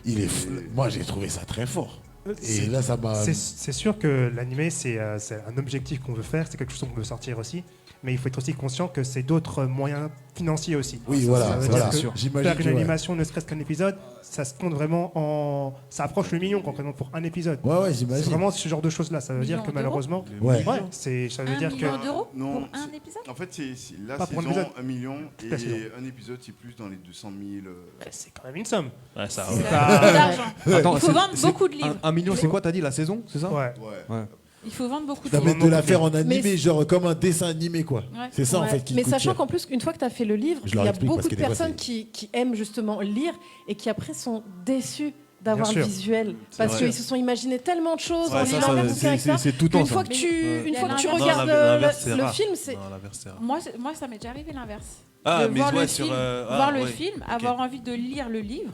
Moi, j'ai trouvé ça très fort. Et C'est- là, ça m'a. C'est sûr que l'animé, c'est un objectif qu'on veut faire, c'est quelque chose qu'on veut sortir aussi. Mais il faut être aussi conscient que c'est d'autres moyens financiers aussi. Oui, Ça voilà, veut voilà. dire que J'imagine faire que, une ouais. animation, ne serait-ce qu'un épisode, ça se compte vraiment en. Ça approche le million concrètement pour un épisode. Ouais, C'est j'imagine. vraiment ce genre de choses-là. Ça veut dire Million que d'euros malheureusement. Ouais. Ouais, ça veut 1 dire que. million d'euros Non, pour un épisode. En fait, c'est la Pas pour un saison, épisode. 1 million, et La saison. un épisode, c'est plus dans les 200 000. C'est quand même une somme. Ouais, ça, C'est Ah. beaucoup d'argent. Attends, Il faut c'est- vendre c'est- beaucoup de livres. 1 million, c'est quoi, t'as dit, la saison, c'est ça? Ouais. Ouais. Il faut vendre beaucoup de Ça va livres. de la faire en animé, Mais- genre comme un dessin animé, quoi. Ouais. C'est ça, en Ouais. fait, qui Mais coûte sachant cher. qu'en plus, une fois que tu as fait le livre, Je il leur y a explique, beaucoup parce que de des fois, personnes c'est- qui aiment justement lire et qui après sont déçues d'avoir Bien le sûr. visuel. Parce vrai. qu'ils se sont imaginés tellement de choses Ouais, en ça, lisant le bouquin, etc. c'est tout le temps, Une ça. fois que tu Il y a regardes l'inverse. Non, l'inverse, c'est le rare. film, c'est. Non, l'inverse, c'est rare. Moi, ça m'est déjà arrivé l'inverse. Ah, de mais voir ouais, le sur, film, ah, voir le ouais. film, Ok. avoir envie de lire le livre.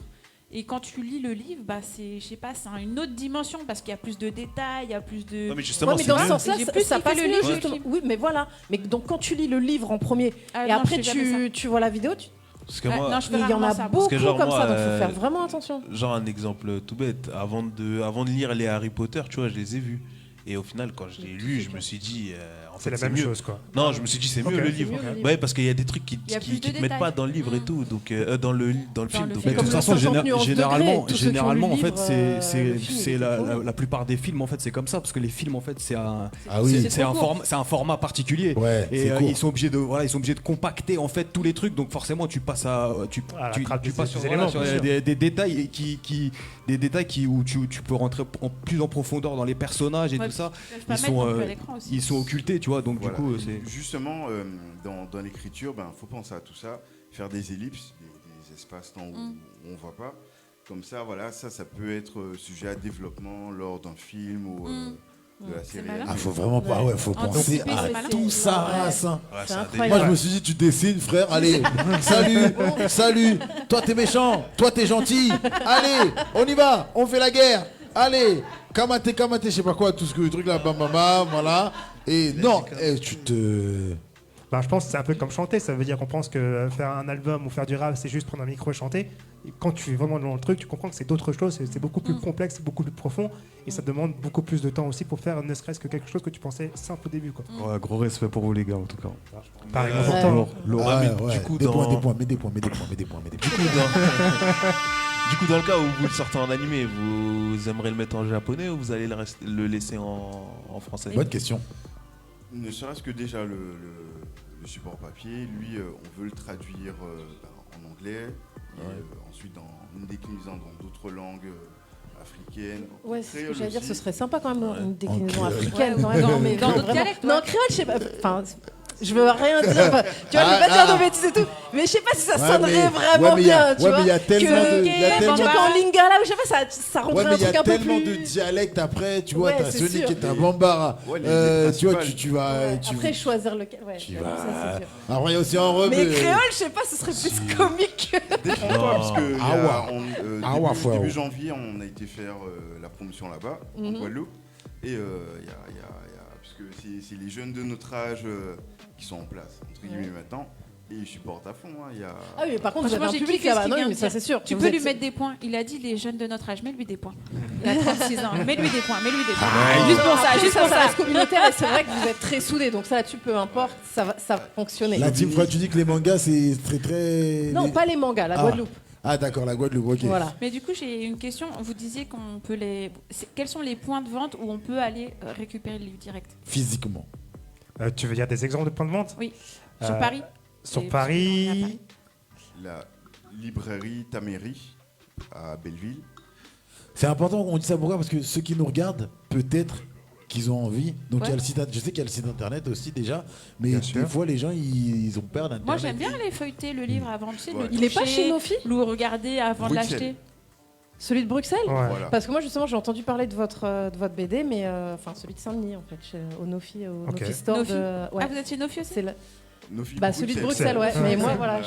Et quand tu lis le livre, bah c'est, je sais pas, c'est une autre dimension parce qu'il y a plus de détails, il y a plus de. Ouais, mais justement, Ouais, mais c'est dans ce mieux. sens-là, J'ai ça, plus ça kiffé passe le mieux, livre, justement. le film. Oui, mais voilà. Mais donc, quand tu lis le livre en premier Ah, et non, après je fais jamais tu vois la vidéo, Parce que Ouais, moi, non, je fais il y en rarement a ça. beaucoup que genre, comme moi, ça, donc faut faire vraiment attention. genre un exemple tout bête, avant de lire les Harry Potter, tu vois, je les ai vus. Et au final, quand je l'ai lu, je me suis dit, en C'est fait, la c'est même mieux. chose, quoi. Non, je me suis dit, c'est mieux Ok. le C'est livre. mieux le livre. Ouais, parce qu'il y a des trucs qui Il y a te plus de mettent détails. pas dans le livre et tout, donc dans le film. le Donc, film. Mais de Comme toute le façon, 50 nuances généralement, degrés, tous ceux qui ont lu le en fait, livre, le film, c'est il est trop cool. la plupart des films, en fait, c'est comme ça, parce que les films, en fait, c'est un, Ah oui. c'est un trop format, c'est un format particulier. Ouais, Et c'est court. ils sont obligés de compacter en fait tous les trucs, donc forcément tu passes la trappe des passes sur, éléments, sur bien sûr. des détails où tu peux rentrer plus en profondeur dans les personnages et Ouais, tout ça. je peux pas Ils mettre sont, non plus à l'écran aussi. ils sont occultés, tu vois, donc Voilà. du coup c'est. Justement, dans l'écriture, faut penser à tout ça, faire des ellipses, des espaces-temps où on voit pas. Comme ça, voilà, ça peut être sujet à développement lors d'un film ou de la série. malin. Ah, faut vraiment pas, ouais, faut penser Anticiper, à c'est malin. tout ça, Ouais. race, hein. Ouais, C'est c'est un incroyable. Moi, je me suis dit, tu dessines, frère. Allez, salut. Toi, t'es méchant. Toi, t'es gentil. Allez, on y va. On fait la guerre. Allez, kamate, je sais pas quoi, tout ce que le truc là, bam, bam, bam, voilà. Et non, tu te. Ben, je pense que c'est un peu comme chanter. Ça veut dire qu'on pense que faire un album ou faire du rap, c'est juste prendre un micro et chanter. Et quand tu es vraiment dans le truc, tu comprends que c'est d'autres choses. C'est beaucoup plus complexe, c'est beaucoup plus profond. Et ça demande beaucoup plus de temps aussi pour faire ne serait-ce que quelque chose que tu pensais simple au début, quoi. Ouais, gros respect pour vous les gars en tout cas. Pareil, Ouais. pourtant. Lourd. Ah, mais ouais, du coup, des dans- points, mets des points. Du coup, dans le cas où vous le sortez en animé, vous aimeriez le mettre en japonais ou vous allez le laisser en français? Bonne question. Ne serait-ce que déjà le support papier, lui, on veut le traduire en anglais, et ensuite dans une déclinaison dans d'autres langues africaines. Ouais, c'est ce que Créole j'allais dire, aussi. ce serait sympa quand même une déclinaison créole. africaine. Ouais, quand même. dans- Non, mais dans d'autres vraiment. dialectes, Non, ouais. créole, je sais pas. Enfin, je veux rien dire. Enfin, tu vois, je vais pas dire de bêtises et tout. Mais je sais pas si ça sonnerait vraiment bien. Tu ouais, vois, mais il y a tellement que- de. il y a Même tellement- tu vois, qu'en lingala, ou je sais pas, ça Ouais, rendrait mais un il y truc a un peu tellement plus. de dialectes après, tu vois, Ouais, t'as c'est celui sûr. qui est un bambara. Ouais, les Tu vois, principales. tu vas. Ouais, tu- Après, choisir lequel. Ouais, tu j'avoue, ça, vas. c'est dur. Après, il y a aussi un rebeu. Mais créole, je sais pas, ce serait plus comique. Définitivement, parce que Ah il y a, ouais, faut. début janvier, on a été faire la promotion là-bas, en Guadeloupe. Et il y a puisque c'est les jeunes de notre âge qui sont en place, entre guillemets maintenant, et ils supportent à fond. Il y a... Ah oui, mais par contre, vous Franchement, avez un j'ai public kiffé ce là-bas. qu'il Non, vient mais de ça, dire. c'est sûr. Tu Vous peux êtes- lui mettre des points. Il a dit les jeunes de notre âge, mets-lui des points. Il a 36 ans, mets-lui des points, mets-lui des points. Juste pour ça, Après, juste pour ça ça. reste communautaire et c'est vrai que vous êtes très soudés. Donc ça, là-dessus, peu importe, ça va fonctionner. La team, quand tu dis que les mangas, c'est très. Non, pas les mangas, la Ah. Guadeloupe. Ah, d'accord, la Guadeloupe, ok. Voilà. Mais du coup, j'ai une question. Vous disiez qu'on peut quels sont les points de vente où on peut aller récupérer le livre direct Physiquement. Tu veux dire des exemples de points de vente? Oui. Sur Euh, Paris. Sur Et- Paris. La librairie Taméry à Belleville. C'est important qu'on dise ça pourquoi? Parce que ceux qui nous regardent, peut-être qu'ils ont envie. Donc il y a Ouais. le site, je sais qu'il y a le site internet aussi déjà, mais Bien des sûr. fois les gens ils ont peur d'internet. Moi, j'aime bien aller feuilleter le livre avant, tu sais, Ouais. le Il est pas toucher, chez Nofi, le regarder avant de Bruxelles. l'acheter. celui de Bruxelles. Ouais. Voilà. Parce que moi, justement, j'ai entendu parler de votre BD, mais enfin celui de Saint-Denis, en fait, au Nofi, au Ok. Nofi Store. Nofi. Ouais. Ah, vous êtes chez Nofi aussi C'est le- Nofi Bah, celui de Bruxelles, ouais. Ouais. Mais moi, Ouais. voilà,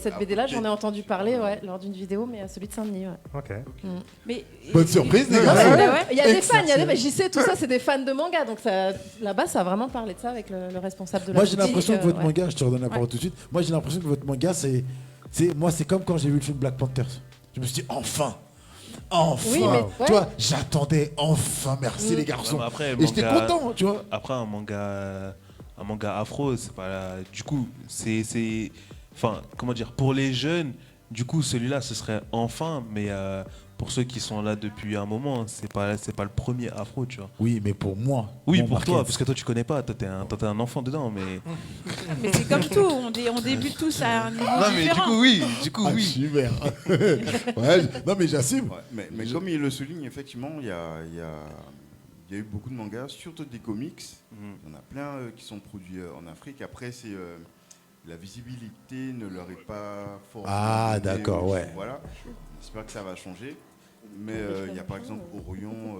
cette BD-là, j'en ai entendu parler lors d'une vidéo, mais celui de Saint-Denis, ouais. Ok. Mais, Bonne surprise, les Non, gars. mais ouais. ouais, il y a des fans, Excellent. j'y sais, tout ça, c'est des fans de manga. Donc là-bas, ça a vraiment parlé de ça avec le responsable de la Moi j'ai boutique, l'impression que votre ouais. manga, je te redonne la parole Ouais. tout de suite. Moi j'ai l'impression que votre manga c'est comme quand j'ai vu le film Black Panthers. Je me suis dit enfin. Oui, mais ouais. Tu vois, j'attendais enfin, merci les garçons. Non, mais après, Et j'étais manga- content, tu vois. Après, un manga afro, c'est pas. Du coup, c'est. Enfin, comment dire, pour les jeunes, du coup, celui-là, ce serait enfin, mais pour ceux qui sont là depuis un moment, c'est pas le premier afro, tu vois. Oui, mais pour moi. Oui, mon pour toi, market. parce que toi, tu connais pas, toi, t'es un enfant dedans, mais. mais c'est comme tout, on débute tous à un niveau Non, mais différent. du coup, Ah, oui. super. Ouais, non mais j'assume. Ouais, mais comme il le souligne, effectivement, il y a eu beaucoup de mangas, surtout des comics. Il y en a plein qui sont produits en Afrique. Après, c'est la visibilité ne leur est pas forcément. Ah, donnée d'accord, aux- ouais. Voilà. J'espère que ça va changer. Mais il y a par exemple Orion,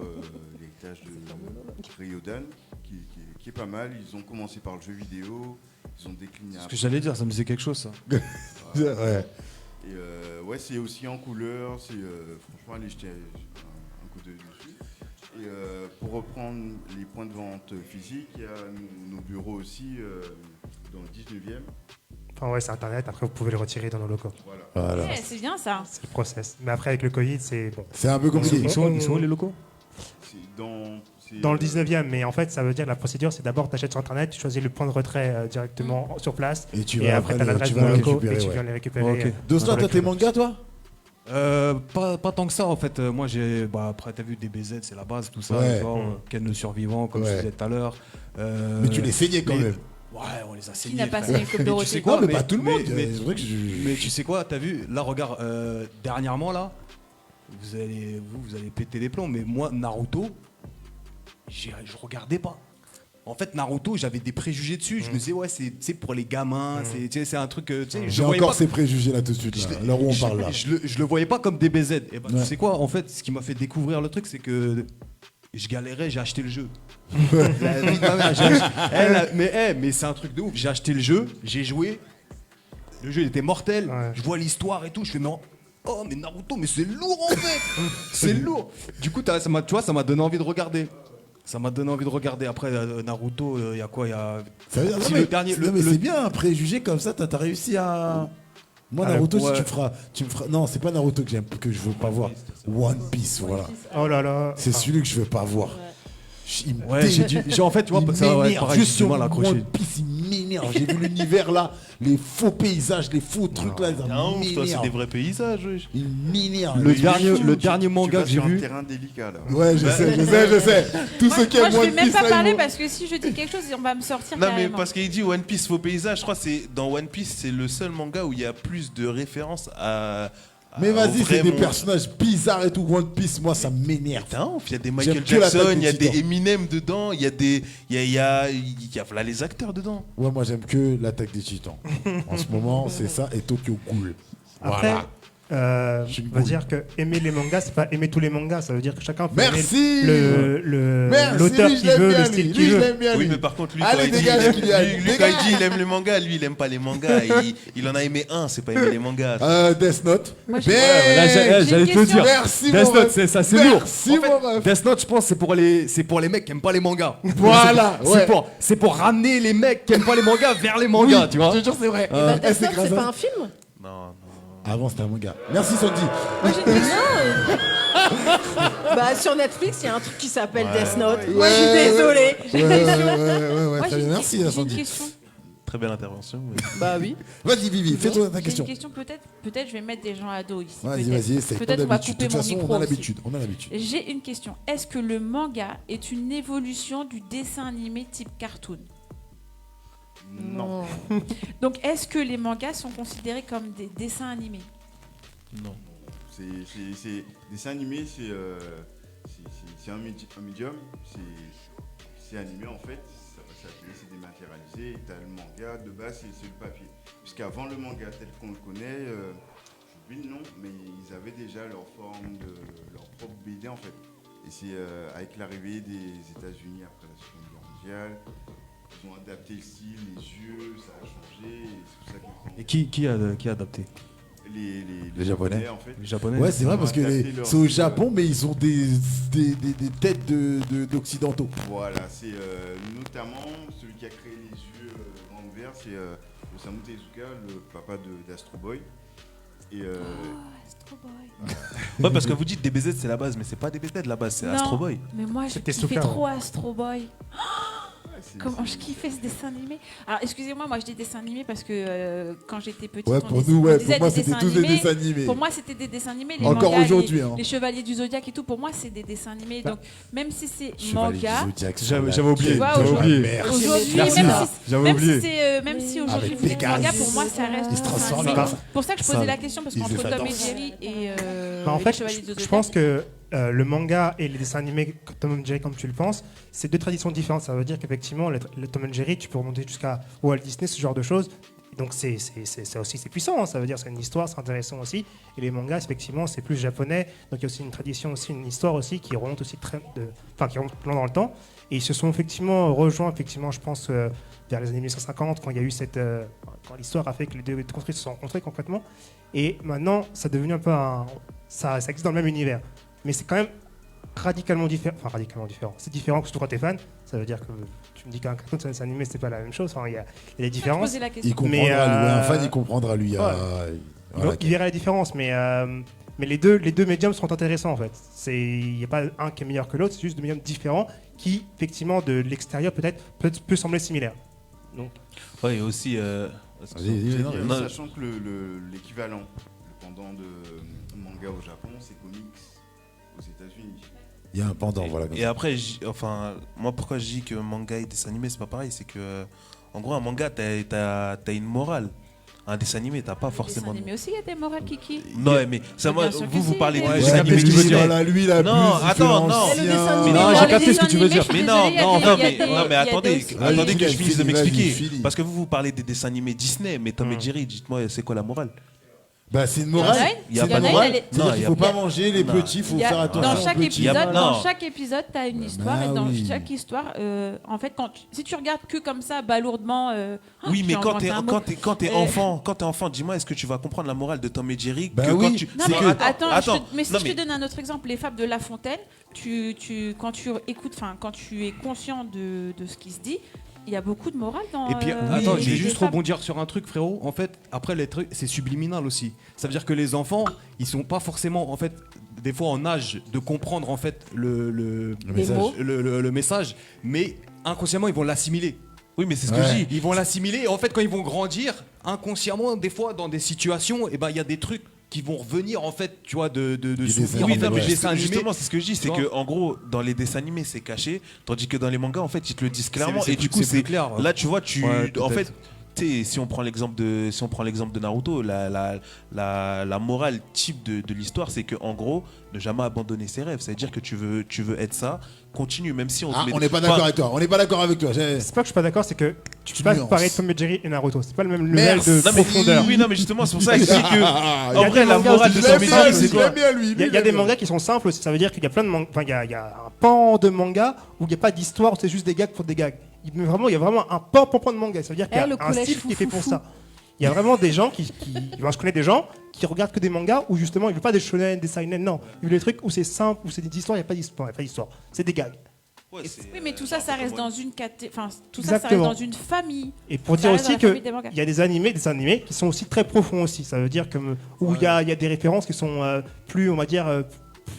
l'héritage de Ryodan, qui est pas mal. Ils ont commencé par le jeu vidéo. ils ont décliné. Ce que j'allais dire, ça me disait quelque chose, ça. Ouais. Et ouais, c'est aussi en couleur. C'est franchement, allez jeter un coup d'œil dessus. Et pour reprendre les points de vente physiques, il y a nos bureaux aussi dans le 19e. Enfin, ouais, c'est Internet. Après, vous pouvez le retirer dans nos locaux. Voilà. Ouais, c'est bien ça. C'est le process. Mais après, avec le Covid, c'est bon. C'est un peu compliqué. Ils sont où les locaux? C'est Dans le 19e, mais en fait, ça veut dire la procédure, c'est d'abord tu achètes sur Internet, tu choisis le point de retrait directement sur place. Et après, tu as l'adresse de nos locaux et tu viens les récupérer. Ok. Dostan, toi, t'es manga, toi? Pas tant que ça en fait. Moi j'ai après t'as vu DBZ, c'est la base, tout ça, Ouais. genre Ken le survivant comme Ouais. je disais tout à l'heure. Mais tu les saignais quand même. Ouais, on les a Qui saignés. n'a pas frère. signé le club Mais tu Dorothée sais quoi, mais pas tout le monde. mais C'est vrai que mais tu sais quoi, t'as vu là, regarde, dernièrement là, vous allez péter les plombs, mais moi Naruto, je regardais pas. En fait, Naruto, j'avais des préjugés dessus. Je me disais, ouais, c'est pour les gamins, c'est un truc. Tu sais, je j'ai voyais encore pas- ces préjugés là tout de suite, là, à l'heure où on parle là. je le voyais pas comme des BZ. Et ben, Ouais. tu sais quoi, en fait, ce qui m'a fait découvrir le truc, c'est que je galérais, j'ai acheté le jeu. La vie de ma mère, mais c'est un truc de ouf. J'ai acheté le jeu, j'ai joué. Le jeu il était mortel. Ouais. Je vois l'histoire et tout. Je fais, mais oh, mais Naruto, mais c'est lourd en fait. C'est lourd. Du coup, tu vois, ça m'a donné envie de regarder. Ça m'a donné envie de regarder. Après, Naruto, il y a quoi? Il y a. Ça veut dire, Si non, mais, le dernier- non, mais c'est bien un préjugé comme ça, t'as réussi à. Moi, Ah, Naruto, ouais. si tu me feras. Non, c'est pas Naruto que j'aime, que je veux pas voir. One Piece, voilà. Oh là là. C'est celui que je veux pas voir. Il me Ouais, j'ai en fait, tu vois, il ça, ouais, m'énerve, pareil, juste j'ai sur du mal à accrocher. One Piece, il m'énerve. J'ai vu l'univers là, les faux paysages, les faux trucs là, ça Non, toi, c'est des m'énerve. vrais paysages. wesh. Il m'énerve. Le dernier manga que j'ai Tu vas sur un vu. terrain délicat là. Ouais, je sais. Tous ceux qui Moi, aiment je vais One même Piece pas là, parler ils vont- parce que si je dis quelque chose, on va me sortir Non, mais carrément. parce qu'il dit One Piece faux paysage, je crois que c'est dans One Piece, c'est le seul manga où il y a plus de références à. Mais au vas-y, vrai c'est des monde. personnages bizarres et tout. One Piece, moi, ça m'énerve. Putain, il y a des J'aime Michael que l'attaque Jackson, des il y a des Titans. Eminem dedans, il y a des. Il y a là, les acteurs dedans. Ouais, moi, j'aime que l'attaque des Titans. En ce moment, c'est ça et Tokyo Ghoul. Après, Voilà. on suis va cool. dire que aimer les mangas, c'est pas aimer tous les mangas. Ça veut dire que chacun peut Merci. aimer Merci, l'auteur lui, je qui l'aime veut, bien, le lui. style Lui, qu'il je veut. l'aime bien, Oui, lui. mais par contre, lui, Allez, quand il dit- dégage, Kylian, lui, quand dégage. il dit il aime les mangas, lui, il aime pas les mangas. Il en a aimé un, c'est pas aimer les mangas. Death Note. Moi, j'ai- Bang. Là, J'ai j'allais une te le dire. Merci, Death mon Note, ref. c'est lourd. Merci, En fait, mon ref. Death Note, je pense, c'est pour les mecs qui aiment pas les mangas. Voilà, ouais. C'est pour ramener les mecs qui aiment pas les mangas vers les mangas, Oui, tu vois. Je te jure, c'est vrai. Bah, Death c'est Note, grâce c'est à- pas un film? Non, non. Avant, c'était un manga. Merci, Sandy. Moi, j'ai une question. Bah, sur Netflix, il y a un truc qui s'appelle Death Note. Ouais, Moi, je suis désolée. Ouais, Moi, très j'ai bien. une Merci, j'ai une Sandy. question. Très belle intervention. mais- Bah oui. Vas-y, Vivi, fais-toi ta J'ai une question. question, peut-être je vais mettre des gens à dos ici. Vas-y, peut-être. vas-y, c'est pas Peut-être on va d'habitude. De couper toute mon façon, micro on a aussi. l'habitude. On a l'habitude. J'ai une question. Est-ce que le manga est une évolution du dessin animé type cartoon? Non. Donc, est-ce que les mangas sont considérés comme des dessins animés? Non. C'est dessin animé, c'est un médium, c'est animé en fait, c'est dématérialisé. Et t'as le manga de base, c'est le papier. Puisqu'avant le manga tel qu'on le connaît, j'oublie le nom, mais ils avaient déjà leur forme de leur propre BD en fait. Et c'est avec l'arrivée des États-Unis après la Seconde Guerre mondiale, ils ont adapté le style, les yeux, ça a changé. Et c'est pour ça qu'ils Et qui a adapté? Les Japonais. en fait. Les Japonais. Ouais, c'est vrai parce que adapté leur c'est au style. Japon, mais ils ont des têtes d'occidentaux. Voilà, c'est notamment celui qui a créé les yeux grands ouverts, c'est Osamu Tezuka, le papa d'Astro Boy. Et Astro Boy. Ouais, parce que vous dites DBZ c'est la base, mais c'est pas DBZ la base, c'est Non, Astro Boy. Mais moi, je C'était kiffais Suka, trop Astro Boy. c'est- Comment c'est- je kiffais ce dessin animé. Alors, excusez-moi, moi je dis dessin animé parce que quand j'étais petite, Ouais, on pour dis- nous, on ouais, disait pour moi, des c'était dessins tous des animés. dessins animés. Pour moi, c'était des dessins animés. Les Encore mangas, aujourd'hui, les, hein. les Chevaliers du Zodiaque et tout, pour moi, c'est des dessins animés. Donc, même si c'est Chevalier manga, du Zodiaque, J'avais sur la oublié, tête vois, de ma aujourd'hui. mère. aujourd'hui, Merci. J'avais même oublié. si c'est même si aujourd'hui Avec vous êtes Pégase. manga, pour moi, ça reste. Il se transforme c'est comme un- ça. Pour ça que je posais la question parce Ils qu'entre faisaient Tom et danse. Jerry et Bah, en les fait, Chevaliers du je Zodiaque. pense que le manga et les dessins animés Tom et Jerry, comme tu le penses, c'est deux traditions différentes. Ça veut dire qu'effectivement, les Tom et Jerry, tu peux remonter jusqu'à Walt Disney, ce genre de choses. Donc c'est aussi c'est puissant, hein, ça veut dire c'est une histoire, c'est intéressant aussi. Et les mangas, effectivement, c'est plus japonais. Donc il y a aussi une tradition, aussi une histoire aussi qui remonte aussi qui remonte loin dans le temps. Et ils se sont effectivement rejoints, effectivement, je pense, vers les années 1950, quand il y a eu quand l'histoire a fait que les deux construits se sont rencontrés concrètement. Et maintenant, ça est devenu un peu ça existe dans le même univers. Mais c'est quand même radicalement différent. Enfin, radicalement différent. C'est différent que surtout quand t'es fan. Ça veut dire que tu me dis qu'un cartoon, c'est animé, c'est pas la même chose. Enfin, il y a des différences. Il comprendra, lui. Un fan, il comprendra, lui. Donc, il verra la différence. Mais les deux médiums sont intéressants, en fait. Il n'y a pas un qui est meilleur que l'autre, c'est juste deux médiums différents qui, effectivement, de l'extérieur, peut sembler similaires. Donc... Ouais, et aussi... sachant que l'équivalent, le pendant de manga au Japon, c'est comics aux États-Unis. Il y a un pendant, voilà. Et après, moi, pourquoi je dis que manga et dessin animé, c'est pas pareil, c'est que, en gros, un manga, t'as une morale. Un dessin animé, t'as pas forcément. Dessin animé aussi, il y a des morales, Kiki. Non, mais ça, moi, vous parlez de dessin animé. Non, attends, non. Non, j'ai capté ce que tu veux dire. Mais non, mais attendez que je finisse de m'expliquer. Parce que vous parlez des dessins animés Disney, mais Tom et Jerry, dites-moi, c'est quoi la morale? Bah, c'est une morale. Il n'y a pas de morale. Non, il ne faut pas manger les petits, il faut faire attention aux petits. Dans chaque épisode, tu as une histoire. Et dans chaque histoire, en fait, si tu regardes que comme ça, balourdement. Oui, mais quand t'es enfant, dis-moi, est-ce que tu vas comprendre la morale de Tom et Jerry? Bah oui. Attends, mais si je te donne un autre exemple, les fables de La Fontaine, quand tu es conscient de ce qui se dit, il y a beaucoup de morale dans. Et puis, attends, je vais juste rebondir sur un truc, frérot. En fait, après, les trucs, c'est subliminal aussi. Ça veut dire que les enfants, ils sont pas forcément, en fait, des fois en âge de comprendre en fait le message, mais inconsciemment, ils vont l'assimiler. Oui, mais c'est ce que je dis. Ils vont l'assimiler. Et en fait, quand ils vont grandir, inconsciemment, des fois, dans des situations, il y a des trucs qui vont revenir en fait, tu vois, de souvenirs. Oui, non, mais justement, c'est ce que je dis, c'est que en gros, dans les dessins animés, c'est caché, tandis que dans les mangas, en fait, ils te le disent clairement. Et du coup, c'est clair. Là, tu vois, en fait, si on prend l'exemple de Naruto, la morale type de l'histoire, c'est que en gros, ne jamais abandonner ses rêves. C'est-à-dire que tu veux être ça, continue, même si on te met. On n'est pas d'accord avec toi. On n'est pas d'accord avec toi. C'est pas que je suis pas d'accord, c'est que tu peux pas comparer Tom et Jerry et Naruto. C'est pas le même level de profondeur. Oui, non, mais justement, c'est pour ça que je dis que. En vrai, la morale de Tom et Jerry, c'est quoi? Il y a des mangas qui sont simples aussi. Ça veut dire qu'il y a plein de mangas. Enfin, il y a un pan de manga où il n'y a pas d'histoire, c'est juste des gags pour des gags. Il y a vraiment un pan de manga. Ça veut dire qu'il y a un style qui est fait pour ça. Il y a vraiment des gens je connais des gens qui regardent que des mangas où justement ils ne veulent pas des shonen, des seinen, non. Ils veulent des trucs où c'est simple, où c'est des histoires, il n'y a pas d'histoire. C'est des gags. Oui, mais tout ça, ça reste dans une ça reste dans une famille. Et pour dire aussi qu'il y a des animés qui sont aussi très profonds aussi. Ça veut dire où il y a des références qui sont plus, on va dire,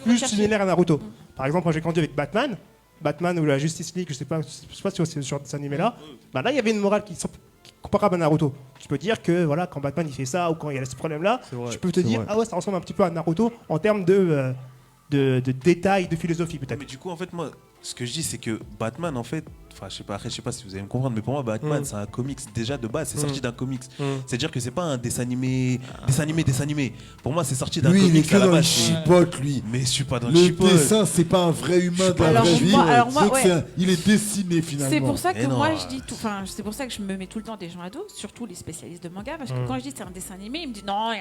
plus similaires à Naruto. Par exemple, moi j'ai grandi avec Batman ou la Justice League, je sais pas si c'est sur cet animé-là. Là, il y avait une morale qui est comparable à Naruto. Tu peux dire que voilà, quand Batman il fait ça ou quand il y a ce problème-là, tu peux te dire ah ouais, ça ressemble un petit peu à Naruto en termes de détails, de philosophie peut-être. Mais du coup, en fait, moi, ce que je dis, c'est que Batman, en fait, je sais pas si vous allez me comprendre, mais pour moi, Batman, c'est un comics déjà de base, c'est sorti d'un comics. C'est-à-dire que c'est pas un dessin animé. Pour moi, c'est sorti d'un comics. Lui, il est que dans le chipote, lui. Mais je suis pas dans le chipote. Le dessin, c'est pas un vrai humain de la vraie vie. Il est dessiné finalement. C'est pour ça que moi, je dis tout. Enfin, c'est pour ça que je me mets tout le temps des gens ados, surtout les spécialistes de manga, parce que quand je dis c'est un dessin animé, ils me disent non,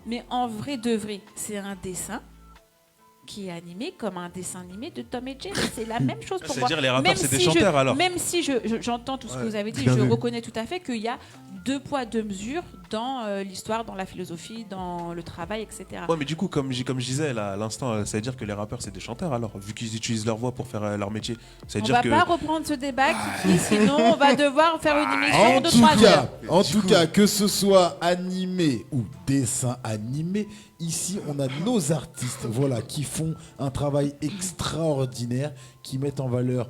mais en vrai de vrai, c'est un dessin qui est animé comme un dessin animé de Tom et Jerry. C'est la même chose pour moi. C'est-à-dire les rappeurs, c'est des chanteurs alors. Même si j'entends tout ce que vous avez dit, je reconnais tout à fait qu'il y a deux poids, deux mesures dans l'histoire, dans la philosophie, dans le travail, etc. Ouais, mais du coup, comme je disais là, à l'instant, ça veut dire que les rappeurs, c'est des chanteurs alors, vu qu'ils utilisent leur voix pour faire leur métier. On va pas reprendre ce débat, sinon on va devoir faire une émission de 3 heures. En tout cas, que ce soit animé ou dessin animé, ici, on a nos artistes, qui font un travail extraordinaire, qui mettent en valeur,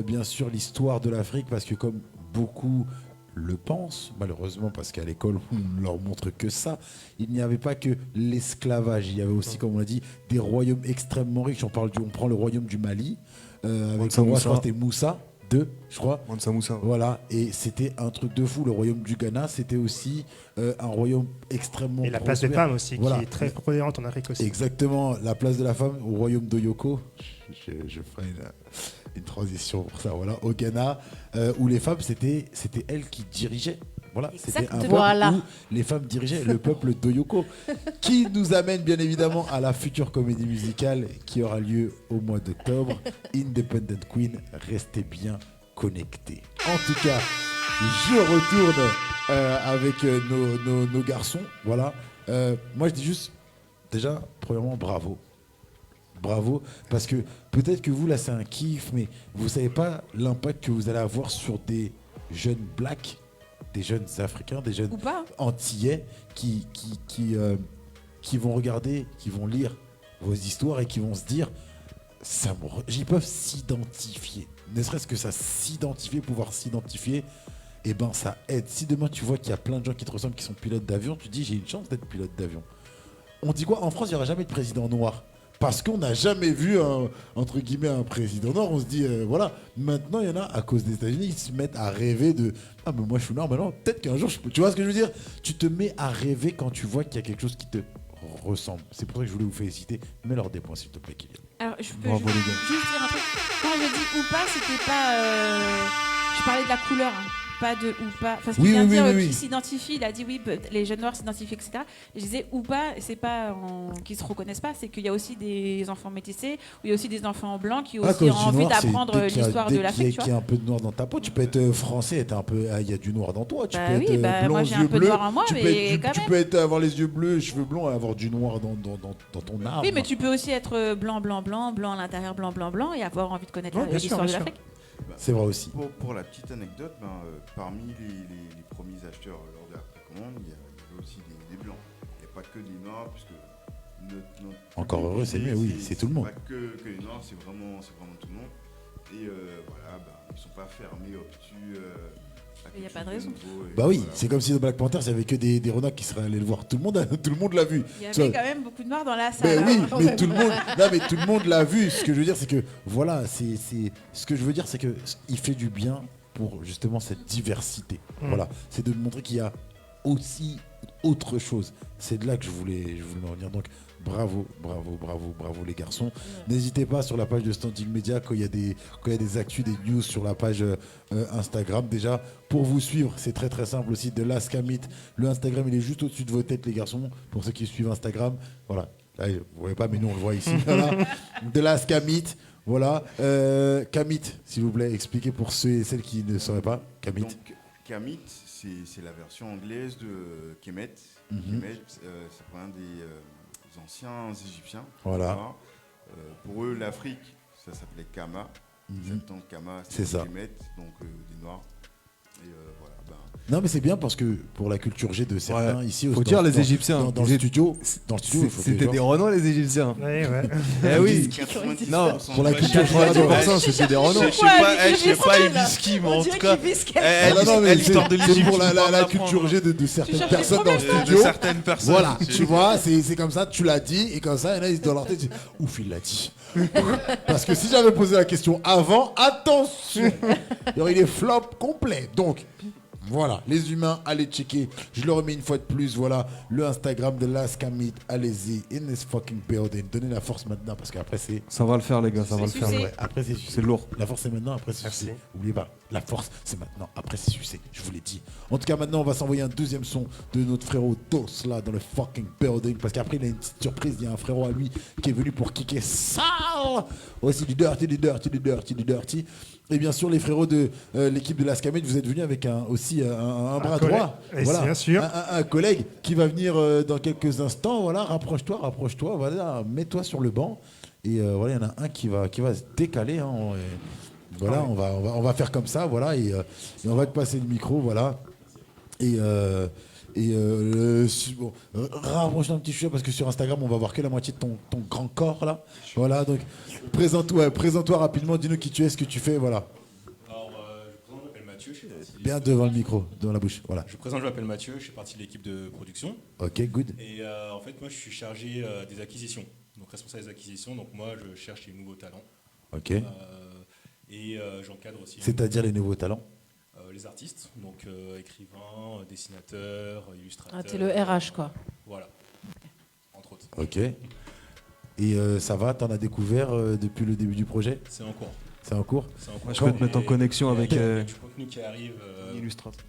bien sûr, l'histoire de l'Afrique, parce que comme beaucoup le pensent, malheureusement, parce qu'à l'école, on ne leur montre que ça, il n'y avait pas que l'esclavage. Il y avait aussi, comme on l'a dit, des royaumes extrêmement riches. On prend le royaume du Mali, avec le roi, je crois que c'était Moussa II, je crois. Mansa Moussa. Voilà, et c'était un truc de fou. Le royaume du Ghana, c'était aussi un royaume extrêmement Et la place des femmes aussi, qui est très prépondérante en Afrique aussi. Exactement, la place de la femme au royaume d'Oyoko. Je ferai une transition pour ça, au Ghana, où les femmes, c'était elles qui dirigeaient. Voilà, c'était un Exactement. peuple Voilà. où les femmes dirigeaient le peuple d'Oyoko. Qui nous amène bien évidemment à la future comédie musicale qui aura lieu au mois d'octobre. Independent Queen, restez bien connectés. En tout cas, je retourne avec nos garçons. Voilà. Moi, je dis juste, déjà, premièrement, bravo. Bravo, parce que peut-être que vous, là, c'est un kiff, mais vous savez pas l'impact que vous allez avoir sur des jeunes blacks, des jeunes africains, des jeunes Ou pas. antillais qui vont regarder, qui vont lire vos histoires et qui vont se dire, ils peuvent s'identifier. Ne serait-ce que ça, s'identifier, pouvoir s'identifier, et ben ça aide. Si demain tu vois qu'il y a plein de gens qui te ressemblent, qui sont pilotes d'avion, tu te dis j'ai une chance d'être pilote d'avion. On dit quoi? En France, il n'y aura jamais de président noir. Parce qu'on n'a jamais vu, entre guillemets, un président noir. On se dit, voilà, maintenant, il y en a, à cause des États-Unis, ils se mettent à rêver de « Ah, mais moi, je suis noir, maintenant, peut-être qu'un jour, je peux... » Tu vois ce que je veux dire? Tu te mets à rêver quand tu vois qu'il y a quelque chose qui te ressemble. C'est pour ça que je voulais vous féliciter. Mets-leur des points, s'il te plaît, Kylian. Alors, je peux Bravo, les gars. juste dire un truc. Quand je dis ou pas, c'était pas. Je parlais de la couleur, hein, pas de ou pas. Enfin, ce qu'il Oui, vient oui, de dire, oui, oui, qui oui. s'identifie, il a dit oui, les jeunes noirs s'identifient, etc. Et je disais ou pas, c'est pas qu'ils se reconnaissent pas, c'est qu'il y a aussi des enfants métissés, ou il y a aussi des enfants blancs qui ont Ah, aussi quand je dis envie noir, c'est d'apprendre dès qu'il y a- l'histoire dès de l'Afrique, tu qu'il y a vois. un peu de noir dans ta peau, tu peux être français, être un peu, il y a du noir dans toi. Tu Bah peux oui, être bah, blanc, moi, j'ai yeux un peu de bleus. noir en moi, tu mais peux être, quand tu même. peux avoir les yeux bleus, cheveux blonds et avoir du noir dans ton âme. Oui, mais tu peux aussi être blanc, blanc, blanc, blanc à l'intérieur, blanc, blanc, blanc, et avoir envie de connaître Ouais, bien sûr, l'histoire de bien sûr. l'Afrique. C'est vrai aussi. Pour la petite anecdote, parmi les premiers acheteurs lors de la précommande, il y avait aussi des blancs. Il n'y a pas que des noirs, puisque notre Encore heureux, c'est mieux, oui, c'est tout le monde. Pas que les noirs, c'est vraiment tout le monde. Et voilà, ils ne sont pas fermés, obtus. Il n'y a pas de raison. Bah oui, c'est comme si dans Black Panther, il n'y avait que des renards qui seraient allés le voir. Tout le monde l'a vu. Il y Tu vois. avait quand même beaucoup de noirs dans la salle. Ben oui, hein. mais tout le monde l'a vu. Ce que je veux dire, c'est que voilà, ce que je veux dire, c'est que il fait du bien pour justement cette diversité. Voilà, c'est de montrer qu'il y a aussi autre chose. C'est de là que je voulais en revenir. Donc bravo les garçons. N'hésitez pas sur la page de Standing Media quand il y a des actus, des news sur la page Instagram. Déjà pour vous suivre, c'est très très simple aussi. De Laskamit, le Instagram il est juste au-dessus de vos têtes les garçons. Pour ceux qui suivent Instagram, voilà. Là, vous voyez pas, mais nous on le voit ici. Voilà. De Laskamit. Voilà. Kamit, s'il vous plaît, expliquez pour ceux et celles qui ne sauraient pas. Kamit. Donc, Kamit, c'est la version anglaise de Kemet. Mhm. Kemet, c'est un des anciens Égyptiens. Voilà. Noirs. Pour eux, l'Afrique, ça s'appelait Kama. Mhm. Septembre Kama, C'est ça. Kemet, donc des Noirs. Et voilà. Non mais c'est bien parce que pour la culture G de certains ici, Faut dire les Égyptiens. dans le studio, il faut que les C'était gens- des Renois les Égyptiens. Ouais, ouais. Eh oui. 90%. Non, pour la culture G. 90% c'était des Renois. Je sais pas Ibiski, mais en tout cas, Ah, non, mais l'histoire de c'est l'Égypte. pour tu peux la m'apprendre, culture G de certaines cherches les personnes dans le problèmes, studio. de certaines personnes. Voilà, tu vois, c'est comme ça, tu l'as dit, et comme ça, il y en a, ils dans leur tête, ils disent, ouf, il l'a dit. Parce que si j'avais posé la question avant, attention, il y aurait des flops complets. Donc, voilà, les humains, allez checker. Je le remets une fois de plus, voilà, le Instagram de Laskamit, allez-y, in this fucking building. Donnez la force maintenant, parce qu'après, c'est... Ça va le faire les gars, ça va le faire. sucé. Ouais, après, c'est C'est lourd. La force, c'est maintenant, après, c'est Merci. sucé. N'oubliez pas, la force, c'est maintenant, après, c'est sucé. Je vous l'ai dit. En tout cas, maintenant, on va s'envoyer un deuxième son de notre frérot Dos, là, dans le fucking building. Parce qu'après, il a une petite surprise. Il y a un frérot à lui qui est venu pour kicker sale. Aussi du dirty. Et bien sûr, les frérots de l'équipe de Laskamit, vous êtes venus avec aussi un bras collègue. droit. Et c'est bien sûr. Un collègue qui va venir dans quelques instants. Voilà, rapproche-toi. Voilà, mets-toi sur le banc. Et voilà, il y en a un qui va se décaler. Hein, voilà, on va faire comme ça. Voilà, et on va te passer le micro. Voilà. Bon, rapproche-toi un petit chouette parce que sur Instagram on va voir que la moitié de ton grand corps là. Voilà, donc présente-toi rapidement, dis-nous qui tu es, ce que tu fais, voilà. Alors, je m'appelle Mathieu. Je fais partie de Bien l'équipe- devant le micro, devant la bouche, voilà. Je m'appelle Mathieu, je fais partie de l'équipe de production. Ok, good. Et en fait, moi, je suis chargé des acquisitions. Donc, responsable des acquisitions. Donc, moi, je cherche les nouveaux talents. Ok. Et j'encadre aussi C'est-à-dire les nouveaux talents. les artistes. Donc, écrivains, dessinateurs, illustrateurs. Ah, t'es le RH, quoi. Voilà. Entre autres. Ok. Et ça va, t'en as découvert depuis le début du projet? C'est en cours. C'est en cours? C'est en cours. Moi, je peux te mettre en connexion avec Il y a du contenu qui arrive. illustrateur.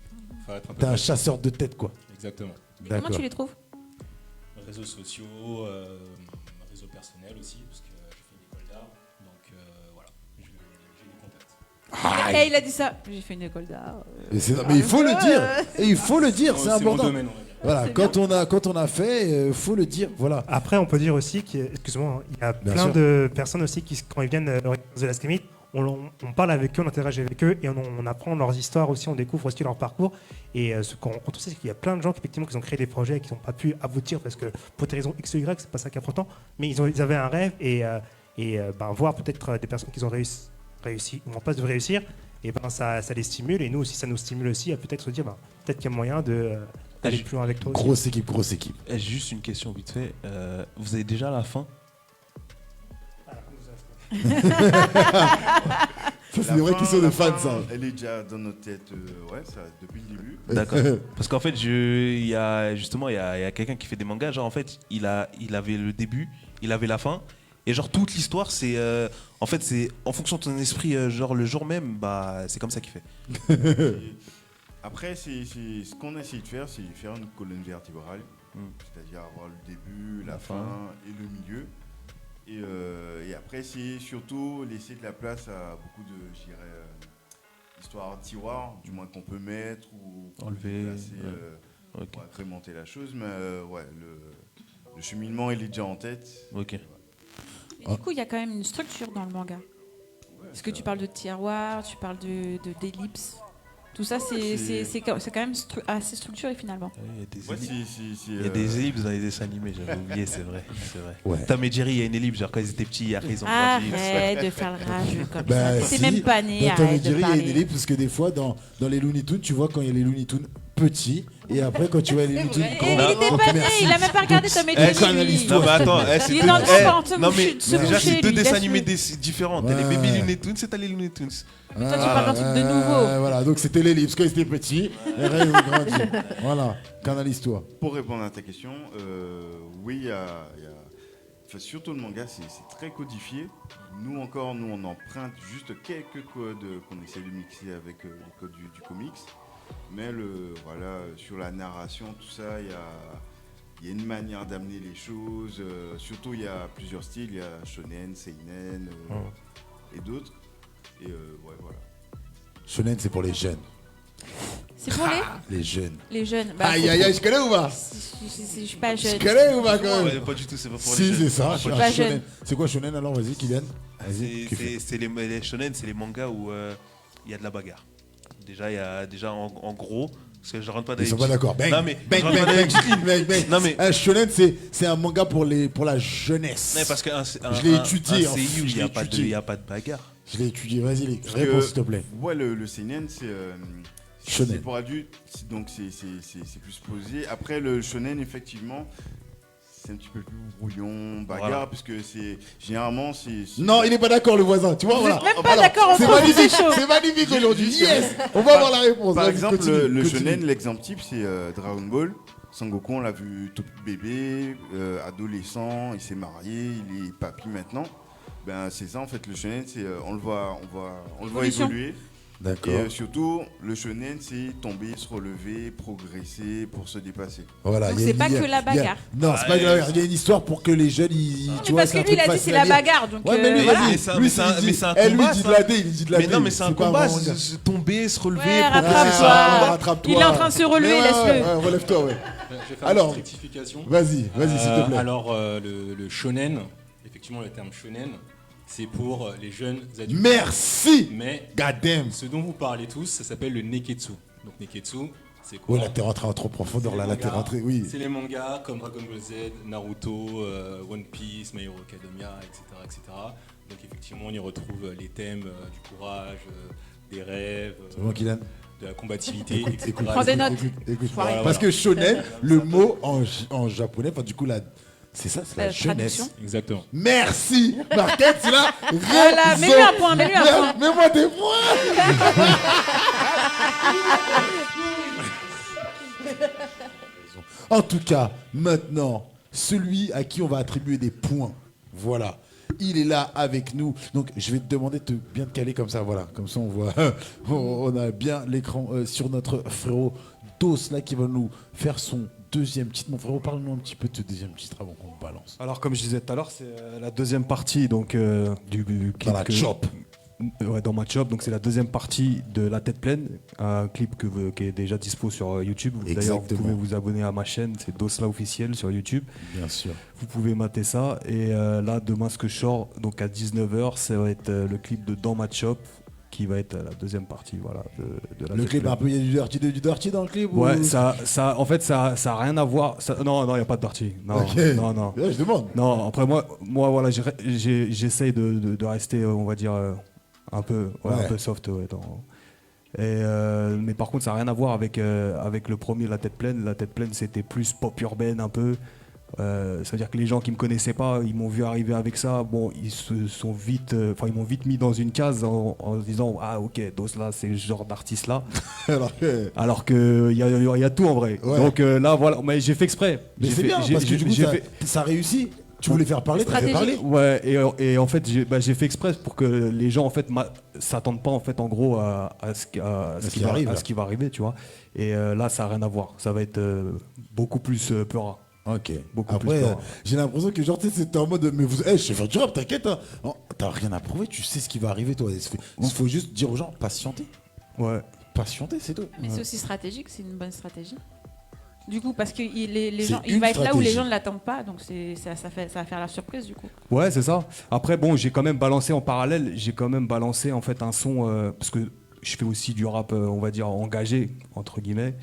faut être un peu T'es un patient. chasseur de tête, quoi. Exactement. Comment tu les trouves? Réseaux sociaux, réseau personnel aussi, parce que j'ai fait une école d'art. Donc voilà, j'ai des contacts. Et il a dit ça. J'ai fait une école d'art. Mais il faut le dire. Et il faut le dire, c'est C'est mon important. domaine, on va dire. Voilà, C'est quand on a fait, faut le dire. Voilà. Après, on peut dire aussi excuse-moi, il y a Bien plein sûr. de personnes aussi qui, quand ils viennent de la Scamit, on parle avec eux, on interagit avec eux et on apprend leurs histoires aussi, on découvre aussi leur parcours. Et ce qu'on rencontre aussi, c'est qu'il y a plein de gens qui, effectivement, qui ont créé des projets et qui n'ont pas pu aboutir parce que pour des raisons X ou Y, c'est pas ça qui est important. Mais ils avaient un rêve et voir peut-être des personnes qui ont réussi ou en passe de réussir, et ça les stimule et nous aussi, ça nous stimule aussi à peut-être se dire peut-être qu'il y a moyen d'aller plus loin avec toi. Grosse équipe. J'ai juste une question vite fait. Vous avez déjà la fin? Ça, c'est des vraies questions de fans, ça. Elle est déjà dans notre tête, ça, depuis le début. D'accord. Parce qu'en fait, il y a quelqu'un qui fait des mangas. Genre, en fait, il avait le début, il avait la fin. Et genre, toute l'histoire, c'est en fait, c'est en fonction de ton esprit, genre le jour même, bah, c'est comme ça qu'il fait. Après, ce qu'on essaie de faire, c'est faire une colonne vertébrale. C'est-à-dire avoir le début, la fin et le milieu. Et après, c'est surtout laisser de la place à beaucoup de, je dirais, histoires tiroirs, du moins qu'on peut mettre ou enlever, pour agrémenter la chose. Mais le cheminement, il est déjà en tête. Ok. Mais du coup, il y a quand même une structure dans le manga. Parce que tu parles de tiroir, tu parles d'ellipse. Tout ça, c'est quand même assez structuré finalement. Il y a des ellipses dans les dessins animés, j'avais oublié, c'est vrai. Ouais. Tom et Jerry, il y a une ellipse, genre quand ils étaient petits, après ils ont grandi. Arrête de faire le rageux comme ça. C'est si, même pas né, dans Tom et arrête de Jerry, il y a parler. une ellipse parce que des fois, dans les Looney Tunes, tu vois quand il y a les Looney Tunes petits, et après quand tu vois les Looney Tunes Et grands. il était donc pas né, merci. il a même pas regardé Tom et Donc, Jerry. analyse-toi. Non mais attends, c'est Il est deux, dans le sport, non mais se déjà coucher, c'est deux lui, dessins laisse-le. animés différents. T'as les Ouais. Baby Looney Tunes et t'as les Looney Tunes. Mais toi, tu parles d'un truc de nouveau. Voilà, donc c'était l'ellipse quand ils étaient petits, et après ils ont grandi. Voilà, canalise-toi. Pour répondre à ta question, oui, enfin, surtout le manga, c'est très codifié. Nous, on emprunte juste quelques codes qu'on essaie de mixer avec les codes du comics. Mais sur la narration, tout ça, il y a une manière d'amener les choses. Surtout, il y a plusieurs styles. Il y a shonen, seinen et d'autres. Et voilà. Shonen, c'est pour les jeunes. C'est pour Les jeunes. les jeunes. Aïe, aïe, aïe, je connais ou pas? Je suis pas jeune. Je connais ou pas quand même? Ouais, pas du tout, c'est pas pour les Si, jeunes. c'est ça. suis un pas shonen. jeune. C'est quoi shonen alors? Vas-y, Kylian. Vas-y. C'est les shonen, c'est les mangas où il y a de la bagarre. Déjà, il y a en gros, parce que je rentre pas dans Ils les sont pas d'accord. Bang, Non mais bang, je rentre bang, pas dans les bang, bang, bang. Non mais Un shonen, c'est un manga pour la jeunesse. non, parce que Je l'ai étudié, un en fait, CU, il je y l'ai a pas de étudié. il y a pas de bagarre. Je l'ai étudié. Vas-y, Parce réponds que, s'il te plaît. Ouais, le seinen, c'est Shonen. pour adultes, donc c'est plus posé. Après, le shonen, effectivement, c'est un petit peu plus brouillon, bagarre, Voilà. puisque généralement, c'est... Non, il est pas d'accord, le voisin. Tu vois, Vous voilà. êtes même pas d'accord C'est entre vous, c'est magnifique. chaud. C'est magnifique aujourd'hui. Yes. On va avoir la réponse. Par Vas-y, exemple, continue, le continue. shonen, l'exemple type, c'est Dragon Ball. Sangoku, on l'a vu tout bébé, adolescent, il s'est marié, il est papy maintenant. Ben, c'est ça en fait, le shonen, c'est on le voit Évolution. évoluer. D'accord. Et surtout, le shonen, c'est tomber, se relever, progresser pour se dépasser. Voilà, Donc il y a c'est une- pas il y a- que la il y a- bagarre. Non, c'est pas que la bagarre. Il y a une histoire pour que les jeunes, tu vois, Parce c'est que un lui, il truc a dit c'est facile la à lire. bagarre. Donc Ouais, mais lui, Mais vas-y. c'est un- Lui, mais c'est un- il dit- mais c'est un elle, lui, combat, il dit de ça. la dé, il dit de la Mais dé. non, mais c'est un pas combat, vraiment manga. tomber, se relever, Ouais, progresser. rattrape-toi. rattrape-toi. Il est en train de se relever, Mais ouais, laisse-le. ouais, relève-toi, ouais. Je vais faire Alors, une petite rectification. Vas-y, s'il te plaît. Alors, le shonen, effectivement, le terme shonen, c'est pour les jeunes adultes. Merci. Mais God damn. ce dont vous parlez tous, ça s'appelle le neketsu. Donc, neketsu, c'est Oh quoi? là, t'es rentré en trop profondeur, là, t'es rentré, oui. C'est les mangas comme Dragon Ball Z, Naruto, One Piece, My Hero Academia, etc., etc. Donc, effectivement, on y retrouve les thèmes du courage, des rêves, C'est bon, Kylian. de la combativité, Écoute, etc. écoute, Prends des notes. écoute. Voilà, Parce que shonen, le mot en japonais, enfin, du coup, c'est ça, c'est la jeunesse. Traduction. Exactement. Merci, Marquette, c'est là. Voilà, mets-lui un point, mets-lui un point. Mets-moi des points. En tout cas, maintenant, celui à qui on va attribuer des points, voilà. Il est là avec nous. Donc, je vais te demander de bien te caler comme ça, voilà. Comme ça, on voit, on a bien l'écran sur notre frérot Dos là qui va nous faire son deuxième titre. Mon frérot, parle-nous un petit peu de ce deuxième titre avant qu'on le balance. Alors comme je disais tout à l'heure, c'est la deuxième partie donc du clip Dans la chop. Ouais, dans ma chop, donc c'est la deuxième partie de La Tête Pleine, un clip qui est déjà dispo sur YouTube. D'ailleurs, vous pouvez vous abonner à ma chaîne, c'est Dosla officiel sur YouTube. Bien sûr. Vous pouvez mater ça. Et là, demain, ce que je sors, donc à 19h, ça va être le clip de Dans ma chop, qui va être la deuxième partie, voilà. De la le Tête clip, Pleine. un peu, il y a du dirty dans le clip Ouais, ou... en fait, ça a rien à voir. Non, il n'y a pas de dirty. Non, Ok. non. Ouais, je demande. Non, après moi voilà, j'essaye de rester, on va dire, un peu soft. Ouais, mais par contre, ça n'a rien à voir avec le premier, La Tête Pleine. La Tête Pleine, c'était plus pop urbaine un peu. C'est-à-dire que les gens qui me connaissaient pas, ils m'ont vu arriver avec ça. Bon, ils m'ont vite mis dans une case en se disant ah ok, Dosla c'est ce genre d'artiste là. Alors que il y a tout en vrai. Ouais. Donc là voilà, mais j'ai fait exprès. Mais c'est bien parce que du coup ça réussit. Tu voulais faire parler, t'as fait parler. Ouais, et en fait j'ai fait exprès pour que les gens en fait s'attendent pas en fait en gros à ce qui va arriver, tu vois. Et là ça a rien à voir. Ça va être beaucoup plus peura. Ok. Beaucoup Après, plus j'ai l'impression que genre, c'était en mode, mais vous, je sais faire du rap, t'inquiète, hein. Non, t'as rien à prouver, tu sais ce qui va arriver, toi. Il faut juste dire aux gens, patienter. Ouais. Patienter, c'est tout. Mais c'est aussi stratégique, c'est une bonne stratégie. Du coup, parce que les C'est gens, une il va être là où les stratégie. gens ne l'attendent pas, donc ça va faire la surprise du coup. Ouais, c'est ça. Après, bon, j'ai quand même balancé en parallèle, en fait un son, parce que je fais aussi du rap, on va dire, engagé, entre guillemets,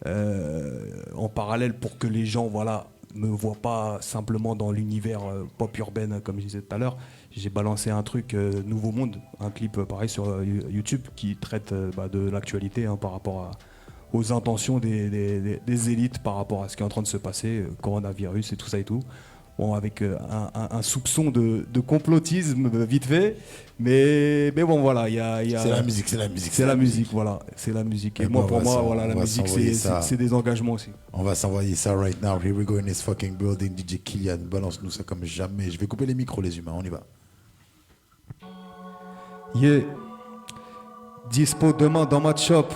en parallèle pour que les gens, voilà, me voient pas simplement dans l'univers pop urbaine, comme je disais tout à l'heure. J'ai balancé un truc Nouveau Monde, un clip pareil sur YouTube qui traite de l'actualité hein, par rapport aux intentions des élites par rapport à ce qui est en train de se passer, coronavirus et tout ça et tout. Bon, avec un soupçon de complotisme vite fait, mais bon voilà, il y a C'est la musique. Voilà, c'est la musique. Et Et moi, bon, pour moi, on voilà, la va musique, s'envoyer ça. c'est des engagements aussi. On va s'envoyer ça right now. Here we go in this fucking building. DJ Kylian, balance-nous ça comme jamais. Je vais couper les micros, les humains. On y va. Yeah. Dispo demain dans ma shop.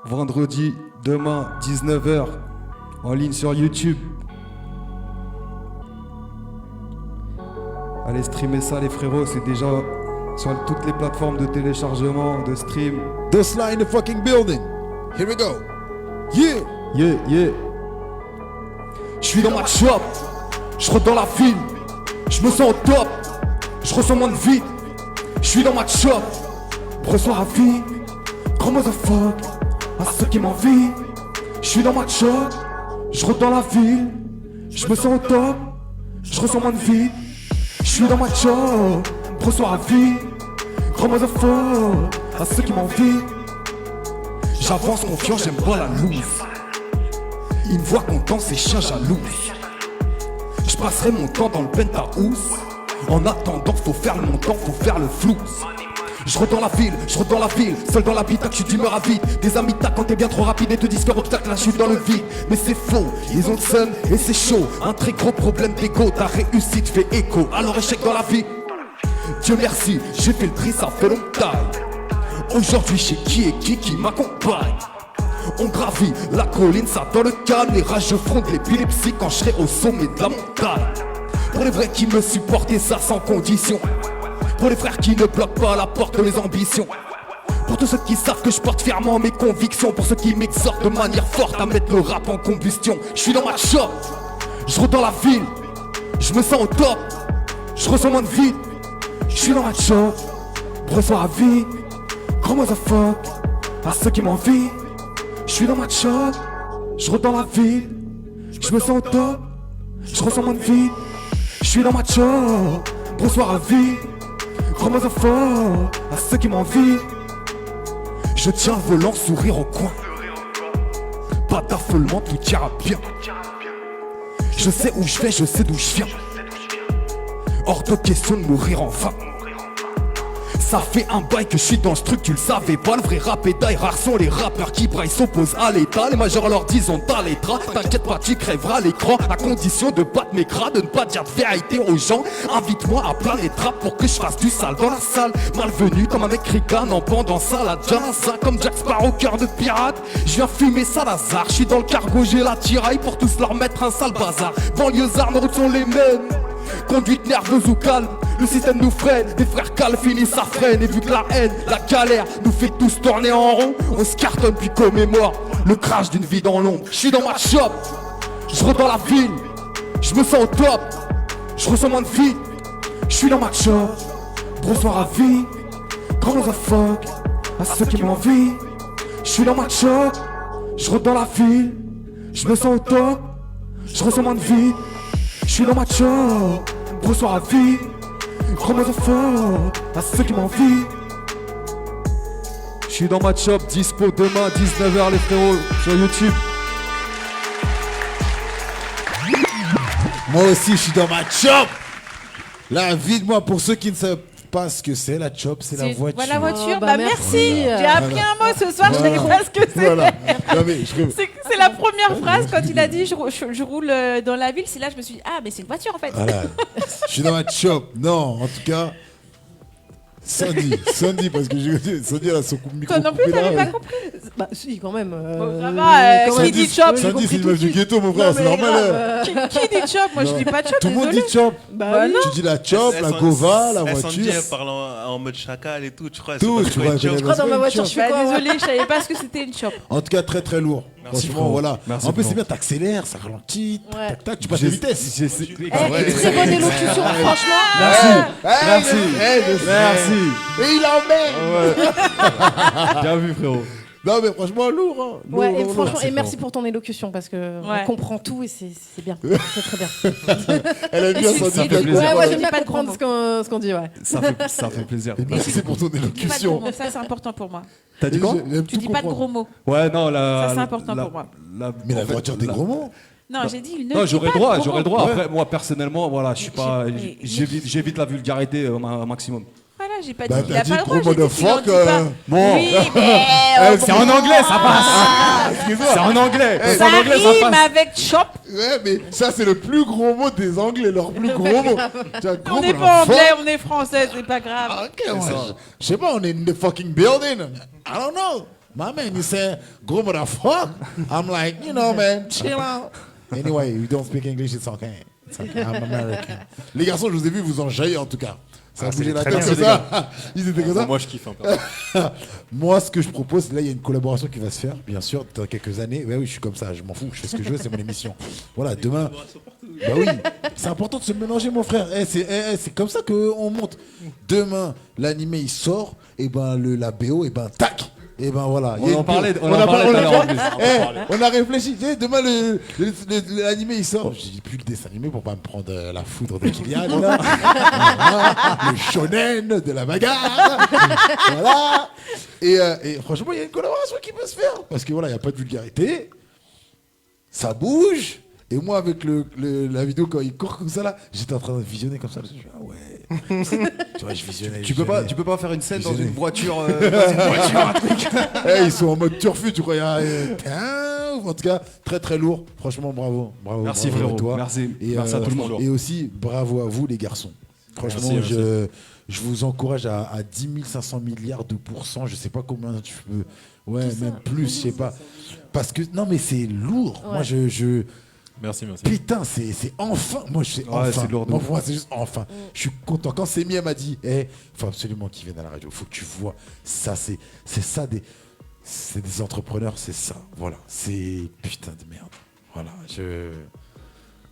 Vendredi, demain, 19h. En ligne sur YouTube. Allez streamer ça les frérots, c'est déjà sur toutes les plateformes de téléchargement, de stream. Dosla in the fucking building. Here we go. Yeah. Yeah. Je suis dans ma shop, je rentre dans la ville, je me sens au top, je ressens moins de vide. Je suis dans ma shop, reçois la vie, grand motherfuck, à ceux qui m'envient. Je suis dans ma shop, je rentre dans la ville, je me sens au top, je ressens moins de vide. Je suis dans ma shop, reçois la vie, grand motherfuck, à ceux qui m'envient. J'avance confiant, j'aime pas la loose. Ils me voient content, ces chiens jaloux. Je passerai mon temps dans le penthouse. En attendant, faut faire le montant, faut faire le flou. Je rentre dans la ville, seul dans l'habitacle, je suis d'humeur à vide. Des amis t'as quand t'es bien trop rapide et te disent que obstacle, là je suis dans le vide. Mais c'est faux, ils ont le seum et c'est chaud. Un très gros problème d'ego, ta réussite fait écho à leur échec dans la vie. Dieu merci, j'ai fait le tri, ça fait longtemps. Aujourd'hui, je sais qui est qui m'accompagne. On gravit la colline, ça dans le calme. Les rageux front de l'épilepsie quand je serai au sommet de la montagne. Pour les vrais qui me supportent et ça sans condition. Pour les frères qui ne bloquent pas la porte de mes ambitions. Pour tous ceux qui savent que je porte fièrement mes convictions. Pour ceux qui m'exhortent de manière forte à mettre le rap en combustion. Je suis dans ma shop, je rentre dans la ville, je me sens au top, je ressens moins de vide. Je suis dans ma shop, reçois la vie, grand motherfuck, à ceux qui m'envient. Je suis dans ma shop, je rentre dans la ville, je me sens au top, je ressens moins de vide. Je suis dans ma shop, reçois la vie, grand motherfuck, à ceux qui m'envient. Je tiens le volant, sourire au coin, pas d'affolement, tout ira bien. Je sais où je vais, je sais d'où je viens. Hors de question de mourir en vain. Ça fait un bail que je suis dans ce truc, tu le savais pas. Le vrai rap est die, rares sont les rappeurs qui braillent, s'opposent à l'état. Les majors leur disent on t'a les draps. T'inquiète pas, tu crèveras l'écran, à condition de battre mes cras, de ne pas dire de vérité aux gens. Invite-moi à plein les trappes pour que je fasse du sale dans la salle. Malvenu comme avec Rican en pendant ça la jazz. Comme Jack Sparrow, cœur de pirate. Je viens fumer Salazar, je suis dans le cargo, j'ai la tiraille pour tous leur mettre un sale bazar. Banlieusards, nos routes sont les mêmes. Conduite nerveuse ou calme, le système nous freine. Des frères calmes finissent à freine. Et vu que la haine, la galère nous fait tous tourner en rond, on se cartonne puis commémore le crash d'une vie dans l'ombre. Je suis dans ma shop, je rentre dans la ville, je me sens au top, je ressens moins de vie. Je suis dans ma shop, bonsoir à vie, grand motherfuck, à ceux qui m'envient. Je suis dans ma shop, je rentre dans la ville, je me sens au top, je ressens moins de vie. Je suis dans ma shop, bonsoir à vie, grand motherfuck, à ceux qui m'envient. Je suis dans ma shop, dispo demain 19h les frérots sur YouTube. Moi aussi je suis dans ma shop. La vie de moi, pour ceux qui ne savent pas ce que c'est, la chop, c'est la voiture. Voilà, voiture, Oh, bah merci. J'ai appris un mot ce soir, je savais pas ce que c'est. Voilà. Non, mais C'est la première phrase quand il a dit je roule dans la ville. C'est là je me suis dit ah mais c'est une voiture en fait. Voilà. Je suis dans ma shop. Non, en tout cas, Sandy, parce que Sandy elle a son micro. Toi non plus, coupé là, t'avais pas ouais. compris. Bah si, quand même. Bon, ça va, quand qui même. dit chop Sandy, c'est une meuf du ghetto, mon frère, c'est normal. Qui dit chop? Moi je dis pas chop, Tout le monde désolé. dit chop. Bah non. Tu dis la chop, la gova, la voiture. Sandy, elle parle en mode chacal et tout, tu crois. Tout, tu vois. Je crois dans ma voiture, je fais quoi moi Désolé, je savais pas ce que c'était une chop. En tout cas, très très lourd. Merci, Franchement, frérot. voilà. Merci, En plus, frérot. c'est bien, t'accélères, ça ralentit, Ouais. tac tac, tu passes de vitesse. Très bonne élocution, franchement. Merci. Merci. Et il en met. Bien vu, frérot. Non, mais franchement, lourd. Hein. Lourd, Ouais, et lourd, franchement, lourd. et merci pour ton élocution parce que Ouais. on comprend tout et c'est bien, c'est très bien. Elle aime bien Et Sandy. c'est- bien et- comprendre. Ouais, ouais, j'aime Dis bien pas de comprendre gros ce qu'on dit, ouais. Ça fait plaisir. Et merci pour ton Dis pas de gros élocution. mots, ça c'est important pour moi. T'as dit quoi J'aime Tu tout dis pas de comprendre. gros mots. Ouais, non, Ça, c'est important pour moi. Mais la en fait, voiture des gros mots. Non, j'ai dit ne Non, dis j'aurais pas de droit, gros j'aurais mots. droit. Ouais. Après, moi personnellement, voilà, je suis pas, mais- j'évite la vulgarité au maximum. Voilà, j'ai pas Bah, dit qu'il a t'as dit pas le droit. gros J'ai dit qu'il en motherfuck, dit pas. Bon. Oui, mais C'est en anglais, ça passe. C'est en anglais. Eh, ça C'est en anglais, ça rime passe. avec chop. Ouais, mais ça, c'est le plus gros mot des Anglais, leur plus gros mot. Tu as gros On n'est mot, pas la anglais, fuck. on est français, c'est pas grave. Ok, ouais. Je sais pas, on est in the fucking building. I don't know. My man, you say, gros motherfuck. I'm like, you know, man, chill out. Anyway, you don't speak English, it's okay. It's okay. I'm American. Les garçons, je vous ai vu vous enjailler en tout cas. Ça a Ah, bougé c'est la très tête bien, comme ça. Ils étaient comme ça. Moi, je kiffe un peu. Moi, ce que je propose, là, il y a une collaboration qui va se faire, bien sûr, dans quelques années. Ouais, oui, je suis comme ça, je m'en fous, je fais ce que je veux, c'est mon émission. Voilà, demain. Bah oui, c'est important de se mélanger, mon frère. C'est comme ça qu'on monte. Demain, l'animé il sort, et ben la BO, et ben tac. Et ben voilà. On Il y a en une parlait BO. tout à l'heure en plus. On a réfléchi. Tu sais, demain, l'animé il sort. Je dis plus le dessin animé pour pas me prendre la foudre de Kylian. Là. Voilà. Le shonen de la bagarre. Voilà. Et franchement, il y a une collaboration qui peut se faire. Parce que voilà, il n'y a pas de vulgarité. Ça bouge. Et moi, avec la vidéo, quand il court comme ça, là, j'étais en train de visionner comme ça. Je me suis dit, ah ouais. Tu vois, je visionnais. Tu peux pas faire une scène dans Visionner. une voiture, un truc. Eh, ils sont en mode turfu, tu crois. En tout cas, très très lourd. Franchement, bravo. Bravo. Merci, bravo frérot. à toi. Merci. Et, Merci à tout le monde. Et aussi, bravo à vous, les garçons. Franchement, Merci, je vous encourage à 10 500 milliards de pourcents. Je sais pas combien tu peux. Ouais, même plus, je sais pas. Parce que, non, mais c'est lourd. Ouais. Moi, Merci, merci. putain, c'est enfin. Moi, je sais Ouais, enfin. c'est lourd de Moi, ouf. pour moi, c'est juste enfin. Je suis content. Quand Semi elle m'a dit, faut absolument qu'ils viennent à la radio. Faut que tu vois. Ça, c'est ça c'est des entrepreneurs, c'est ça. Voilà. C'est putain de merde. Voilà.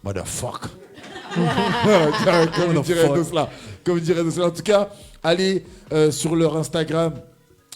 Motherfuck. Comme dirait Dosla. Comme dirait Dosla. En tout cas, allez sur leur Instagram.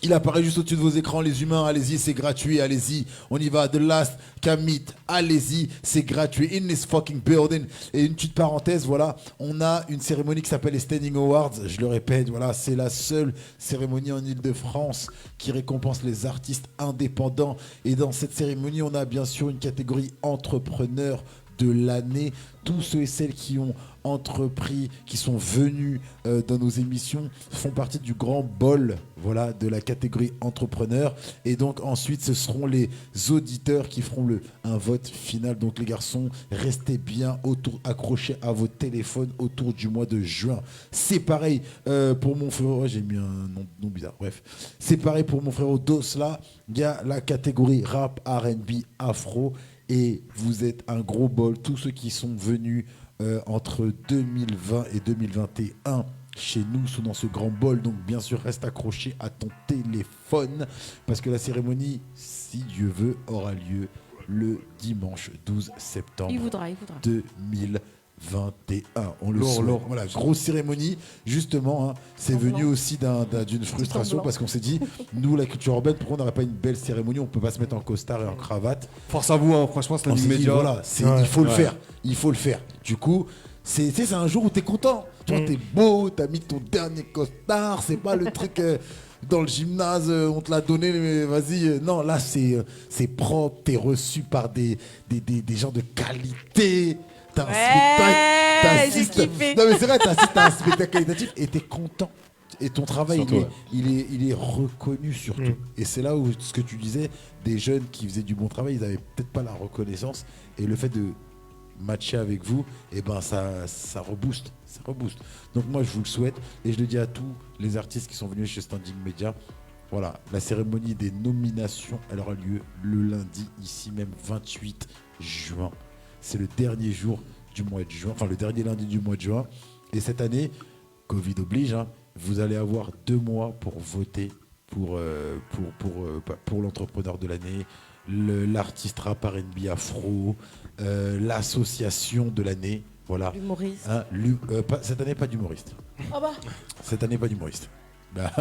Il apparaît juste au-dessus de vos écrans, les humains, allez-y, c'est gratuit, allez-y, on y va, The Last Kamit, allez-y, c'est gratuit, in this fucking building. Et une petite parenthèse, voilà, on a une cérémonie qui s'appelle les Standing Awards, je le répète, voilà, c'est la seule cérémonie en Ile-de-France qui récompense les artistes indépendants. Et dans cette cérémonie, on a bien sûr une catégorie entrepreneur de l'année. Tous ceux et celles qui ont entrepris, qui sont venus dans nos émissions font partie du grand bol, voilà, de la catégorie entrepreneur. Et donc ensuite, ce seront les auditeurs qui feront un vote final. Donc les garçons, restez bien accrochés à vos téléphones autour du mois de juin. C'est pareil pour mon frérot, j'ai mis un nom bizarre, bref. C'est pareil pour mon frérot Dosla, il y a la catégorie rap, R&B, afro. Et vous êtes un gros bol, tous ceux qui sont venus entre 2020 et 2021 chez nous sont dans ce grand bol. Donc bien sûr, reste accroché à ton téléphone parce que la cérémonie, si Dieu veut, aura lieu le dimanche 12 septembre Il voudra. 2021. On le souhaite. Voilà, grosse cérémonie. Justement, hein, c'est venu aussi d'une frustration parce qu'on s'est dit, nous, la culture urbaine, pourquoi on n'aurait pas une belle cérémonie? On peut pas se mettre en costard et en cravate. Force à vous, hein, franchement, c'est l'immédiat. Voilà, il faut le faire. Il faut le faire. Du coup, c'est un jour où tu es content. Tu vois, t'es beau, t'as mis ton dernier costard. C'est pas le truc dans le gymnase, on te l'a donné, mais vas-y. Non, là, c'est propre. T'es reçu par des gens de qualité. T'as un spectacle. Non, mais c'est vrai, t'assistes à un spectacle qualitatif et t'es content. Et ton travail, il est reconnu surtout. Et c'est là où, ce que tu disais, des jeunes qui faisaient du bon travail, ils n'avaient peut-être pas la reconnaissance. Et le fait de matcher avec vous, et ben ça rebooste. Ça rebooste. Donc moi, je vous le souhaite. Et je le dis à tous les artistes qui sont venus chez Standing Media. Voilà, la cérémonie des nominations, elle aura lieu le lundi, ici même, 28 juin. C'est le dernier jour du mois de juin, enfin le dernier lundi du mois de juin. Et cette année, Covid oblige, hein, vous allez avoir 2 mois pour voter pour l'entrepreneur de l'année, l'artiste rap R&B afro, l'association de l'année. Voilà. L'humoriste. Hein, cette année, pas d'humoriste. Ah bah. Cette année, pas d'humoriste. Bah,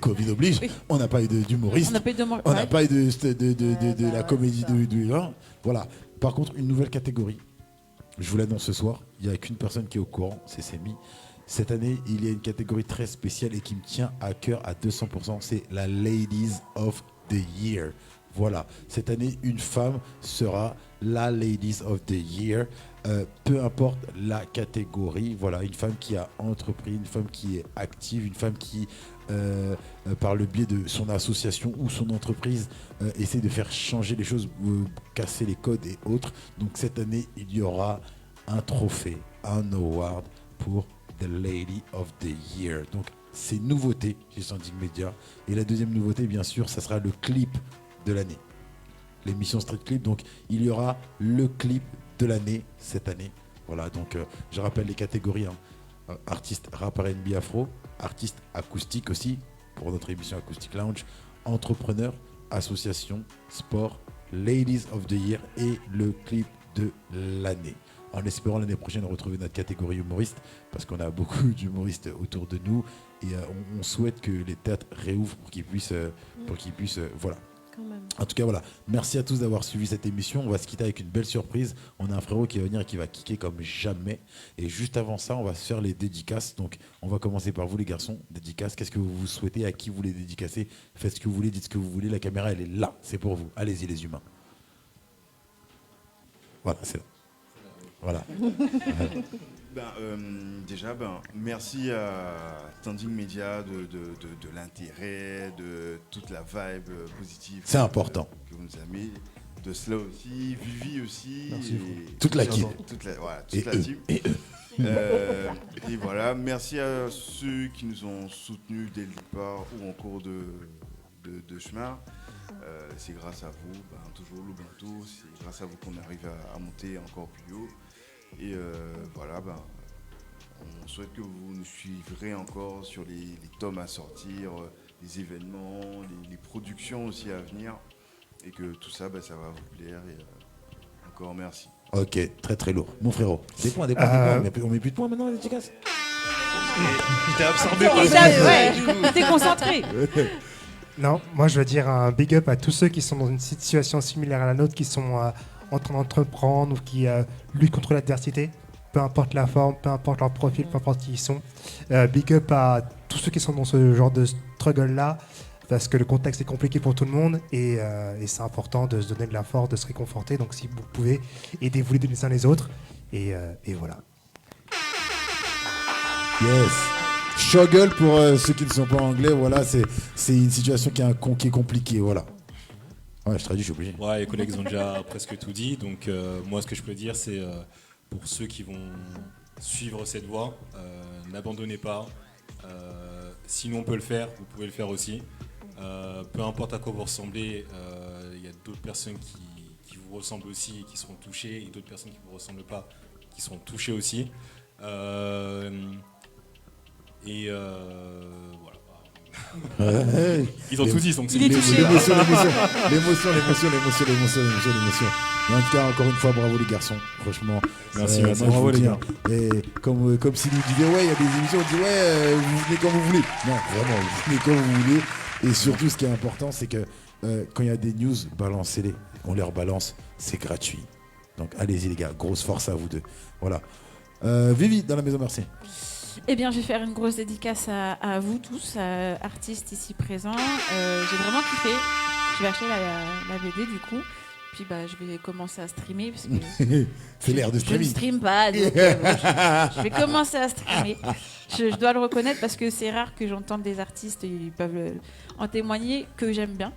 Covid oblige, oui. On n'a pas eu d'humoriste. On n'a pas eu de la comédie hein. Voilà. Par contre, une nouvelle catégorie. Je vous l'annonce ce soir. Il n'y a qu'une personne qui est au courant, c'est Semi. Cette année, il y a une catégorie très spéciale et qui me tient à cœur à 200%. C'est la Ladies of the Year. Voilà. Cette année, une femme sera la Ladies of the Year. Peu importe la catégorie. Voilà. Une femme qui a entrepris, une femme qui est active, une femme qui, par le biais de son association ou son entreprise, essaie de faire changer les choses, casser les codes et autres. Donc cette année, il y aura un trophée, un award pour The Lady of the Year. Donc c'est une nouveauté chez Standing Media. Et la deuxième nouveauté, bien sûr, ça sera le clip de l'année. L'émission Street Clip. Donc il y aura le clip de l'année cette année. Voilà, donc je rappelle les catégories. Hein. Artiste rap R&B afro, artiste acoustique aussi, pour notre émission Acoustic Lounge, entrepreneur, association, sport, Ladies of the Year et le clip de l'année. En espérant l'année prochaine retrouver notre catégorie humoriste, parce qu'on a beaucoup d'humoristes autour de nous et on souhaite que les théâtres réouvrent pour qu'ils puissent, voilà. En tout cas, voilà. Merci à tous d'avoir suivi cette émission. On va se quitter avec une belle surprise. On a un frérot qui va venir et qui va kicker comme jamais. Et juste avant ça, on va se faire les dédicaces. Donc, on va commencer par vous, les garçons. Dédicaces. Qu'est-ce que vous souhaitez? À qui vous voulez dédicacer? Faites ce que vous voulez, dites ce que vous voulez. La caméra, elle est là. C'est pour vous. Allez-y, les humains. Voilà, c'est là. Voilà. Déjà, merci à Standing Media de l'intérêt, de toute la vibe positive. C'est important. Que vous nous avez mis. De cela aussi, Vivi aussi. Merci. Toute la team. Toute la team. Et voilà, merci à ceux qui nous ont soutenus dès le départ ou en cours de chemin. C'est grâce à vous, toujours l'Ubuntu, c'est grâce à vous qu'on arrive à monter encore plus haut. Et voilà, on souhaite que vous nous suivrez encore sur les tomes à sortir, les événements, les productions aussi à venir. Et que tout ça, ça va vous plaire. Et encore merci. Ok, très très lourd. Mon frérot, des points. On met plus de points maintenant, les efficaces. Il t'a absorbé par ça. T'es concentré. Non, moi je veux dire un big up à tous ceux qui sont dans une situation similaire à la nôtre, qui sont en train d'entreprendre ou qui luttent contre l'adversité, peu importe la forme, peu importe leur profil, peu importe qui ils sont. Big up à tous ceux qui sont dans ce genre de struggle-là. parce que le contexte est compliqué pour tout le monde et c'est important de se donner de la force, de se réconforter. Donc si vous pouvez, aidez-vous les uns les autres et voilà. Yes. Struggle pour ceux qui ne sont pas anglais, voilà, c'est une situation qui est compliquée, voilà. Ouais, je traduis, je suis obligé. Ouais, les collègues ont déjà presque tout dit. Donc, moi, ce que je peux dire, c'est pour ceux qui vont suivre cette voie, n'abandonnez pas. Sinon, on peut le faire, vous pouvez le faire aussi. Peu importe à quoi vous ressemblez, il y a d'autres personnes qui vous ressemblent aussi et qui seront touchées, et d'autres personnes qui ne vous ressemblent pas qui seront touchées aussi. Voilà. Ils ont tout dit, donc c'est l'émotion. Mais en tout cas, encore une fois, bravo les garçons, franchement. Merci, bravo les gars. Et comme si nous disaient, ouais, il y a des émissions, on dit, ouais, vous venez quand vous voulez. Non, vraiment, vous venez quand vous voulez. Et surtout, ce qui est important, c'est que quand il y a des news, balancez-les. On les rebalance, c'est gratuit. Donc allez-y les gars, grosse force à vous deux. Voilà. Vivi, dans la maison, merci. Eh bien, je vais faire une grosse dédicace à vous tous, artistes ici présents. J'ai vraiment kiffé. Je vais acheter la BD du coup. Puis je vais commencer à streamer. Parce que c'est l'air de streaming. Je ne stream pas. Donc, je vais commencer à streamer. Je dois le reconnaître parce que c'est rare que j'entende des artistes, ils peuvent en témoigner, que j'aime bien.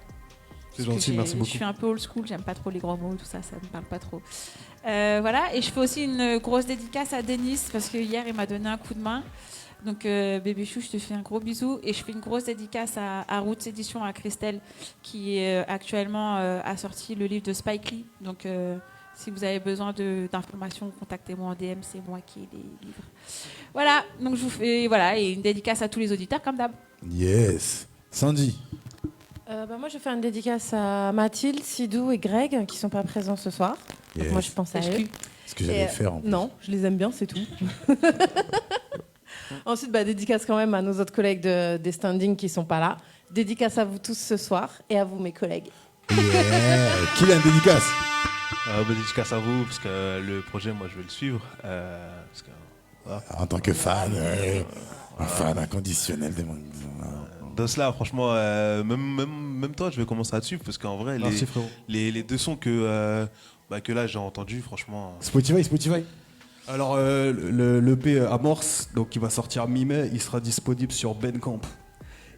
C'est gentil, merci beaucoup. Je suis un peu old school, j'aime pas trop les grands mots, tout ça, ça me parle pas trop. Voilà, et je fais aussi une grosse dédicace à Denis parce que hier il m'a donné un coup de main. Donc bébé chou, je te fais un gros bisou et je fais une grosse dédicace à Roots Édition, à Christelle qui actuellement a sorti le livre de Spike Lee. Donc si vous avez besoin d'informations, contactez-moi en DM, c'est moi qui ai les livres. Voilà, donc je vous fais et une dédicace à tous les auditeurs comme d'hab. Yes. Sandy. Moi, je vais faire une dédicace à Mathilde, Sidou et Greg qui sont pas présents ce soir. Donc moi, je pense à eux. Ce que j'allais faire. Non, je les aime bien, c'est tout. Ensuite, dédicace quand même à nos autres collègues des standings qui sont pas là. Dédicace à vous tous ce soir et à vous, mes collègues. Yeah. Qui a une dédicace? Dédicace à vous, parce que le projet, moi, je vais le suivre. Parce que, voilà. En tant que fan, un fan inconditionnel de mon... Dans cela, franchement, même toi, je vais commencer à te suivre, parce qu'en vrai, les deux sons que là, j'ai entendus, franchement... Spotify. Alors, l'EP Amorce, donc qui va sortir mi-mai, il sera disponible sur Bandcamp.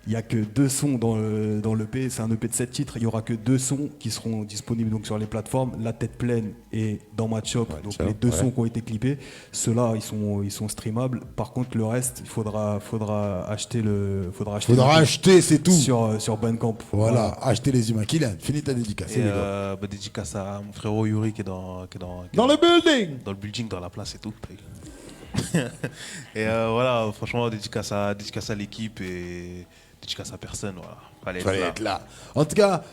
Il n'y a que 2 sons dans l'EP, c'est un EP de 7 titres, il n'y aura que 2 sons qui seront disponibles donc, sur les plateformes, La Tête Pleine et Dans Ma Shop, donc les 2 sons qui ont été clippés. Ceux-là, ils sont streamables. Par contre, le reste, il faudra acheter c'est tout. Sur Bandcamp. Voilà, acheter les humains. Kylian, finis ta dédicace. Dédicace à mon frérot Yuri qui est dans le building. Dans le building, dans la place et tout. Et voilà, franchement, dédicace à l'équipe et dédicace à personne, voilà. Fallait être là. En tout cas,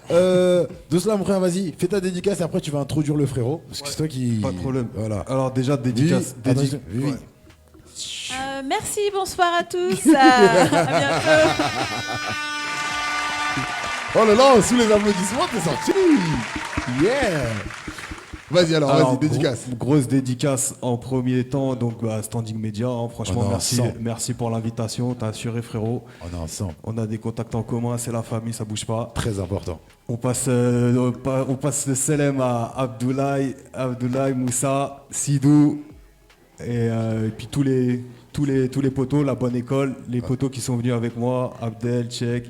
Doslam, frère, vas-y, fais ta dédicace et après tu vas introduire le frérot. Parce que c'est toi qui... Pas de problème. Voilà. Alors déjà, dédicace. Oui. Merci, bonsoir à tous. À bientôt. Oh là là, sous les applaudissements, t'es sorti. Yeah. Vas-y alors, dédicace. Grosse dédicace en premier temps donc à Standing Media. Franchement, merci pour l'invitation. T'as assuré, frérot. On est ensemble. On a des contacts en commun, c'est la famille, ça bouge pas. Très important. On passe le salam à Abdoulaye, Moussa, Sidou et puis tous les potos, la bonne école, les potos qui sont venus avec moi, Abdel, Tchèque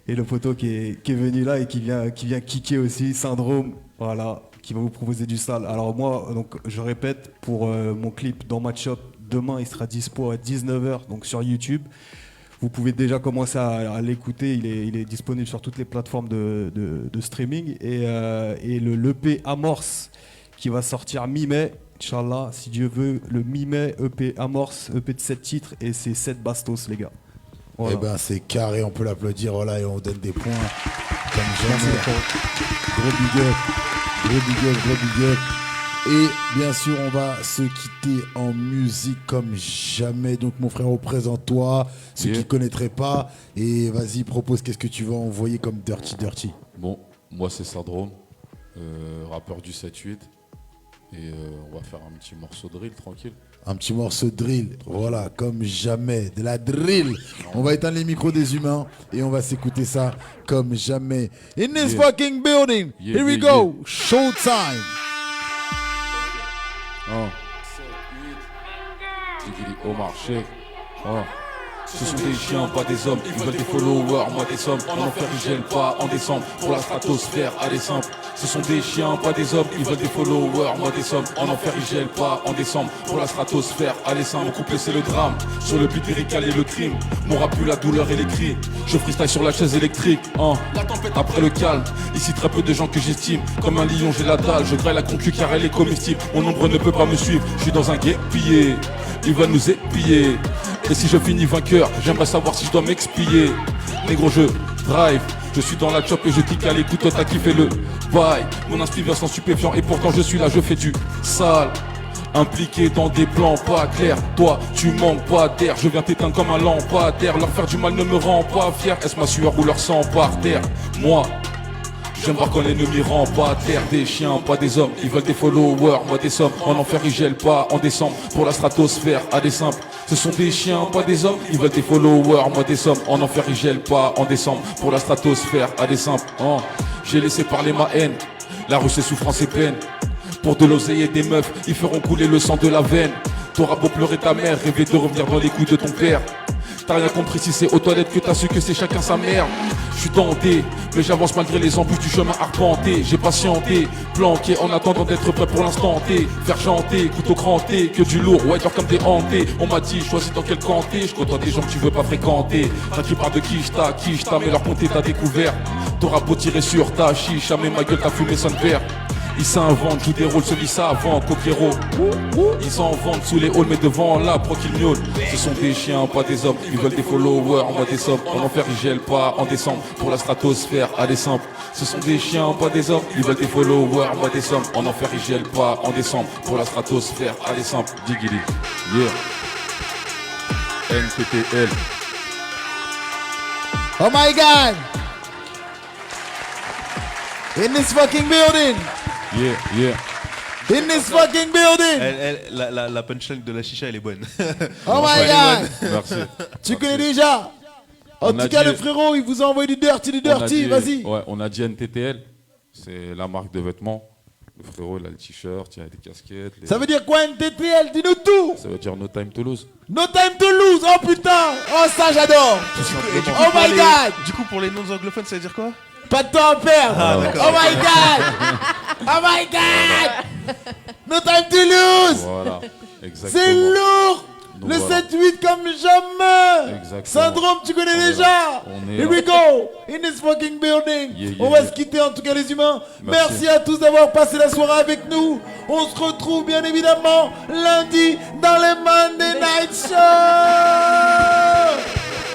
et le poteau qui est venu là et qui vient kicker aussi, Syndrome, voilà, qui va vous proposer du sale. Alors moi, donc je répète, pour mon clip Dans Ma Shop, demain il sera dispo à 19h donc sur YouTube. Vous pouvez déjà commencer à l'écouter, il est disponible sur toutes les plateformes de streaming. Et l'EP Amorce qui va sortir mi-mai, Inch'Allah, si Dieu veut, le mi-mai, EP Amorce, EP de 7 titres et c'est 7 bastos les gars. Voilà. Eh ben c'est carré, on peut l'applaudir, voilà, et on donne des points comme jamais. Gros big up. Et bien sûr, on va se quitter en musique comme jamais. Donc mon frère, présente-toi, ceux qui ne connaîtraient pas. Et vas-y, propose qu'est-ce que tu vas envoyer comme Dirty. Bon, moi c'est Syndrome, rappeur du 7-8. Et on va faire un petit morceau de drill tranquille. Un petit morceau de drill, voilà, comme jamais, de la drill. On va éteindre les micros des humains et on va s'écouter ça comme jamais. In this fucking building, here we go, showtime. Au marché. Ce sont des chiens, pas des hommes, ils veulent des followers, moi des sommes. En enfer ils gèlent pas en décembre, pour la stratosphère, allez simple. Ce sont des chiens, pas des hommes, ils veulent des followers, moi des sommes. En enfer ils gèlent pas en décembre, pour la stratosphère, allez simple. Mon couplet c'est le drame, sur le beat lyrical et le crime. Mon rap plus la douleur et les cris, je freestyle sur la chaise électrique. La tempête après le calme, ici très peu de gens que j'estime. Comme un lion j'ai la dalle, je graille la concu car elle est comestible. Mon ombre ne peut pas me suivre, je suis dans un guépier. Il va nous épier. Et si je finis vainqueur, j'aimerais savoir si je dois m'expier. Négro je drive, je suis dans la chop et je kick à l'écoute, toi t'as kiffé le bail. Mon inspiration stupéfiant et pourtant je suis là, je fais du sale. Impliqué dans des plans pas clairs, toi tu manques pas d'air. Je viens t'éteindre comme un lampadaire. Leur faire du mal ne me rend pas fier. Est-ce ma sueur ou leur sang par terre? Moi j'aime voir quand l'ennemi rend pas terre. Des chiens, pas des hommes, ils veulent des followers, moi des sommes. En enfer ils gèlent pas en décembre, pour la stratosphère, à des simples. Ce sont des chiens, pas des hommes, ils veulent des followers, moi des sommes. En enfer ils gèlent pas en décembre, pour la stratosphère, à des simples. J'ai laissé parler ma haine, la rue c'est souffrance et peine. Pour de l'oseille et des meufs, ils feront couler le sang de la veine. T'auras beau pleurer ta mère, rêver de revenir dans les couilles de ton père. T'as rien compris si c'est aux toilettes que t'as su que c'est chacun sa mère. Je suis tenté, mais j'avance malgré les embûches du chemin arpenté. J'ai patienté, planqué en attendant d'être prêt pour l'instant T. Faire chanter, couteau cranté, que du lourd, ouais, genre comme des hantés. On m'a dit, choisis dans quel canté. Je côtoie des gens que tu veux pas fréquenter. Quand tu parles de quicheta, mais leur compter t'as découvert. T'auras beau tirer sur ta chicha, mais ma gueule t'as fumé son verre. Ils s'inventent, jouent des rôles, se disent ça avant, coquero. Ils en vendent sous les halls, mais devant là, pro qu'ils miaulent. Ce sont des chiens, pas des hommes, ils veulent des followers, moi des sommes. En enfer, ils gèlent pas en décembre, pour la stratosphère, à des simples. Ce sont des chiens, pas des hommes, ils veulent des followers, moi des sommes. En enfer, ils gèlent pas en décembre, pour la stratosphère, à des simples. Digili, yeah. NTTL. Oh my God! In this fucking building! Yeah. In this fucking building! La punchline de la chicha, elle est bonne. Oh my God! Merci. Tu connais déjà? En tout cas, le frérot, il vous a envoyé du dirty, vas-y. Ouais, on a dit NTTL, c'est la marque de vêtements. Le frérot, il a le t-shirt, il a des casquettes. Ça veut dire quoi NTTL? Dis-nous tout! Ça veut dire No Time to Lose. No time to lose! Oh putain! Oh ça j'adore! Oh my God! Du coup, pour les non-anglophones, ça veut dire quoi? Pas de temps à perdre! Ah, oh my God! Oh my God! No time to lose! Voilà, exactement. C'est lourd! Donc le voilà. 7-8 comme jamais! Exactement. Syndrome, tu connais On est déjà! là. On est Here là. we go! In this fucking building! Yeah, On va yeah. se quitter en tout cas les humains. Merci. Merci à tous d'avoir passé la soirée avec nous. On se retrouve bien évidemment lundi dans les Monday Night Show!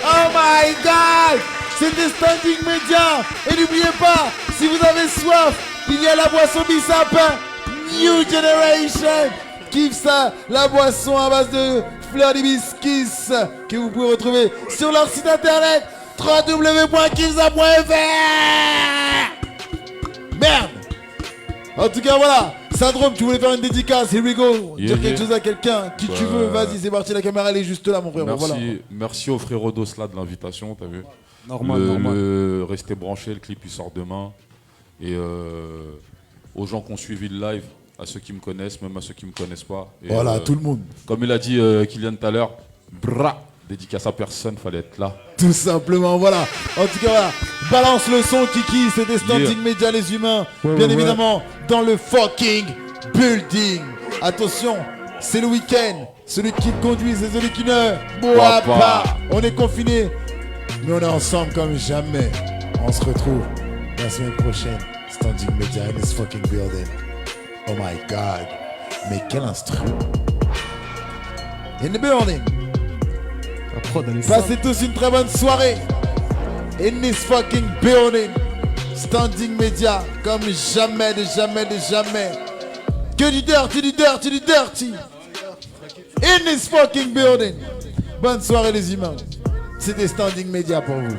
Oh my God! C'était Standing Media. Et n'oubliez pas, si vous avez soif, il y a la boisson Bissapin New Generation. Kiffe ça, la boisson à base de fleurs d'hibiscus que vous pouvez retrouver sur leur site internet www.kifza.fr. Merde. En tout cas voilà, Syndrome, tu voulais faire une dédicace, here we go. Yeah, Dire quelque yeah. chose à quelqu'un, qui tu veux, vas-y, c'est parti, la caméra elle est juste là mon frère. Merci, Voilà. merci au frérot Dosla de l'invitation, t'as vu? Normal. Restez branchés, le clip il sort demain. Et aux gens qui ont suivi le live, à ceux qui me connaissent, même à ceux qui me connaissent pas. Et, Voilà, tout le monde. Comme il a dit Kylian tout à l'heure, dédicace à personne, fallait être là. Tout simplement, voilà. En tout cas, voilà. Balance le son, Kiki. C'était Standing Media, les humains. Bien évidemment, dans le fucking building. Attention, c'est le week-end. Celui qui conduit, c'est celui qui ne boit pas. On est confinés, mais on est ensemble comme jamais. On se retrouve la semaine prochaine. Standing Media in this fucking building. Oh my God. Mais quel instru. In the building. Passez tous une très bonne soirée. In this fucking building. Standing Media. Comme jamais, de jamais, de jamais. Que du dirty. In this fucking building. Bonne soirée les humains. C'était Standing Media pour vous.